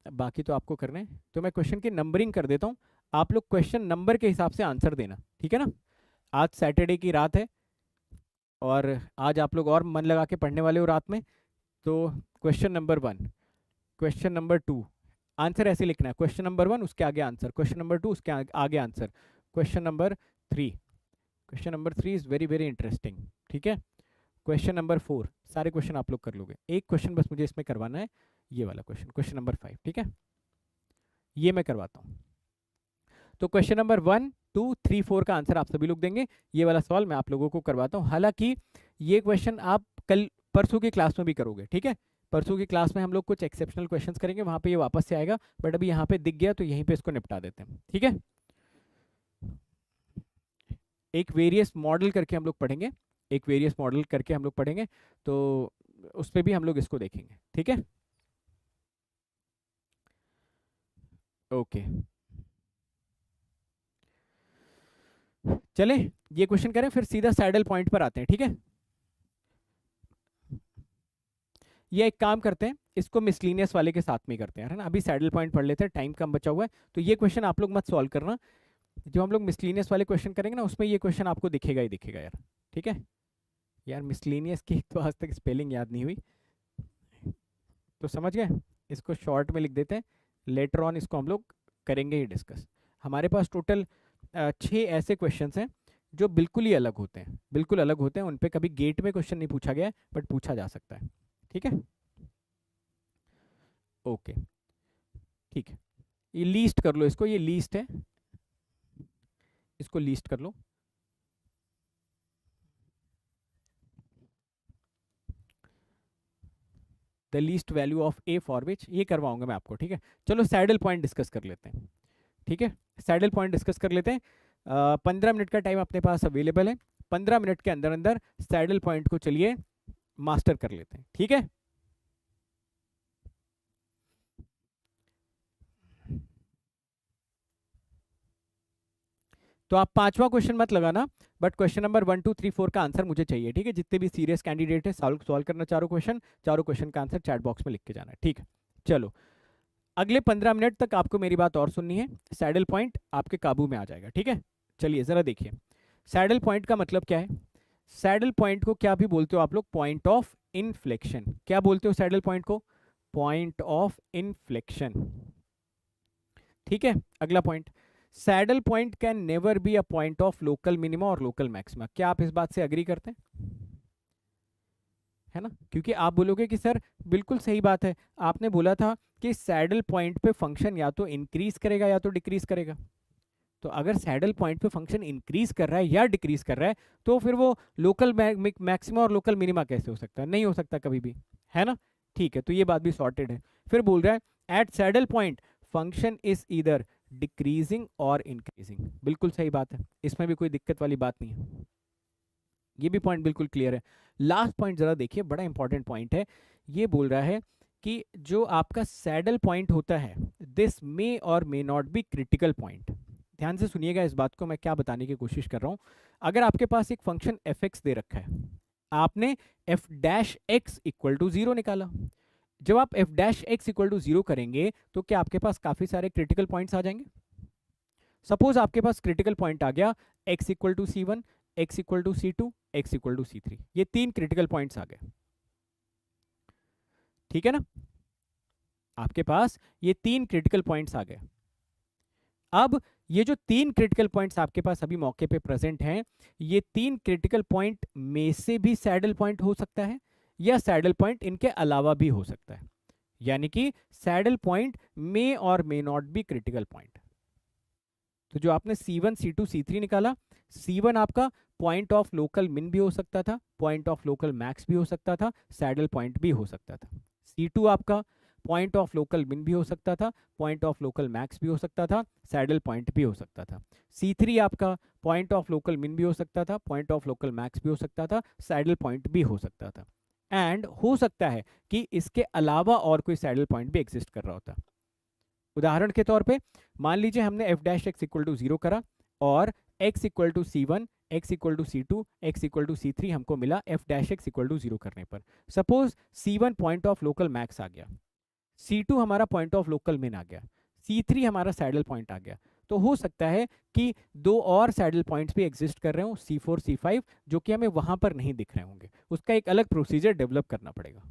बाकी तो आपको करना है, तो मैं क्वेश्चन की नंबरिंग कर देता हूँ, आप लोग क्वेश्चन नंबर के हिसाब से आंसर देना, ठीक है ना। आज सैटरडे की रात है और आज आप लोग और मन लगा के पढ़ने वाले हो रात में, तो question number 1, question number 2, answer ऐसे लिखना है, क्वेश्चन नंबर 1 उसके आगे आंसर, क्वेश्चन नंबर 2 उसके आगे answer, question number 3, question number 3 is very very interesting, ठीक है। क्वेश्चन नंबर 4, सारे क्वेश्चन आप लोग कर लोगे, एक क्वेश्चन बस मुझे इसमें करवाना है, ये वाला क्वेश्चन, क्वेश्चन नंबर 5, ठीक है, ये मैं करवाता हूँ। तो क्वेश्चन नंबर 1, 2, 3, 4 का आंसर आप सभी लोग देंगे, ये वाला सवाल मैं आप लोगों को करवाता हूँ। हालांकि ये क्वेश्चन आप कल परसों की क्लास में भी करोगे, ठीक है। परसों की क्लास में हम लोग कुछ एक्सेप्शनल क्वेश्चंस करेंगे, वहां पे ये वापस से आएगा, बट अभी यहाँ पे दिख गया तो यहीं पे इसको निपटा देते हैं, ठीक है। एक वेरियस मॉडल करके हम लोग पढ़ेंगे, एक वेरियस मॉडल करके हम लोग पढ़ेंगे, तो उस पर भी हम लोग इसको देखेंगे, ठीक है। ओके, चले ये क्वेश्चन करें फिर सीधा सैडल पॉइंट पर आते हैं, ठीक है। ये एक काम करते हैं, इसको मिसलीनियस वाले के साथ में ही करते हैं, है ना। अभी सैडल पॉइंट पढ़ लेते हैं, टाइम कम बचा हुआ है, तो ये क्वेश्चन आप लोग मत सॉल्व करना, जो हम लोग मिसलीनियस वाले क्वेश्चन करेंगे ना उसमें ये क्वेश्चन आपको दिखेगा ही दिखेगा यार, ठीक है। यार मिसलीनियस की तो आज तक स्पेलिंग याद नहीं हुई, तो समझ गए, इसको शॉर्ट में लिख देते हैं, लेटर ऑन इसको हम लोग करेंगे ही डिस्कस। हमारे पास टोटल 6 ऐसे क्वेश्चंस हैं जो बिल्कुल ही अलग होते हैं, बिल्कुल अलग होते हैं, उन पे कभी गेट में क्वेश्चन नहीं पूछा गया है बट पूछा जा सकता है, ठीक है। ओके, ठीक है, ये लीस्ट कर लो इसको, ये लीस्ट है, इसको लीस्ट कर लो। The least value of a for which, ये करवाऊंगा मैं आपको, ठीक है। चलो सैडल पॉइंट डिस्कस कर लेते हैं, ठीक है। सैडल पॉइंट डिस्कस कर लेते हैं। 15 मिनट का टाइम अपने पास अवेलेबल है। 15 मिनट के अंदर अंदर सैडल पॉइंट को चलिए मास्टर कर लेते हैं, ठीक है। तो आप 5वां क्वेश्चन मत लगाना, बट क्वेश्चन नंबर 1 2 3 4 का आंसर मुझे चाहिए, ठीक है। जितने भी सीरियस कैंडिडेट है सॉल्व करना चारों क्वेश्चन का आंसर चैट बॉक्स में लिख के जाना है, ठीक है। चलो अगले 15 मिनट तक आपको मेरी बात और सुननी है, सैडल पॉइंट आपके काबू में आ जाएगा, ठीक है। चलिए जरा देखिए, सैडल पॉइंट का मतलब क्या है। सैडल पॉइंट को क्या भी बोलते हो आप लोग, पॉइंट ऑफ इनफ्लेक्शन। क्या बोलते हो सैडल पॉइंट को, पॉइंट ऑफ इनफ्लेक्शन, ठीक है। अगला point, saddle point can never be a point of local minima और लोकल मैक्सिमा। क्या आप इस बात से अग्री करते हैं, है ना। क्योंकि आप बोलोगे कि सर बिल्कुल सही बात है, आपने बोला था कि सैडल पॉइंट पे फंक्शन या तो इंक्रीज करेगा या तो डिक्रीज करेगा। तो अगर सैडल पॉइंट पे फंक्शन इंक्रीज कर रहा है या डिक्रीज कर रहा है, तो फिर वो लोकल मैक्सिमा और लोकल मिनिमा कैसे हो सकता है, नहीं हो सकता कभी भी, है ना। ठीक है, तो ये बात भी सॉर्टेड है। फिर बोल रहा है at saddle point function is either decreasing और इंक्रीजिंग। बिल्कुल सही बात है, इसमें भी कोई दिक्कत वाली बात नहीं है, ये भी पॉइंट बिल्कुल क्लियर है। लास्ट पॉइंट जरा देखिए, बड़ा इंपॉर्टेंट पॉइंट है। ये बोल रहा है कि जो आपका सैडल पॉइंट होता है, दिस मे और may not be critical point. ध्यान से सुनिएगा इस बात को, मैं क्या बताने की कोशिश कर रहा हूं। अगर आपके पास एक फंक्शन एफ एक्स दे रखा है, आपने f dash x equal to 0 निकाला। जब आप f dash x equal to 0 करेंगे तो क्या आपके पास काफी सारे क्रिटिकल पॉइंट्स आ जाएंगे। सपोज आपके पास क्रिटिकल पॉइंट आ गया x equal to C1, x equal to C2, x equal to C3, ये 3 क्रिटिकल पॉइंट्स आ गए, ठीक है ना। आपके पास ये 3 क्रिटिकल पॉइंट्स आ गए। अब ये जो 3 क्रिटिकल पॉइंट्स आपके पास अभी मौके पे प्रेजेंट हैं, ये 3 क्रिटिकल पॉइंट में से भी सैडल पॉइंट हो सकता है या सैडल पॉइंट इनके अलावा भी हो सकता है। यानी कि सैडल पॉइंट मे और may not be critical point. तो जो आपने C1 C2 C3 निकाला, C1 आपका पॉइंट ऑफ लोकल मिन भी हो सकता था, पॉइंट ऑफ लोकल मैक्स भी हो सकता था, सैडल पॉइंट भी हो सकता था। C2 आपका पॉइंट ऑफ लोकल मिन भी हो सकता था, पॉइंट ऑफ लोकल मैक्स भी हो सकता था, सैडल पॉइंट भी हो सकता था। C3 आपका पॉइंट ऑफ लोकल मिन भी हो सकता था, पॉइंट ऑफ लोकल मैक्स भी हो सकता था, सैडल पॉइंट भी हो सकता था। एंड हो सकता है कि इसके अलावा और कोई सैडल पॉइंट भी एग्जिस्ट कर रहा होता। उदाहरण के तौर पे मान लीजिए हमने F dash x equal to 0 करा और x equal to C1, x equal to C2, x equal to C3 हमको मिला F dash x equal to 0 करने पर। Suppose C1 point of local max आ गया, C2 हमारा पॉइंट ऑफ लोकल मिन आ गया, C3 हमारा सैडल पॉइंट आ गया। तो हो सकता है कि 2 और सैडल पॉइंट्स भी एग्जिस्ट कर रहे हो, C4 C5, जो कि हमें वहां पर नहीं दिख रहे होंगे। उसका एक अलग प्रोसीजर डेवलप करना पड़ेगा।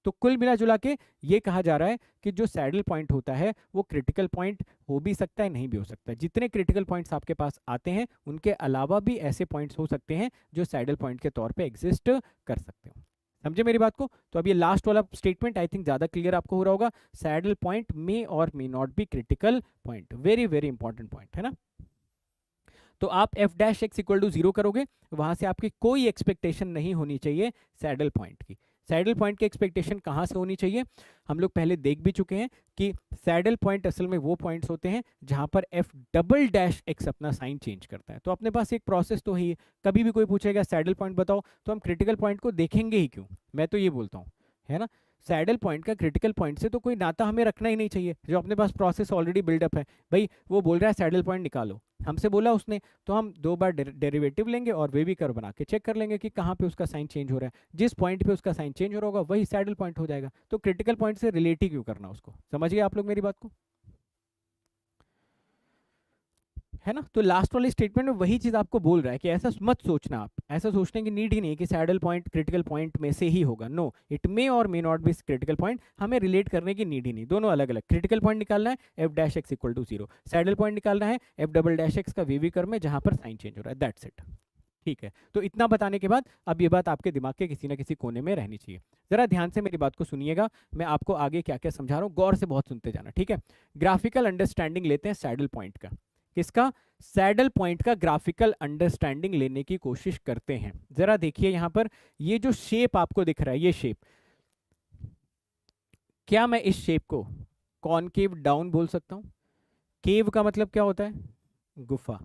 तो कुल मिला जुला के ये कहा जा रहा है कि जो सैडल पॉइंट होता है वो क्रिटिकल पॉइंट हो भी सकता है, नहीं भी हो सकता है। जितने क्रिटिकल पॉइंट्स आपके पास आते हैं उनके अलावा भी ऐसे पॉइंट्स हो सकते हैं जो सैडल पॉइंट के तौर पे एग्जिस्ट कर सकते हो। समझे मेरी बात को। तो अब ये लास्ट वाला स्टेटमेंट आई थिंक ज्यादा क्लियर आपको हो रहा होगा। सैडल पॉइंट मे और may not be critical point, very very important point है ना। तो आप f dash x equal to 0 करोगे, वहां से आपकी कोई एक्सपेक्टेशन नहीं होनी चाहिए सैडल पॉइंट की। सैडल पॉइंट की एक्सपेक्टेशन कहाँ से होनी चाहिए, हम लोग पहले देख भी चुके हैं कि सैडल पॉइंट असल में वो पॉइंट्स होते हैं जहां पर एफ डबल डैश एक्स अपना साइन चेंज करता है। तो अपने पास एक प्रोसेस तो है, कभी भी कोई पूछेगा सैडल पॉइंट बताओ तो हम क्रिटिकल पॉइंट को देखेंगे ही क्यों, मैं तो ये बोलता हूँ, है ना। सैडल पॉइंट का क्रिटिकल पॉइंट से तो कोई नाता हमें रखना ही नहीं चाहिए, जो अपने पास प्रोसेस ऑलरेडी बिल्डअप है। भाई वो बोल रहा है सैडल पॉइंट निकालो, हमसे बोला उसने, तो हम 2 बार डेरिवेटिव लेंगे और वे भी कर बना के चेक कर लेंगे कि कहाँ पे उसका साइन चेंज हो रहा है। जिस पॉइंट पे उसका साइन चेंज हो रहा होगा वही सैडल पॉइंट हो जाएगा। तो क्रिटिकल पॉइंट से रिलेट ही क्यों करना उसको, समझिए आप लोग मेरी बात को, है ना। तो लास्ट वाले स्टेटमेंट में वही चीज आपको बोल रहा है कि ऐसा मत सोचना, आप ऐसा सोचने की नीड ही नहीं है कि सैडल पॉइंट क्रिटिकल पॉइंट में से ही होगा। नो, इट मे और may not be critical point, हमें रिलेट करने की नीड ही नहीं। दोनों अलग अलग, क्रिटिकल पॉइंट निकालना है f dash x equal to 0, saddle point निकालना है एफ डबल डैश एक्स का वी कर्व में जहां पर साइन चेंज हो रहा है, दैट्स इट। ठीक है, तो इतना बताने के बाद अब ये बात आपके दिमाग के किसी ना किसी कोने में रहनी चाहिए। जरा ध्यान से मेरी बात को सुनिएगा, मैं आपको आगे क्या क्या समझा रहा हूँ, गौर से बहुत सुनते जाना, ठीक है। ग्राफिकल अंडरस्टैंडिंग लेते हैं सैडल पॉइंट का। किसका? सैडल पॉइंट का ग्राफिकल अंडरस्टैंडिंग लेने की कोशिश करते हैं। जरा देखिए यहाँ पर, ये जो शेप आपको दिख रहा है, ये शेप, क्या मैं इस शेप को कॉनकेव डाउन बोल सकता हूँ? केव का मतलब क्या होता है? गुफा,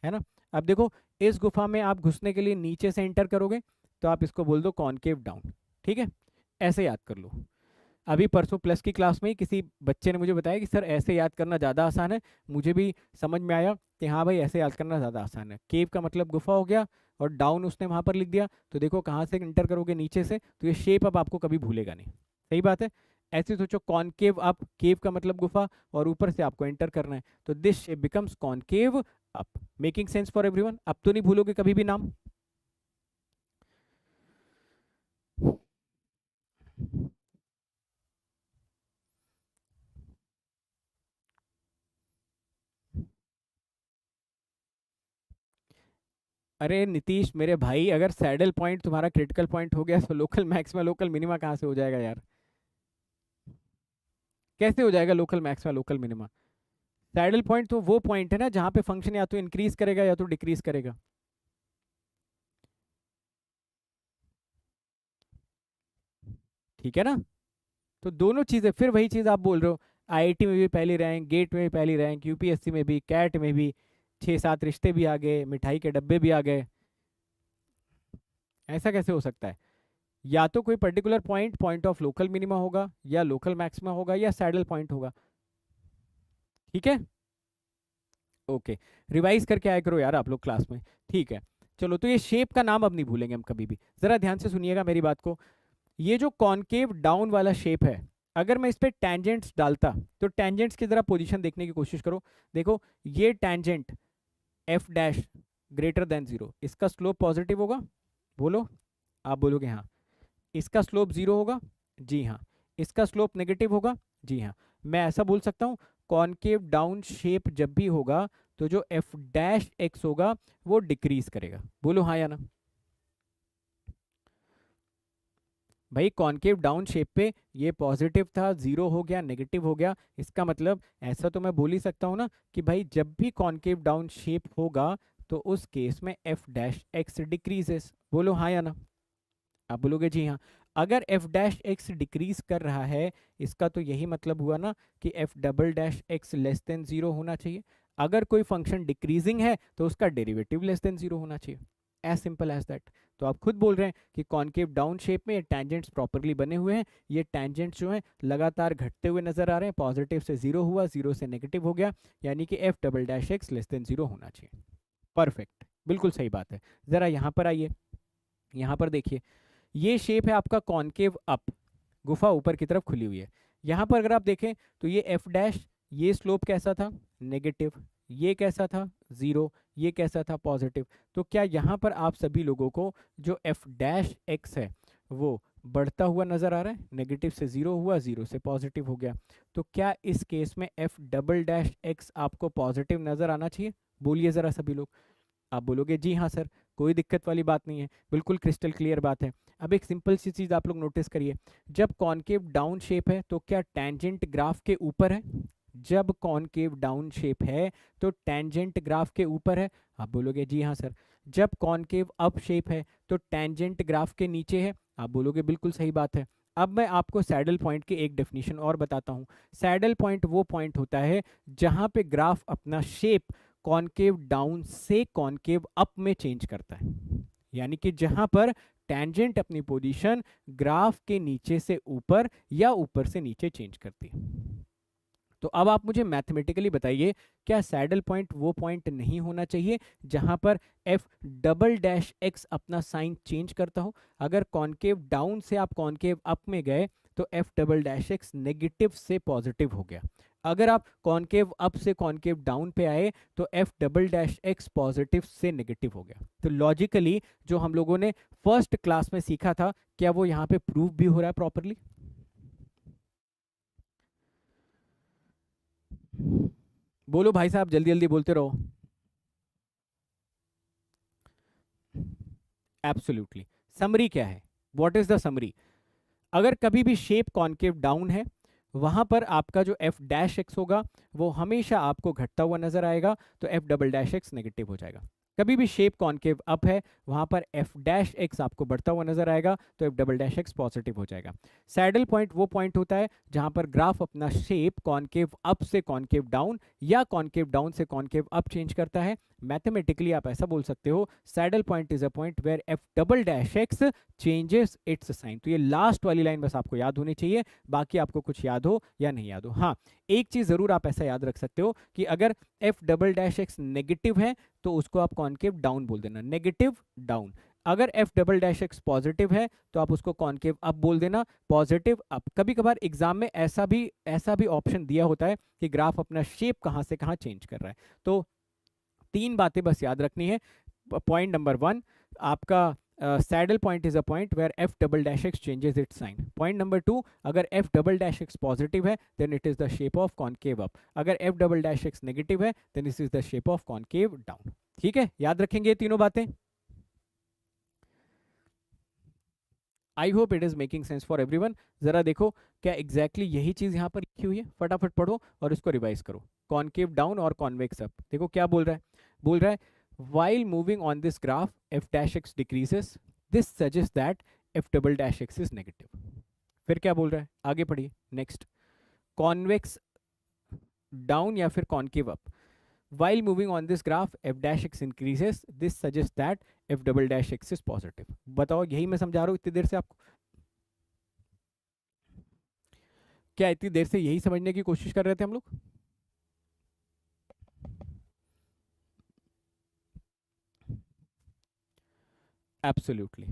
है ना। अब देखो, इस गुफा में आप घुसने के लिए नीचे से एंटर करोगे, तो आप इसको बोल दो कॉनकेव डाउन, ठीक है। ऐसे याद कर लो। अभी परसों प्लस की क्लास में ही किसी बच्चे ने मुझे बताया कि सर ऐसे याद करना ज़्यादा आसान है। मुझे भी समझ में आया कि हाँ भाई, ऐसे याद करना ज़्यादा आसान है। केव का मतलब गुफा हो गया, और डाउन उसने वहाँ पर लिख दिया, तो देखो कहाँ से एंटर करोगे, नीचे से, तो ये शेप अब आपको कभी भूलेगा नहीं। सही बात है। ऐसे सोचो, कॉनकेव अप, केव का मतलब गुफा, और ऊपर से आपको एंटर करना है, तो this shape becomes concave up. Making sense for everyone? अब तो नहीं भूलोगे कभी भी नाम। अरे नीतीश मेरे भाई, अगर सैडल पॉइंट तुम्हारा क्रिटिकल पॉइंट हो गया, तो लोकल मैक्स में लोकल मिनिमा कहाँ से हो जाएगा यार? कैसे हो जाएगा लोकल मैक्स में लोकल मिनिमा? सैडल पॉइंट तो वो पॉइंट है ना जहाँ पे फंक्शन या तो इंक्रीज करेगा या तो डिक्रीज करेगा। ठीक है ना। तो दोनों चीजें, फिर वही चीज आप बोल रहे हो, आईआईटी में भी पहली रैंक, गेट में भी पहली रैंक, यूपीएससी में भी, कैट में भी, 6-7 रिश्ते भी आ गए, मिठाई के डब्बे भी आ गए। ऐसा कैसे हो सकता है? या तो कोई particular point point of local minima होगा, या लोकल मैक्सिमा होगा, या सैडल पॉइंट होगा। ठीक है। ओके। रिवाइज करके आया करो यार आप लोग क्लास में। ठीक है। चलो, तो ये शेप का नाम अब नहीं भूलेंगे हम कभी भी। जरा ध्यान से सुनिएगा मेरी बात को। ये जो कॉनकेव डाउन वाला शेप है, अगर मैं इस पे टेंजेंट्स डालता, तो टेंजेंट्स की जरा पोजीशन देखने की कोशिश करो। देखो, ये tangent F dash greater than zero, इसका स्लोप पॉजिटिव होगा? बोलो। आप बोलोगे हाँ। इसका स्लोप जीरो होगा? जी हाँ। इसका स्लोप नेगेटिव होगा? जी हाँ। मैं ऐसा बोल सकता हूँ, कॉनकेव डाउन शेप जब भी होगा, तो जो एफ डैश एक्स होगा वो डिक्रीज करेगा। बोलो हाँ या ना। भाई, कॉनकेव डाउन शेप पे ये पॉजिटिव था, जीरो हो गया, नेगेटिव हो गया, इसका मतलब ऐसा तो मैं बोल ही सकता हूँ ना कि भाई जब भी कॉनकेव डाउन शेप होगा, तो उस केस में एफ डैश एक्स डिक्रीजेस। बोलो हाँ या ना। आप बोलोगे जी हाँ। अगर एफ डैश एक्स डिक्रीज कर रहा है, इसका तो यही मतलब हुआ ना कि F double dash x less than zero होना चाहिए। अगर कोई फंक्शन डिक्रीजिंग है, तो उसका डेरिवेटिव लेस देन जीरो होना चाहिए। As simple as that. तो आप खुद बोल रहे हैं कि कॉनकेव डाउन शेप में ये टैंजेंट्स प्रॉपरली बने हुए हैं, ये टैंजेंट्स जो हैं लगातार घटते हुए नजर आ रहे हैं, पॉजिटिव से जीरो हुआ, जीरो से नेगेटिव हो गया, यानी कि F double dash x less than zero होना चाहिए। परफेक्ट, बिल्कुल सही बात है। जरा यहाँ पर आइए, यहाँ पर देखिए, ये शेप है आपका कॉनकेव अप, गुफा ऊपर की तरफ खुली हुई है। यहाँ पर अगर आप देखें, तो ये एफ डैश, ये स्लोप कैसा था? नेगेटिव। ये कैसा था? जीरो। ये कैसा था? पॉजिटिव। तो क्या यहाँ पर आप सभी लोगों को जो एफ डैश एक्स है, वो बढ़ता हुआ नजर आ रहा है? नेगेटिव से जीरो हुआ, जीरो से पॉजिटिव हो गया। तो क्या इस केस में एफ डबल डैश एक्स आपको पॉजिटिव नजर आना चाहिए? बोलिए जरा सभी लोग। आप बोलोगे जी हाँ सर, कोई दिक्कत वाली बात नहीं है, बिल्कुल क्रिस्टल क्लियर बात है। अब एक सिंपल सी चीज़ आप लोग नोटिस करिए, जब कॉनकेव डाउन शेप है, तो क्या टैंजेंट ग्राफ के ऊपर है? जब कॉनकेव डाउन शेप है, तो टैंजेंट ग्राफ के ऊपर है? आप बोलोगे जी हाँ सर। जब कॉनकेव अप शेप है, तो टैंजेंट ग्राफ के नीचे है? आप बोलोगे बिल्कुल सही बात है। अब मैं आपको सैडल पॉइंट की एक डेफिनेशन और बताता हूँ। सैडल पॉइंट वो पॉइंट होता है जहाँ पे ग्राफ अपना शेप कॉनकेव डाउन से कॉनकेव अप में चेंज करता है, यानी कि जहां पर टेंजेंट अपनी पोजीशन ग्राफ के नीचे से ऊपर या ऊपर से नीचे चेंज करती है। तो अब आप मुझे मैथमेटिकली बताइए, क्या सैडल पॉइंट वो पॉइंट नहीं होना चाहिए जहां पर एफ डबल डैश एक्स अपना साइन चेंज करता हो? अगर कॉनकेव डाउन से आप कॉनकेव अप में गए, तो F double dash x negative से पॉजिटिव हो गया। अगर आप कॉनकेव अप से कॉनकेव डाउन पे आए, तो F double dash x positive से नेगेटिव हो गया। तो लॉजिकली जो हम लोगों ने फर्स्ट क्लास में सीखा था, क्या वो यहाँ पे प्रूव भी हो रहा है प्रॉपरली? बोलो भाई साहब, जल्दी जल्दी बोलते रहो। एब्सोल्युटली। समरी क्या है, व्हाट इज द समरी? अगर कभी भी शेप कॉन्केव डाउन है, वहां पर आपका जो एफ डैश एक्स होगा वो हमेशा आपको घटता हुआ नजर आएगा, तो F double dash x negative हो जाएगा। कभी भी शेप कॉन्केव अप है, वहां पर एफ डैश एक्स आपको बढ़ता हुआ नजर आएगा, तो F double dash x positive हो जाएगा। सैडल पॉइंट वो पॉइंट होता है जहां पर ग्राफ अपना शेप कॉन्केव अप से कॉन्केव डाउन या कॉन्केव डाउन से कॉन्केव अप चेंज करता है। मैथमेटिकली आप ऐसा बोल सकते हो, saddle point is a point where F double dash x changes its sign. तो ये लास्ट वाली लाइन बस आपको याद होनी चाहिए, बाकी आपको कुछ याद हो या नहीं याद हो। हाँ, एक चीज जरूर आप ऐसा याद रख सकते हो कि अगर F double dash x negative है तो उसको आप कॉन्केव डाउन बोल देना, नेगेटिव डाउन। अगर F double dash x positive है तो आप उसको कॉन्केव अप बोल देना, पॉजिटिव अप। कभी कभार एग्जाम में ऐसा भी ऑप्शन दिया होता है कि ग्राफ अपना शेप कहाँ से कहाँ चेंज कर रहा है। तो तीन बातें बस याद रखनी है। पॉइंट नंबर 1, आपका saddle point is a point where F double dash x changes its sign. Point number 2, अगर F double dash x positive है then it is the shape of concave up, अगर F double dash x negative है then it is the shape of concave down. ठीक है, याद रखेंगे ये तीनों बातें। I hope it is making sense for everyone. जरा देखो क्या एग्जैक्टली यही चीज यहाँ पर लिखी हुई है, फटाफट पढ़ो और इसको रिवाइज करो। कॉन्केव डाउन और कॉन्वेक्स अप, देखो क्या बोल रहा है, बोल रहा है while moving on this graph f dash x decreases, this suggests that f double dash x is negative। फिर क्या बोल रहा है, आगे पढ़िए नेक्स्ट, कॉन्वेक्स डाउन या फिर concave up. while moving on this graph f dash x increases, this suggests that f double dash x is positive। बताओ, यही मैं समझा रहा हूँ इतनी देर से आपको, क्या इतनी देर से यही समझने की कोशिश कर रहे थे हम लोग? एब्सोल्युटली,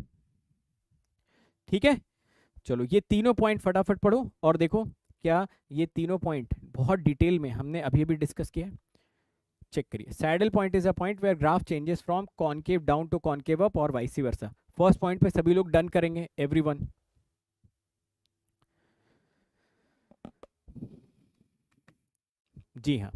ठीक है। चलो ये तीनों पॉइंट फटाफट पढ़ो और देखो क्या ये तीनों पॉइंट बहुत डिटेल में हमने अभी अभी डिस्कस किया है। चेक करिए, saddle point is a point where graph changes from concave down to concave up और वाइस वर्सा। फर्स्ट पॉइंट पे सभी लोग डन करेंगे, एवरीवन? जी हाँ,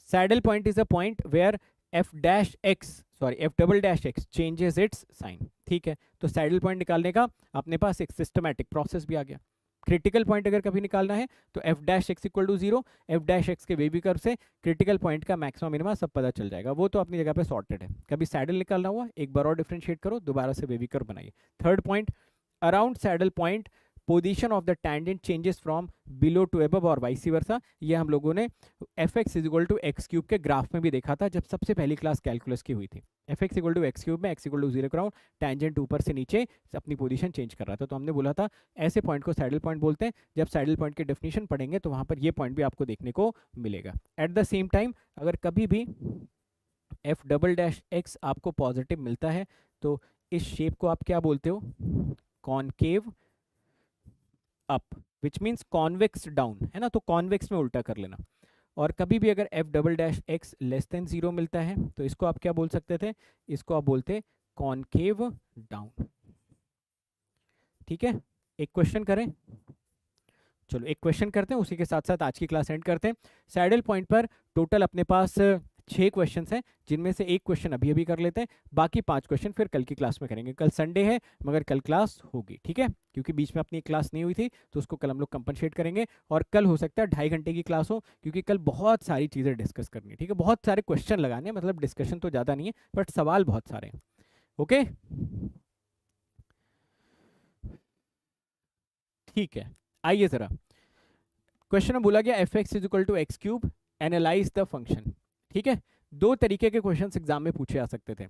saddle point is a point where f dash x sorry f double dash x changes its sign. ठीक है, तो सैडल पॉइंट निकालने का अपने पास एक सिस्टमैटिक प्रोसेस भी आ गया। क्रिटिकल पॉइंट अगर कभी निकालना है तो f dash x equal to 0, f dash x के वेवी कर्व से क्रिटिकल पॉइंट का मैक्सिमम मिनिमा सब पता चल जाएगा, वो तो अपनी जगह पे सॉर्टेड है। कभी सैडल निकालना हुआ एक बार और डिफरेंशिएट करो, दोबारा से वेवी कर्व बनाइए। Third point, around saddle point position of the tangent changes from below to above और वाइस वर्सा। ये हम लोगों ने f x is equal to x cube के ग्राफ में भी देखा था जब सबसे पहली क्लास कैलकुलस की हुई थी। F x equal to x cube में x equal to 0 around, tangent ऊपर से नीचे अपनी पोजीशन चेंज कर रहा था, तो हमने बोला था ऐसे पॉइंट को सैडल पॉइंट बोलते हैं। जब सैडल पॉइंट की डेफिनेशन पढ़ेंगे तो वहां पर ये पॉइंट भी आपको देखने को मिलेगा। एट द सेम टाइम अगर कभी भी एफ डबल डैश एक्स आपको पॉजिटिव मिलता है तो इस शेप को आप क्या बोलते हो, concave up, which means convex down, है ना, तो कॉन्वेक्स में उल्टा कर लेना। और कभी भी अगर F double dash x less than 0 मिलता है तो इसको आप क्या बोल सकते थे, इसको आप बोलते कॉनकेव डाउन। ठीक है, एक क्वेश्चन करें, चलो एक क्वेश्चन करते हैं, उसी के साथ साथ आज की क्लास एंड करते हैं। सैडल पॉइंट पर टोटल अपने पास 6 क्वेश्चन हैं, जिनमें से एक क्वेश्चन अभी अभी कर लेते हैं, बाकी 5 क्वेश्चन फिर कल की क्लास में करेंगे। कल संडे है मगर कल क्लास होगी, ठीक है, क्योंकि बीच में अपनी क्लास नहीं हुई थी तो उसको कल हम लोग कंपनसेट करेंगे। और कल हो सकता है 2.5 घंटे की क्लास हो, क्योंकि कल बहुत सारी चीज़ें डिस्कस करनी है। ठीक है, बहुत सारे क्वेश्चन लगाने, मतलब डिस्कशन तो ज़्यादा नहीं है बट सवाल बहुत सारे हैं। ओके, ठीक है, आइए ज़रा क्वेश्चन में बोला गया f x is equal to x cube, analyze the function. ठीक है, दो तरीके के क्वेश्चंस एग्जाम में पूछे जा सकते थे।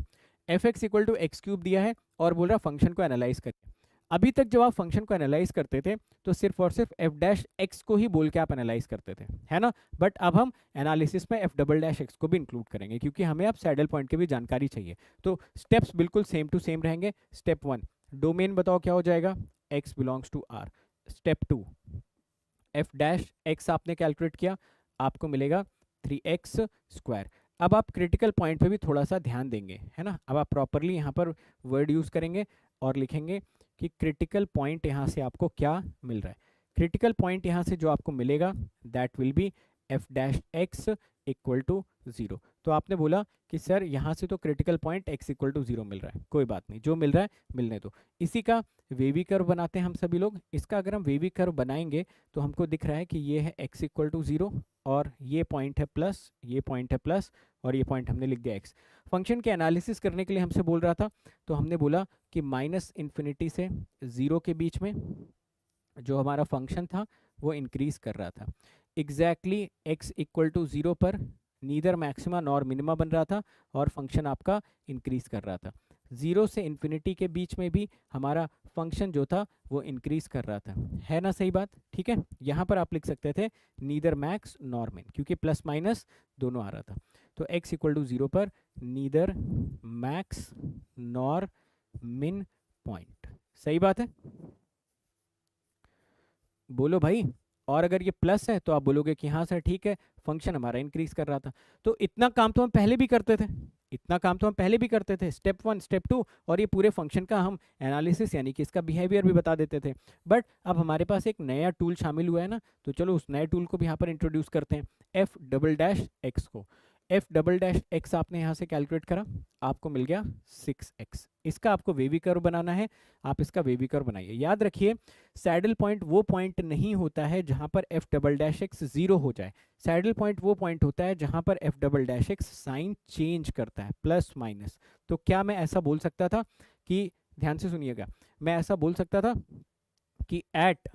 F x equal to x cube दिया है और बोल रहा फंक्शन को एनालाइज करिए। अभी तक जब आप फंक्शन को एनालाइज करते थे तो सिर्फ और सिर्फ एफ डैश एक्स को ही बोल के आप एनालाइज करते थे, है ना, बट अब हम एनालिसिस में एफ डबल डैश एक्स को भी इंक्लूड करेंगे क्योंकि हमें अब सैडल पॉइंट की भी जानकारी चाहिए। तो स्टेप्स बिल्कुल सेम टू सेम रहेंगे। स्टेप 1, डोमेन बताओ क्या हो जाएगा, x belongs to R. Step 2, f dash x आपने कैलकुलेट किया, आपको मिलेगा 3x स्क्वायर। अब आप क्रिटिकल पॉइंट पे भी थोड़ा सा ध्यान देंगे, है ना, अब आप प्रॉपरली यहाँ पर वर्ड यूज़ करेंगे और लिखेंगे कि क्रिटिकल पॉइंट यहाँ से आपको क्या मिल रहा है। क्रिटिकल पॉइंट यहाँ से जो आपको मिलेगा that will be f dash x equal to 0। तो आपने बोला कि सर यहाँ से तो critical point x equal to 0 मिल रहा है, कोई बात नहीं, जो मिल रहा है मिलने दो। इसी का वेवी कर्व बनाते हैं हम सभी लोग। इसका अगर हम वेवी कर्व बनाएंगे तो हमको दिख रहा है कि ये है x इक्वल टू 0 और ये पॉइंट है प्लस, ये पॉइंट है प्लस और ये पॉइंट हमने लिख दिया x। फंक्शन के एनालिसिस करने के लिए हमसे बोल रहा था, तो हमने बोला कि माइनस इन्फिनिटी से 0 के बीच में जो हमारा फंक्शन था वो इंक्रीज कर रहा था। एग्जैक्टली x इक्वल टू 0 पर नीदर मैक्सिमा नॉर मिनिमा बन रहा था और फंक्शन आपका इंक्रीज कर रहा था। 0 से इन्फिनिटी के बीच में भी हमारा फंक्शन जो था वो इंक्रीज कर रहा था, है ना? सही बात, ठीक है। यहाँ पर आप लिख सकते थे नीदर मैक्स नॉर मिन, क्योंकि प्लस माइनस दोनों आ रहा था। तो x इक्वल टू 0 पर नीदर मैक्स नॉर मिन पॉइंट, सही बात है, बोलो भाई। और अगर ये प्लस है तो आप बोलोगे कि हाँ सर ठीक है, फंक्शन हमारा इंक्रीज कर रहा था। तो इतना काम तो हम पहले भी करते थे, इतना काम तो हम पहले भी करते थे, स्टेप 1 स्टेप 2, और ये पूरे फंक्शन का हम एनालिसिस यानी कि इसका बिहेवियर भी बता देते थे। बट अब हमारे पास एक नया टूल शामिल हुआ है ना, तो चलो उस नए टूल को भी यहाँ पर इंट्रोड्यूस करते हैं, एफ डबल डैश एक्स को। एफ डबल डैश एक्स आपने यहाँ से कैलकुलेट करा, आपको मिल गया 6x। इसका आपको वेवी कर्व बनाना है, आप इसका वेवी कर्व बनाइए। याद रखिए सैडल पॉइंट वो पॉइंट नहीं होता है जहाँ पर एफ डबल डैश एक्स 0 हो जाए। सैडल पॉइंट वो पॉइंट होता है जहाँ पर f double dash x sign change करता है, प्लस माइनस। तो क्या मैं ऐसा बोल सकता था कि, ध्यान से सुनिएगा, मैं ऐसा बोल सकता था कि एट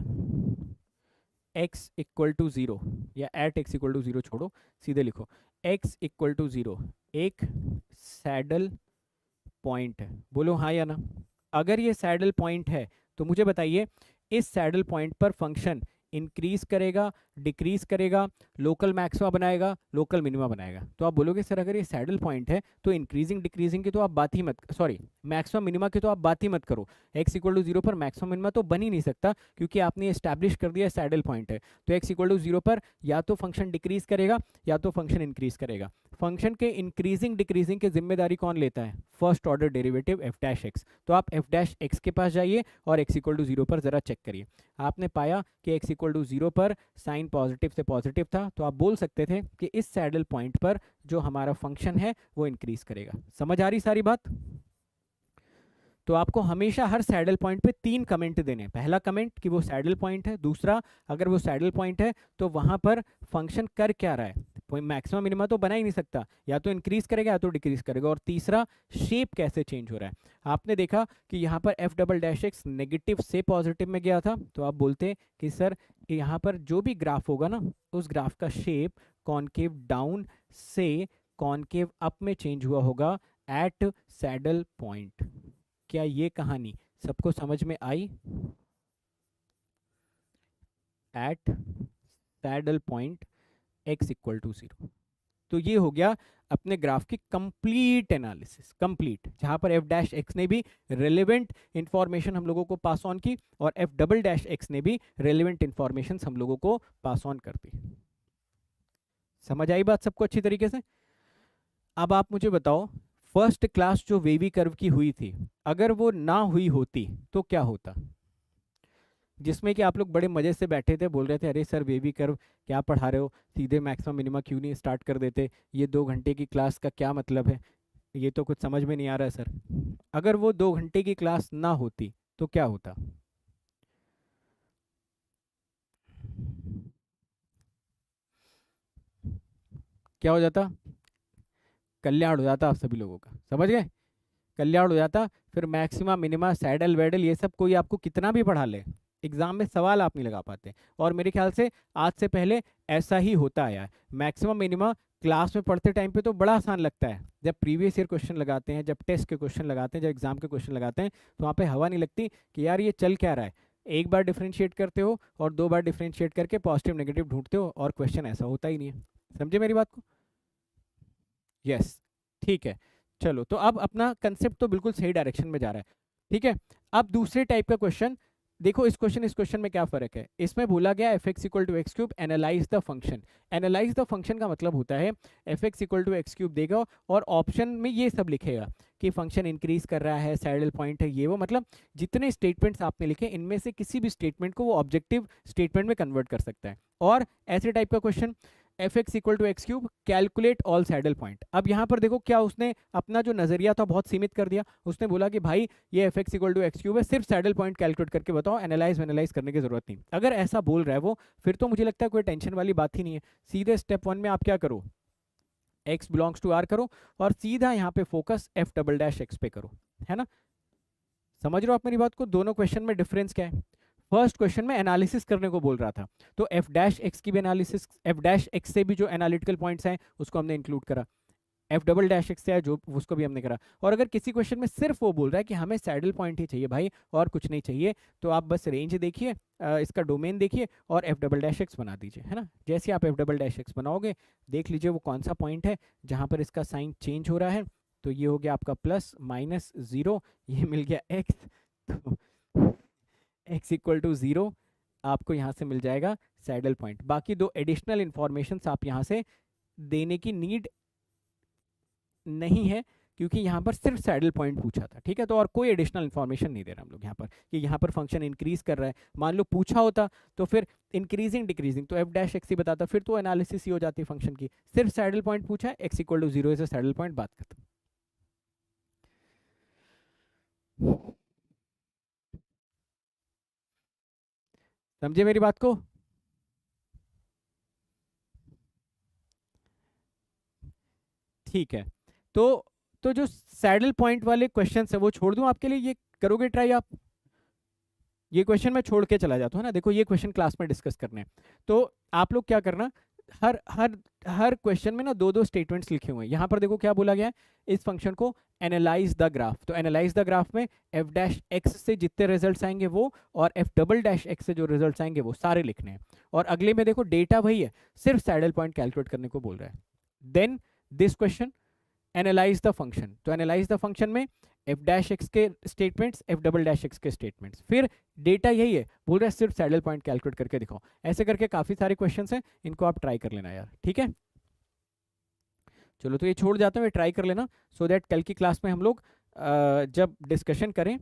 x इक्वल टू 0, या एट x इक्वल टू 0 छोड़ो, सीधे लिखो x इक्वल टू 0 एक सैडल पॉइंट है, बोलो हाँ या ना। अगर ये सैडल पॉइंट है तो मुझे बताइए इस सैडल पॉइंट पर फंक्शन इंक्रीज करेगा, डिक्रीज करेगा, लोकल मैक्सिमा बनाएगा, लोकल मिनिमा बनाएगा? तो आप बोलोगे सर अगर ये सैडल पॉइंट है तो इंक्रीजिंग डिक्रीजिंग की तो आप बात ही मत, सॉरी मैक्सिमा मिनिमा की तो आप बात ही मत करो। x इक्वल टू 0 पर मैक्सिमा मिनिमा तो बन ही नहीं सकता, क्योंकि आपने एस्टैब्लिश कर दिया सैडल पॉइंट है। तो x इक्वल टू 0 पर या तो फंक्शन डिक्रीज करेगा या तो फंक्शन इंक्रीज करेगा। फंक्शन के इंक्रीजिंग डिक्रीजिंग की जिम्मेदारी कौन लेता है? First order derivative F dash x. तो आप एफ डैश एक्स के पास जाइए और x इक्वल टू 0 पर जरा चेक करिए। आपने पाया कि x इक्वल टू 0 पर साइन पॉजिटिव से पॉजिटिव था, तो आप बोल सकते थे कि इस सैडल पॉइंट पर जो हमारा फंक्शन है वो इंक्रीज करेगा। समझ आ रही सारी बात? तो आपको हमेशा हर सैडल पॉइंट पे 3 कमेंट देने। पहला कमेंट कि वो सैडल पॉइंट है, दूसरा अगर वो सैडल पॉइंट है तो वहां पर फंक्शन कर क्या रहा है, कोई मैक्सिमम मिनिमा तो बना ही नहीं सकता, या तो इंक्रीज करेगा या तो डिक्रीज करेगा, और तीसरा शेप कैसे चेंज हो रहा है। आपने देखा कि यहाँ पर f double dash x negative से पॉजिटिव में गया था, तो आप बोलते कि सर यहाँ पर जो भी ग्राफ होगा ना उस ग्राफ का शेप कॉनकेव डाउन से कॉनकेव अप में चेंज हुआ होगा एट सैडल पॉइंट। क्या ये कहानी सबको समझ में आई? At saddle point x equal to 0। तो ये हो गया अपने ग्राफ की कंप्लीट एनालिसिस, कंप्लीट, जहां पर एफ डैश एक्स ने भी रेलेवेंट इंफॉर्मेशन हम लोगों को पास ऑन की और एफ डबल डैश एक्स ने भी रेलेवेंट इंफॉर्मेशन हम लोगों को पास ऑन कर दी। समझ आई बात सबको अच्छी तरीके से? अब आप मुझे बताओ फर्स्ट क्लास जो वेवी कर्व की हुई थी, अगर वो ना हुई होती तो क्या होता? जिसमें कि आप लोग बड़े मजे से बैठे थे, बोल रहे थे अरे सर वेवी कर्व क्या पढ़ा रहे हो, सीधे मैक्सिमम मिनिमा क्यों नहीं स्टार्ट कर देते, ये 2 घंटे की क्लास का क्या मतलब है, ये तो कुछ समझ में नहीं आ रहा है सर। अगर वो 2 घंटे की क्लास ना होती तो क्या होता? क्या हो जाता? कल्याण हो जाता आप सभी लोगों का, समझ गए? कल्याण हो जाता। फिर मैक्सिमा मिनिमा सैडल वेडल ये सब कोई आपको कितना भी पढ़ा ले, एग्जाम में सवाल आप नहीं लगा पाते। और मेरे ख्याल से आज से पहले ऐसा ही होता आया है। मैक्सिमम मिनिमा क्लास में पढ़ते टाइम पे तो बड़ा आसान लगता है, जब प्रीवियस ईयर क्वेश्चन लगाते हैं, जब टेस्ट के क्वेश्चन लगाते हैं, जब एग्जाम के क्वेश्चन लगाते हैं, तो वहाँ पे हवा नहीं लगती कि यार ये चल क्या रहा है। एक बार डिफ्रेंशिएट करते हो और 2 बार डिफ्रेंशिएट करके पॉजिटिव नेगेटिव ढूंढते हो और क्वेश्चन ऐसा होता ही नहीं है। समझे मेरी बात को? यस, ठीक है। चलो तो अब अपना कंसेप्ट तो बिल्कुल सही डायरेक्शन में जा रहा है, ठीक है। अब दूसरे टाइप का क्वेश्चन देखो, इस क्वेश्चन में क्या फर्क है। इसमें बोला गया f x equal to x cube analyze the function. Analyze the function का मतलब होता है f x equal to x cube देगा और ऑप्शन में ये सब लिखेगा कि फंक्शन इंक्रीज कर रहा है, सैडल पॉइंट है, ये वो, मतलब जितने स्टेटमेंट्स आपने लिखे इनमें से किसी भी स्टेटमेंट को वो ऑब्जेक्टिव स्टेटमेंट में कन्वर्ट कर सकता है। और ऐसे टाइप का question f x equal to x cube, calculate all saddle point. अब यहाँ पर देखो क्या उसने अपना जो नजरिया था बहुत सीमित कर दिया। उसने बोला कि भाई ये f x equal to x cube है, सिर्फ सैडल पॉइंट कैलकुलेट करके बताओ, एनालाइज एनालाइज करने की जरूरत नहीं। अगर ऐसा बोल रहा है वो, फिर तो मुझे लगता है कोई टेंशन वाली बात ही नहीं है। सीधे स्टेप 1 में आप क्या करो, x बिलोंग्स टू r करो और सीधा यहाँ पे focus f double dash x पे करो, है ना। समझ रहे हो आप मेरी बात को? दोनों क्वेश्चन में डिफरेंस क्या है? फर्स्ट क्वेश्चन में एनालिसिस करने को बोल रहा था, तो f डैश x की भी एनालिसिस, f डैश x से भी जो एनालिटिकल पॉइंट्स हैं उसको हमने इंक्लूड करा, f डबल डैश x से है जो उसको भी हमने करा। और अगर किसी क्वेश्चन में सिर्फ वो बोल रहा है कि हमें सैडल पॉइंट ही चाहिए भाई और कुछ नहीं चाहिए, तो आप बस रेंज देखिए, इसका डोमेन देखिए और f डबल डैश x बना दीजिए, है ना। जैसे आप f डबल डैश x बनाओगे, देख लीजिए वो कौन सा पॉइंट है जहाँ पर इसका साइन चेंज हो रहा है। तो ये हो गया आपका प्लस माइनस जीरो, ये मिल गया x, तो x इक्वल टू जीरो आपको यहाँ से मिल जाएगा सैडल पॉइंट। बाकी दो एडिशनल इंफॉर्मेशन आप यहाँ से देने की नीड नहीं है, क्योंकि यहाँ पर सिर्फ सैडल पॉइंट पूछा था, ठीक है। तो और कोई एडिशनल इन्फॉर्मेशन नहीं दे रहा हम लोग यहाँ पर कि यहाँ पर फंक्शन इंक्रीज कर रहा है। मान लो पूछा होता तो फिर इंक्रीजिंग डिक्रीजिंग तो एफ डैश एक्स ही बताता, फिर तो एनालिसिस ही हो जाती फंक्शन की। सिर्फ सैडल पॉइंट पूछा है, x equal to zero is a saddle point, बात खत्म। समझे मेरी बात को? ठीक है। तो जो सैडल पॉइंट वाले क्वेश्चन है वो छोड़ दूं आपके लिए, ये करोगे ट्राई आप? ये क्वेश्चन मैं छोड़ के चला जाता हूँ ना, देखो ये क्वेश्चन क्लास में डिस्कस करने हैं। तो आप लोग क्या करना, हर हर हर क्वेश्चन में ना दो दो स्टेटमेंट्स लिखे हुए हैं। यहाँ पर देखो क्या बोला गया है, इस फंक्शन को एनालाइज द ग्राफ। तो एनालाइज द ग्राफ में एफ डैश एक्स से जितने रिजल्ट्स आएंगे वो, और एफ डबल डैश एक्स से जो रिजल्ट्स आएंगे वो सारे लिखने हैं। और अगले में देखो डेटा वही है, सिर्फ सैडल पॉइंट कैलकुलेट करने को बोल रहा है। Then this question analyze the function, तो एनालाइज द फंक्शन में एफ डैश एक्स के statements, f double dash x के स्टेटमेंट्स, फिर डेटा यही है, बोल रहा है सिर्फ सैडल पॉइंट कैलकुलेट करके दिखाओ। ऐसे करके काफी सारे क्वेश्चंस हैं, इनको आप ट्राई कर लेना यार, ठीक है। चलो तो ये छोड़ जाता हूँ, ये ट्राई कर लेना, सो दैट कल की क्लास में हम लोग जब डिस्कशन करें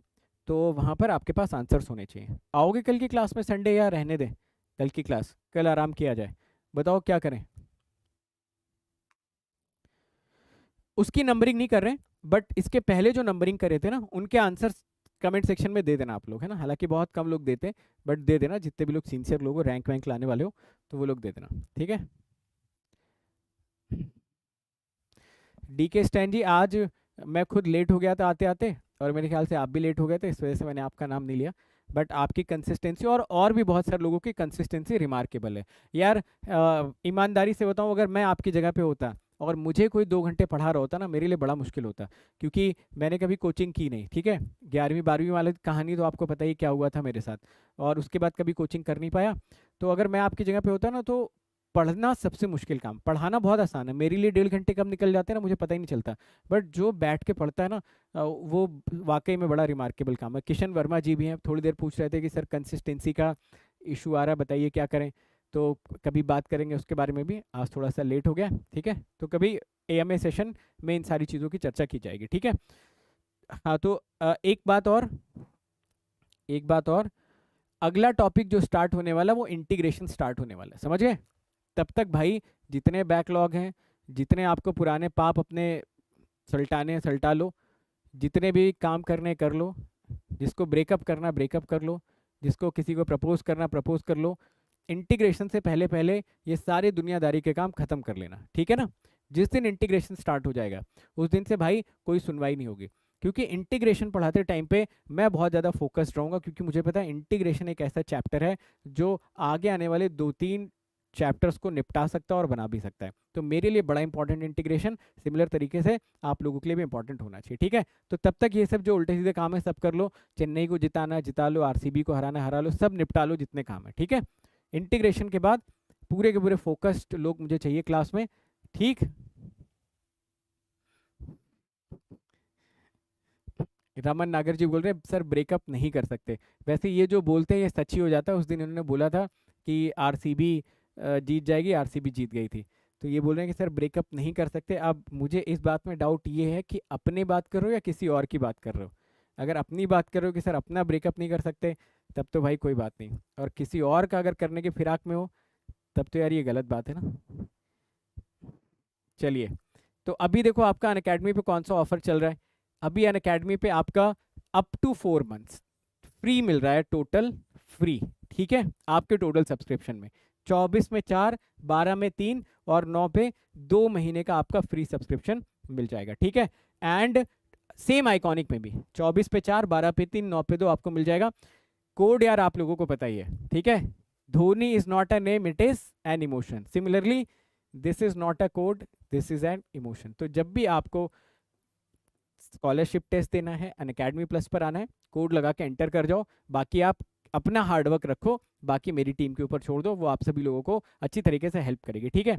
तो वहाँ पर आपके पास आंसर्स होने चाहिए। आओगे कल की क्लास में संडे, या रहने दें कल की क्लास, कल आराम किया जाए? बताओ क्या करें? उसकी नंबरिंग नहीं कर रहे, बट इसके पहले जो नंबरिंग करे थे ना उनके आंसर्स कमेंट सेक्शन में दे देना आप लोग, है ना। हालांकि बहुत कम लोग देते हैं, बट दे देना, जितने भी लोग सिंसियर लोग हो, रैंक वैंक लाने वाले हो, तो वो लोग दे देना, ठीक है। डी के स्टैन जी, आज मैं खुद लेट हो गया था आते आते, और मेरे ख्याल से आप भी लेट हो गए थे, इस वजह से मैंने आपका नाम नहीं लिया। बट आपकी कंसिस्टेंसी और भी बहुत सारे लोगों की कंसिस्टेंसी रिमार्केबल है यार। ईमानदारी से बताऊं, अगर मैं आपकी जगह पे होता और मुझे कोई 2 घंटे पढ़ा रहा होता ना, मेरे लिए बड़ा मुश्किल होता, क्योंकि मैंने कभी कोचिंग की नहीं, ठीक है। 11वीं 12वीं वाली कहानी तो आपको पता ही क्या हुआ था मेरे साथ, और उसके बाद कभी कोचिंग कर नहीं पाया। तो अगर मैं आपकी जगह पे होता ना, तो पढ़ना सबसे मुश्किल काम, पढ़ाना बहुत आसान है, मेरे लिए 1.5 घंटे कब निकल जाते हैं ना मुझे पता ही नहीं चलता। बट जो बैठ के पढ़ता है ना, वो वाकई में बड़ा रिमार्केबल काम है। किशन वर्मा जी भी हैं, थोड़ी देर पूछ रहे थे कि सर कंसिस्टेंसी का इशू आ रहा है, बताइए क्या करें। तो कभी बात करेंगे उसके बारे में भी, आज थोड़ा सा लेट हो गया, ठीक है। तो कभी एएमए सेशन में इन सारी चीज़ों की चर्चा की जाएगी, ठीक है। हाँ तो एक बात और, अगला टॉपिक जो स्टार्ट होने वाला वो इंटीग्रेशन स्टार्ट होने वाला है, समझ गए। तब तक भाई जितने बैकलॉग हैं, जितने आपको पुराने पाप अपने सल्टाने हैं सल्टा लो, जितने भी काम करने कर लो, जिसको ब्रेकअप करना ब्रेकअप कर लो, जिसको किसी को प्रपोज करना प्रपोज कर लो। इंटीग्रेशन से पहले पहले ये सारे दुनियादारी के काम खत्म कर लेना, ठीक है ना। जिस दिन इंटीग्रेशन स्टार्ट हो जाएगा उस दिन से भाई कोई सुनवाई नहीं होगी, क्योंकि इंटीग्रेशन पढ़ाते टाइम पे मैं बहुत ज़्यादा फोकस्ड रहूँगा, क्योंकि मुझे पता है इंटीग्रेशन एक ऐसा चैप्टर है जो आगे आने वाले 2-3 चैप्टर्स को निपटा सकता है और बना भी सकता है। तो मेरे लिए बड़ा इंपॉर्टेंट इंटीग्रेशन, सिमिलर तरीके से आप लोगों के लिए भी इंपॉर्टेंट होना चाहिए, ठीक है। तो तब तक ये सब जो उल्टे सीधे काम है सब कर लो, चेन्नई को जिताना जिता लो, आरसीबी को हराना हरा लो, सब निपटा लो जितने काम है, ठीक है। इंटीग्रेशन के बाद पूरे के पूरे फोकस्ड लोग मुझे चाहिए क्लास में, ठीक। रमन नागर जी बोल रहे हैं सर ब्रेकअप नहीं कर सकते। वैसे ये जो बोलते हैं ये सच ही हो जाता है। उस दिन इन्होंने बोला था कि आरसीबी जीत जाएगी, आरसीबी जीत गई थी। तो ये बोल रहे हैं कि सर ब्रेकअप नहीं कर सकते। अब मुझे इस बात में डाउट ये है कि अपने बात कर रहे हो या किसी और की बात कर रहे हो। अगर अपनी बात कर रहे हो कि सर अपना ब्रेकअप नहीं कर सकते, तब तो भाई कोई बात नहीं। और किसी और का अगर करने के फिराक में हो, तब तो यार ये गलत बात है ना। चलिए, तो अभी देखो आपका अनअकैडमी पे कौन सा ऑफर चल रहा है। अभी अनअकैडमी पे आपका अप टू 4 मंथ्स फ्री मिल रहा है, टोटल फ्री। ठीक है, आपके टोटल सब्सक्रिप्शन में 24 में 4, 12 में 3 और 9 पे 2 महीने का आपका फ्री सब्सक्रिप्शन मिल जाएगा। ठीक है, एंड सेम आइकॉनिक में भी 24 पे 4, 12 पे 3, 9 पे 2 आपको मिल जाएगा। कोड यार आप लोगों को पता ही है, ठीक है। Dhoni is not a name, it is an emotion. Similarly this is not a code, this is an emotion. तो जब भी आपको स्कॉलरशिप टेस्ट देना है, अनअकैडमी प्लस पर आना है, कोड लगा के एंटर कर जाओ। बाकी आप अपना हार्डवर्क रखो, बाकी मेरी टीम के ऊपर छोड़ दो, वो आप सभी लोगों को अच्छी तरीके से हेल्प करेगी। ठीक है,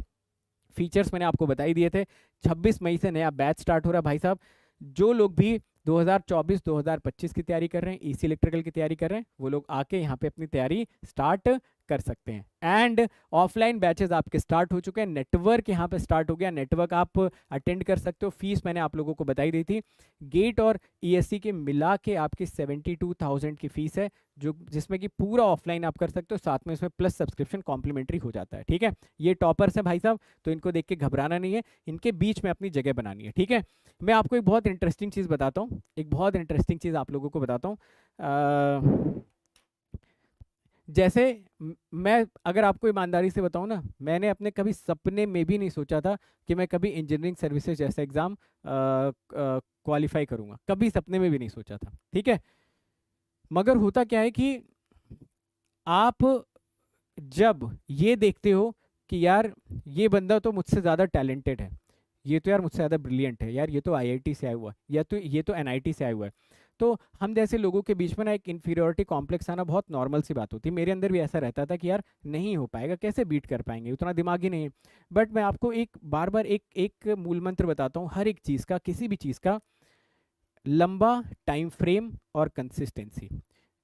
फीचर्स मैंने आपको बता ही दिए थे। 26 मई से नया बैच स्टार्ट हो रहा है भाई साहब। जो लोग भी 2024-2025 की तैयारी कर रहे हैं, ईसी इलेक्ट्रिकल की तैयारी कर रहे हैं, वो लोग आके यहाँ पे अपनी तैयारी स्टार्ट कर सकते हैं। एंड ऑफलाइन बैचेस आपके स्टार्ट हो चुके हैं, नेटवर्क यहाँ पे स्टार्ट हो गया, नेटवर्क आप अटेंड कर सकते हो। फीस मैंने आप लोगों को बताई दी थी, गेट और ईएससी के मिला के आपकी 72,000 की फीस है, जो जिसमें कि पूरा ऑफलाइन आप कर सकते हो, साथ में इसमें प्लस सब्सक्रिप्शन कॉम्प्लीमेंट्री हो जाता है। ठीक है, ये टॉपर्स है भाई साहब, तो इनको देख के घबराना नहीं है, इनके बीच में अपनी जगह बनानी है। ठीक है, मैं आपको एक बहुत इंटरेस्टिंग चीज़ बताता हूँ, एक बहुत इंटरेस्टिंग चीज़ आप लोगों को बताता हूँ। जैसे मैं अगर आपको ईमानदारी से बताऊं ना, मैंने अपने कभी सपने में भी नहीं सोचा था कि मैं कभी इंजीनियरिंग सर्विसेज जैसा एग्ज़ाम क्वालिफाई करूंगा, कभी सपने में भी नहीं सोचा था। ठीक है, मगर होता क्या है कि आप जब ये देखते हो कि यार ये बंदा तो मुझसे ज़्यादा टैलेंटेड है, ये तो यार मुझसे ज़्यादा ब्रिलियंट है, यार ये तो आईआईटी से आया हुआ है, या तो ये तो एनआईटी से आया हुआ है, तो हम जैसे लोगों के बीच में ना एक इन्फीरियोरिटी कॉम्प्लेक्स आना बहुत नॉर्मल सी बात होती है। मेरे अंदर भी ऐसा रहता था कि यार नहीं हो पाएगा, कैसे बीट कर पाएंगे, उतना दिमाग ही नहीं है। बट मैं आपको एक बार बार एक एक मूल मंत्र बताता हूँ हर एक चीज़ का, किसी भी चीज़ का, लंबा टाइम फ्रेम और कंसिस्टेंसी।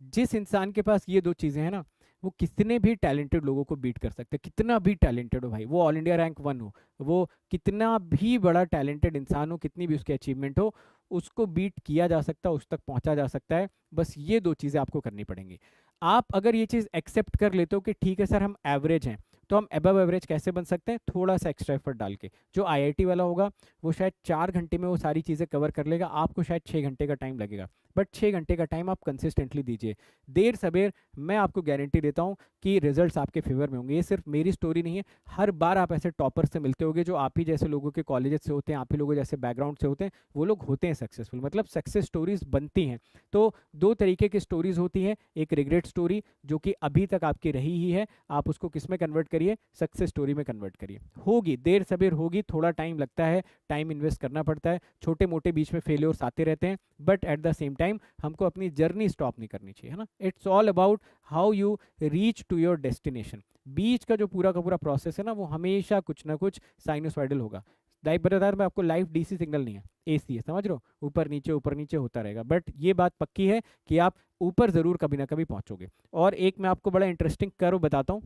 जिस इंसान के पास ये दो चीज़ें हैं ना, वो कितने भी टैलेंटेड लोगों को बीट कर सकते हैं, कितना भी टैलेंटेड हो भाई, वो ऑल इंडिया रैंक 1 हो, वो कितना भी बड़ा टैलेंटेड इंसान हो, कितनी भी उसकी अचीवमेंट हो, उसको बीट किया जा सकता है, उस तक पहुंचा जा सकता है। बस ये दो चीज़ें आपको करनी पड़ेंगी। आप अगर ये चीज़ एक्सेप्ट कर लेते हो कि ठीक है सर हम एवरेज हैं, तो हम एबव एवरेज कैसे बन सकते हैं, थोड़ा सा एक्स्ट्रा एफर्ट डाल के। जो आईआईटी वाला होगा वो शायद 4 घंटे में वो सारी चीज़ें कवर कर लेगा, आपको शायद 6 घंटे का टाइम लगेगा, बट 6 घंटे का टाइम आप कंसिस्टेंटली दीजिए, देर सबेर मैं आपको गारंटी देता हूँ कि रिजल्ट्स आपके फेवर में होंगे। ये सिर्फ मेरी स्टोरी नहीं है, हर बार आप ऐसे टॉपर से मिलते होगे जो आप ही जैसे लोगों के कॉलेजेस से होते हैं, आप ही लोगों जैसे बैकग्राउंड से होते हैं, वो लोग होते हैं सक्सेसफुल, मतलब सक्सेस स्टोरीज बनती हैं। तो दो तरीके की स्टोरीज होती हैं, एक रिग्रेट स्टोरी जो कि अभी तक आपकी रही ही है, आप उसको किस में कन्वर्ट करिए, सक्सेस स्टोरी में कन्वर्ट करिए। होगी, देर सबेर होगी, थोड़ा टाइम लगता है, टाइम इन्वेस्ट करना पड़ता है, छोटे मोटे बीच में फेलियर्स आते रहते हैं, but at the same time हमको अपनी जर्नी स्टॉप नहीं करनी चाहिए, है ना। It's all about how you reach to your destination. बीच का जो पूरा का पूरा प्रोसेस है ना, वो हमेशा कुछ ना कुछ साइनोसॉइडल होगा। दाई बरदार में आपको लाइफ डीसी सिग्नल नहीं है, एसी है, समझ रहे हो, ऊपर नीचे होता रहेगा, बट ये बात पक्की है कि आप ऊपर जरूर कभी ना कभी पहुंचोगे। और एक मैं आपको बड़ा इंटरेस्टिंग कर्व बताता हूँ,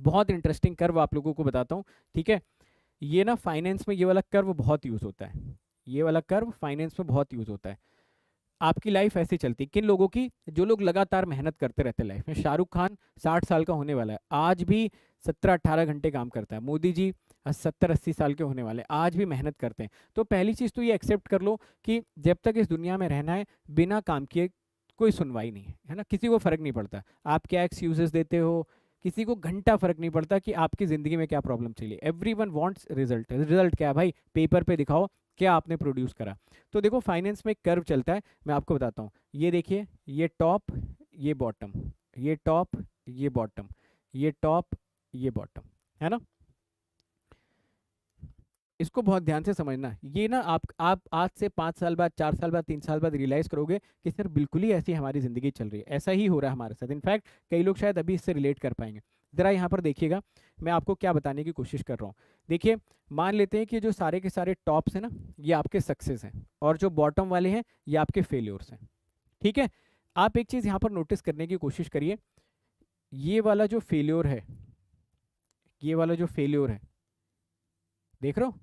बहुत इंटरेस्टिंग कर्व आप लोगों को बताता हूँ। ठीक है, ये ना फाइनेंस में ये वाला कर्व बहुत यूज होता है, ये वाला कर्व फाइनेंस में बहुत यूज होता है। आपकी लाइफ ऐसी चलती, किन लोगों की, जो लोग लगातार मेहनत करते रहते लाइफ में। शाहरुख खान 60 साल का होने वाला है, आज भी 17-18 घंटे काम करता है। मोदी जी 70-80 साल के होने वाले, आज भी मेहनत करते हैं। तो पहली चीज़ तो ये एक्सेप्ट कर लो कि जब तक इस दुनिया में रहना है, बिना काम किए कोई सुनवाई नहीं है, है ना। किसी को फर्क नहीं पड़ता आप क्या एक्सक्यूजेस देते हो, किसी को घंटा फर्क नहीं पड़ता कि आपकी ज़िंदगी में क्या प्रॉब्लम चली। Every one wants result, result क्या है भाई, पेपर पे दिखाओ क्या आपने प्रोड्यूस करा। तो देखो फाइनेंस में एक कर्व चलता है, मैं आपको बताता हूँ। ये देखिए, ये टॉप, ये बॉटम, ये टॉप, ये बॉटम, ये टॉप, ये बॉटम, है ना। इसको बहुत ध्यान से समझना। ये ना आप आज से 5 साल बाद, 4 साल बाद, 3 साल बाद रियलाइज करोगे कि सर बिल्कुल ही ऐसी हमारी जिंदगी चल रही है, ऐसा ही हो रहा है हमारे साथ। इनफैक्ट कई लोग शायद अभी इससे रिलेट कर पाएंगे। जरा यहाँ पर देखिएगा, मैं आपको क्या बताने की कोशिश कर रहा हूँ। देखिए, मान लेते हैं कि जो सारे के सारे टॉप्स हैं ना, ये आपके सक्सेस हैं, और जो बॉटम वाले हैं ये आपके फेल्योर्स हैं। ठीक है, आप एक चीज़ यहाँ पर नोटिस करने की कोशिश करिए, ये वाला जो फेल्योर है, ये वाला जो फेल्योर है, देख रहे हो,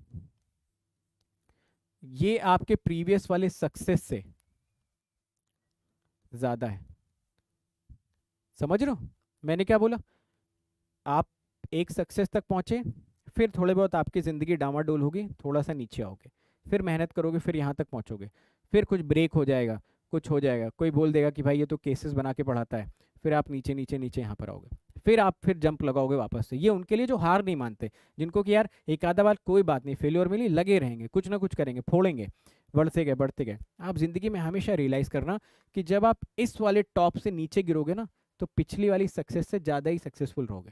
ये आपके प्रीवियस वाले सक्सेस से ज्यादा है। समझ रहे हो मैंने क्या बोला, आप एक सक्सेस तक पहुंचे, फिर थोड़े बहुत आपकी ज़िंदगी डामाडोल होगी, थोड़ा सा नीचे आओगे, फिर मेहनत करोगे, फिर यहाँ तक पहुँचोगे, फिर कुछ ब्रेक हो जाएगा, कुछ हो जाएगा, कोई बोल देगा कि भाई ये तो केसेस बना के पढ़ाता है, फिर आप नीचे नीचे नीचे यहाँ पर आओगे, फिर आप फिर जंप लगाओगे वापस से। ये उनके लिए जो हार नहीं मानते, जिनको कि यार एक आधा बार कोई बात नहीं, फेल्योर मिली, लगे रहेंगे, कुछ ना कुछ करेंगे, फोड़ेंगे, बढ़ते गए बढ़ते गए। आप जिंदगी में हमेशा रियलाइज करना कि जब आप इस वाले टॉप से नीचे गिरोगे ना, तो पिछली वाली सक्सेस से ज़्यादा ही सक्सेसफुल रहोगे।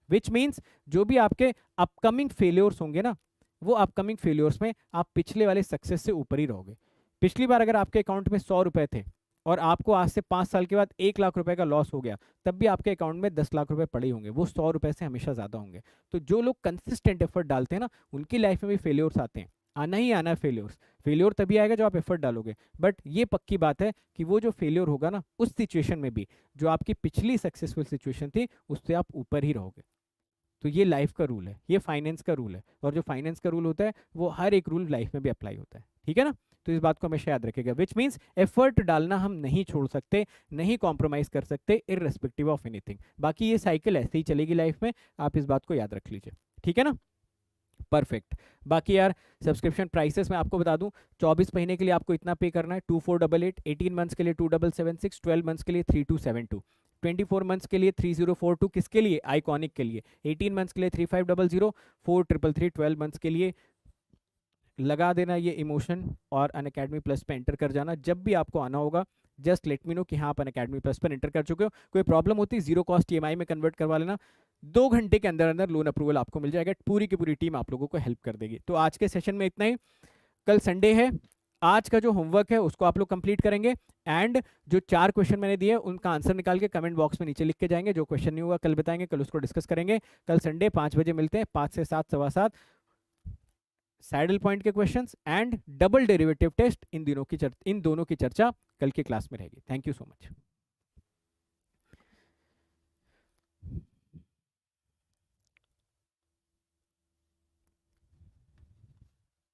विच मीन्स जो भी आपके अपकमिंग फेल्योर्स होंगे ना, वो अपकमिंग फेल्योर्स में आप पिछले वाले सक्सेस से ऊपर ही रहोगे। पिछली बार अगर आपके अकाउंट में 100 रुपए थे और आपको आज से 5 साल के बाद 1 लाख रुपए का लॉस हो गया, तब भी आपके अकाउंट में 10 लाख रुपए पड़े होंगे, वो 100 रुपए से हमेशा ज़्यादा होंगे। तो जो लोग कंसिस्टेंट एफर्ट डालते हैं ना, उनकी लाइफ में भी फेल्योर्स आते हैं, आना ही आना है फेल्योर्स। फेल्योर तभी आएगा जो आप एफर्ट डालोगे, बट ये पक्की बात है कि वो जो फेल्योर होगा ना, उस सिचुएशन में भी जो आपकी पिछली सक्सेसफुल सिचुएशन थी, उससे आप ऊपर ही रहोगे। तो ये लाइफ का रूल है, ये फाइनेंस का रूल है, और जो फाइनेंस का रूल होता है वो हर एक रूल लाइफ में भी अप्लाई होता है, ठीक है ना। तो इस बात को हमेशा याद रखिएगा, विच मीन्स एफर्ट डालना हम नहीं छोड़ सकते, नहीं कॉम्प्रोमाइज कर सकते, इररेस्पेक्टिव ऑफ एनीथिंग। बाकी ये साइकिल ऐसे ही चलेगी लाइफ में, आप इस बात को याद रख लीजिए, ठीक है ना। परफेक्ट। बाकी यार सब्सक्रिप्शन प्राइसेस मैं आपको बता दूं, 24 महीने के लिए आपको इतना पे करना है 2488, 18 मंथ्स के लिए 2776, 12 मंथ्स के लिए 3272, 24 मंथ्स के लिए 3042, किसके लिए, आइकॉनिक के लिए, 18 मंथ्स के लिए 3500, 4333, 12 मंथ्स के लिए लगा देना ये इमोशन, और अनअकैडमी प्लस पे एंटर कर जाना। जब भी आपको आना होगा जस्ट लेट मी नो कि हाँ आप अनअकैडमी प्लस पर एंटर कर चुके हो। कोई प्रॉब्लम होती है, जीरो कॉस्ट ईएमआई में कन्वर्ट करवा लेना, 2 घंटे के अंदर अंदर लोन अप्रूवल आपको मिल जाएगा, पूरी की पूरी टीम आप लोगों को हेल्प कर देगी। तो आज के सेशन में इतना ही, कल संडे है, आज का जो होमवर्क है उसको आप लोग कंप्लीट करेंगे, एंड जो 4 क्वेश्चन मैंने दिए उनका आंसर निकाल के कमेंट बॉक्स में नीचे लिख के जाएंगे। जो क्वेश्चन नहीं हुआ कल बताएंगे, कल उसको डिस्कस करेंगे। कल संडे 5 बजे मिलते हैं, 5 से 7, सवा 7, सैडल पॉइंट के questions and double derivative test, इन दोनों की चर्चा कल की क्लास में रहेगी। Thank you so much.